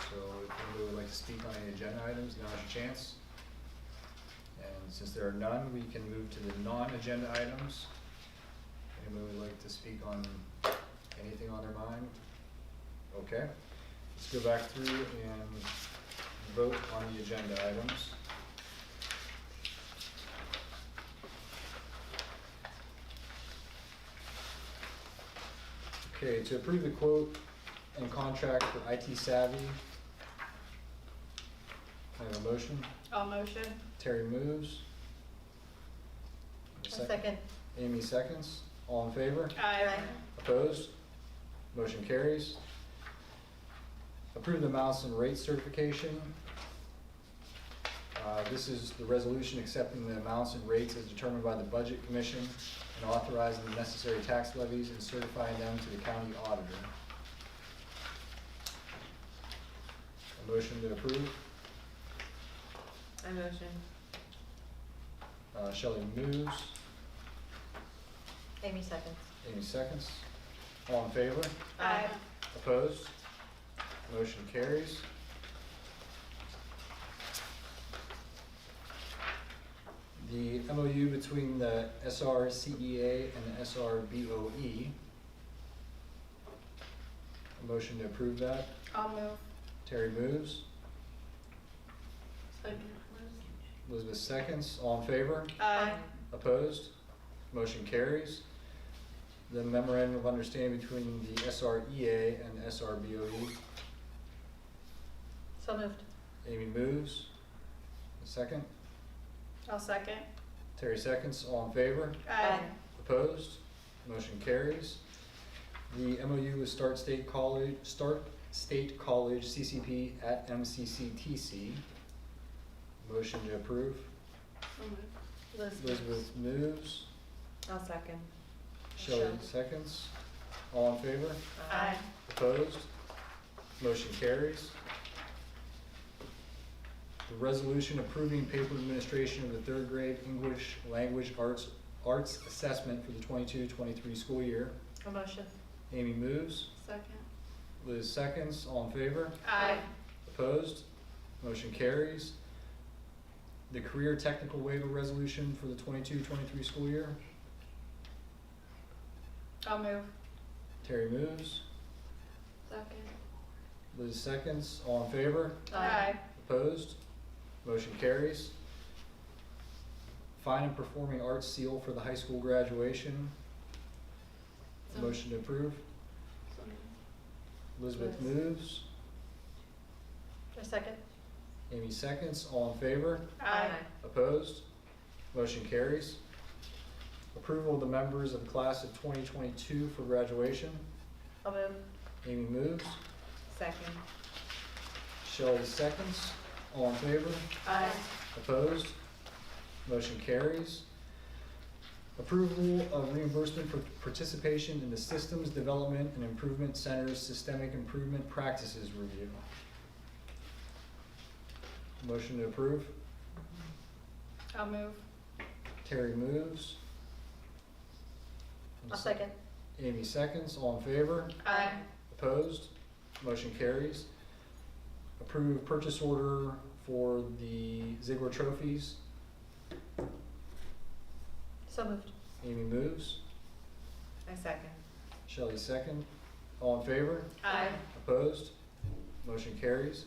So if anybody would like to speak on any agenda items, now's your chance. And since there are none, we can move to the non-agenda items. Anybody would like to speak on anything on their mind? Okay, let's go back through and vote on the agenda items. Okay, to approve the quote and contract for IT Savvy. I have a motion. I'll motion. Terry moves. A second. Amy seconds. All in favor? Aye. Opposed? Motion carries. Approve the amounts and rates certification. This is the resolution accepting the amounts and rates as determined by the Budget Commission and authorizing the necessary tax levies and certifying them to the county auditor. A motion to approve. I motion. Shelley moves. Amy seconds. Amy seconds. All in favor? Aye. Opposed? Motion carries. The MOU between the SRCEA and the SRBOE. A motion to approve that. I'll move. Terry moves. Second. Elizabeth seconds. All in favor? Aye. Opposed? Motion carries. The memorandum of understanding between the SREA and the SRBOE. So moved. Amy moves. A second. I'll second. Terry seconds. All in favor? Aye. Opposed? Motion carries. The MOU with Start State College CCP at MCCTC. Motion to approve. So moved. Elizabeth moves. I'll second. Shelley seconds. All in favor? Aye. Opposed? Motion carries. The resolution approving paper administration of the third grade English Language Arts assessment for the 22-23 school year. A motion. Amy moves. Second. Liz seconds. All in favor? Aye. Opposed? Motion carries. The career technical waiver resolution for the 22-23 school year. I'll move. Terry moves. Second. Liz seconds. All in favor? Aye. Opposed? Motion carries. Fine and performing arts seal for the high school graduation. Motion to approve. Elizabeth moves. A second. Amy seconds. All in favor? Aye. Opposed? Motion carries. Approval of the members of the class of 2022 for graduation. I'll move. Amy moves. Second. Shelley seconds. All in favor? Aye. Opposed? Motion carries. Approval of reimbursement for participation in the Systems Development and Improvement Center's Systemic Improvement Practices Review. Motion to approve. I'll move. Terry moves. I'll second. Amy seconds. All in favor? Aye. Opposed? Motion carries. Approve purchase order for the Ziegler trophies. So moved. Amy moves. I second. Shelley second. All in favor? Aye. Opposed? Motion carries.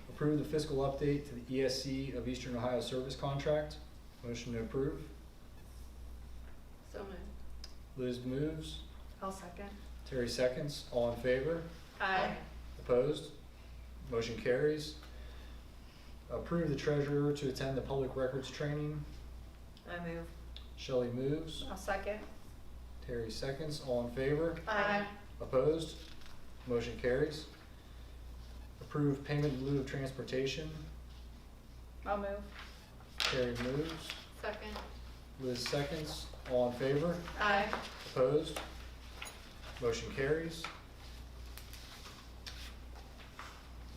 Approve the fiscal update to the ESC of Eastern Ohio Service Contract. Motion to approve. So moved. Liz moves. I'll second. Terry seconds. All in favor? Aye. Opposed? Motion carries. Approve the treasurer to attend the public records training. I move. Shelley moves. I'll second. Terry seconds. All in favor? Aye. Opposed? Motion carries. Approve payment in lieu of transportation. I'll move. Terry moves. Second. Liz seconds. All in favor? Aye. Opposed? Motion carries.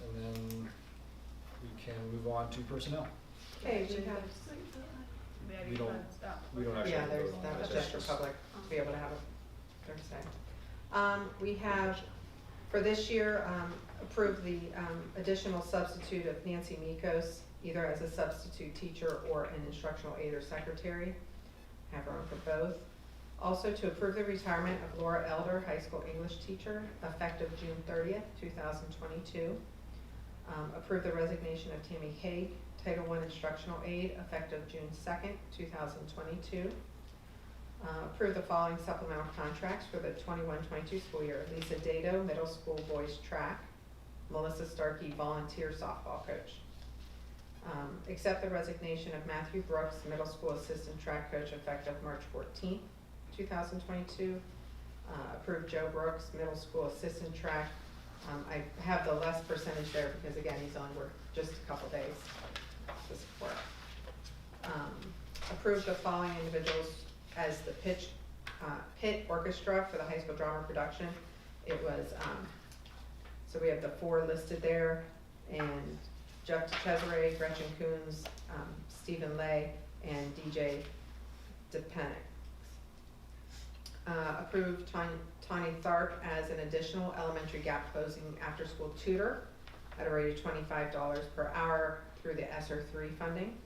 And then we can move on to personnel. Okay, we have, We don't actually. yeah, have to there's, vote on that was that. just for public to be able to have a Thursday. We have, for this year, approved the additional substitute of Nancy Mikos, either as a substitute teacher or an instructional aide or secretary. Have her on for both. Also to approve the retirement of Laura Elder, high school English teacher, effective June 30th, 2022. Approve the resignation of Tammy Haig, Title I Instructional Aide, effective June 2nd, 2022. Approve the following supplemental contracts for the 21-22 school year. Lisa Dado, Middle School Boys Track. Melissa Starkey, Volunteer Softball Coach. Accept the resignation of Matthew Brooks, Middle School Assistant Track Coach, effective March 14th, 2022. Approve Joe Brooks, Middle School Assistant Track. I have the less percentage there because again, he's only worked just a couple days to support. Approve the following individuals as the pit orchestra for the high school drama production. It was, so we have the 4 listed there, and Jeff Cesare, Gretchen Coons, Stephen Lay, and DJ DePenick. Approve Tawny Tharp as an additional elementary gap closing after-school tutor at a rate of $25 per hour through the ESSER 3 funding.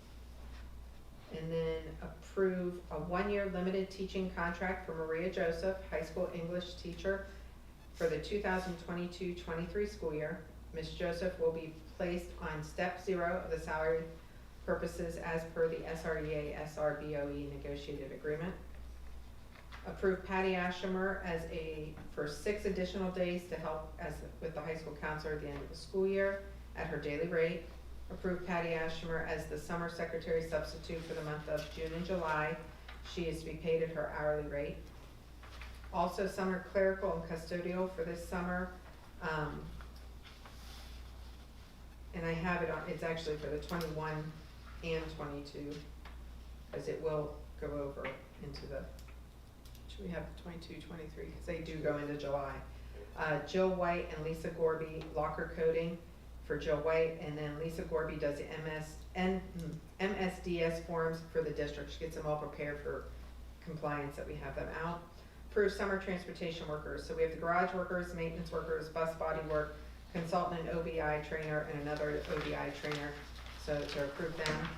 And then approve a 1-year limited teaching contract for Maria Joseph, high school English teacher, for the 2022-23 school year. Ms. Joseph will be placed on step 0 of the salary purposes as per the SREA-SRBOE negotiated agreement. Approve Patty Ashemer for 6 additional days to help with the high school counselor at the end of the school year at her daily rate. Approve Patty Ashemer as the summer secretary substitute for the month of June and July. She is to be paid at her hourly rate. Also, summer clerical and custodial for this summer. And I have it on, it's actually for the 21 and 22, as it will go over into the, should we have 22, 23, because they do go into July. Jill White and Lisa Gorby, locker coding for Jill White, and then Lisa Gorby does the MSDS forms for the district. She gets them all prepared for compliance that we have them out. Approve summer transportation workers. So we have the garage workers, maintenance workers, bus body work, consultant and OBI trainer, and another OBI trainer, so to approve them.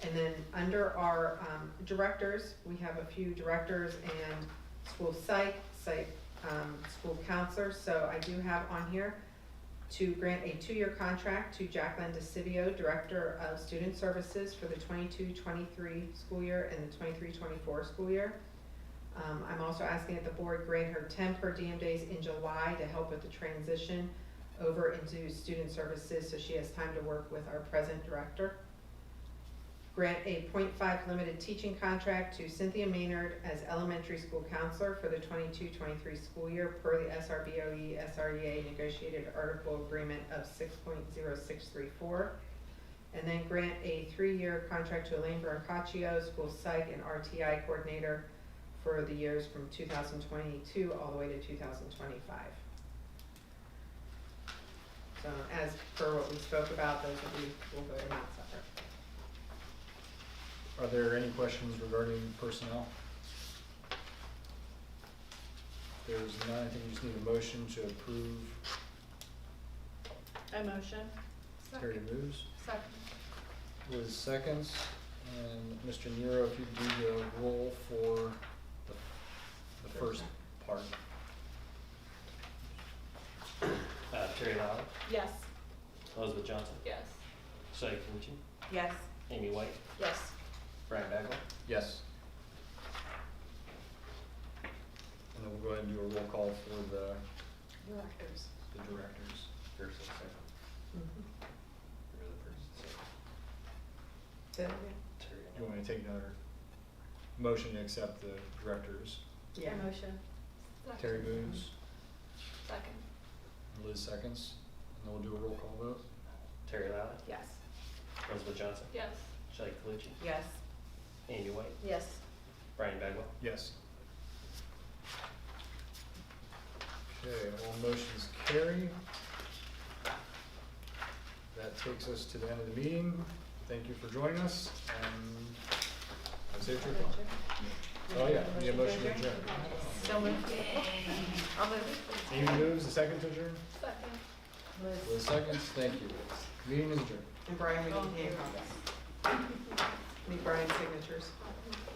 And then under our directors, we have a few directors and school psych, school counselors. So I do have on here to grant a 2-year contract to Jacqueline DeCivio, Director of Student Services for the 22-23 school year and the 23-24 school year. I'm also asking that the board grant her 10 per diem days in July to help with the transition over into student services so she has time to work with our present director. Grant a 0.5 limited teaching contract to Cynthia Maynard as elementary school counselor for the 22-23 school year per the SRBOE SREA negotiated article agreement of 6.0634. And then grant a 3-year contract to Elaine Brancaccio, school psych and RTI coordinator for the years from 2022 all the way to 2025. So as per what we spoke about, those will go in that separate. Are there any questions regarding personnel? If there's none, I think we just need a motion to approve. I motion. Terry moves. Second. Liz seconds. And Mr. Nero, if you do the roll for the first part. Terry Lau, Yes. Elizabeth Johnson, Yes. Shelley Calucci, Yes. Amy White, Yes. Brian Bagwell. Yes. And then we'll go ahead and do a roll call for the Directors. directors. First and second. You're the first, Say that again? Terry. You want me to take another motion to accept the directors? Yeah. I motion. Terry moves, Second. Liz seconds, and then we'll do a roll call vote. Terry Lau, Yes. Elizabeth Johnson, Yes. Shelley Calucci, Yes. Amy White, Yes. Brian Bagwell. Yes. Okay, all motions carry. That takes us to the end of the meeting. Thank you for joining us, and have a safe trip. Oh, yeah, need a motion to adjourn. So moved. I'll move. Amy moves, the second to adjourn? Second. Liz seconds, thank you. Meeting is adjourned. And Brian, we need handcuffs. Need Brian's signatures.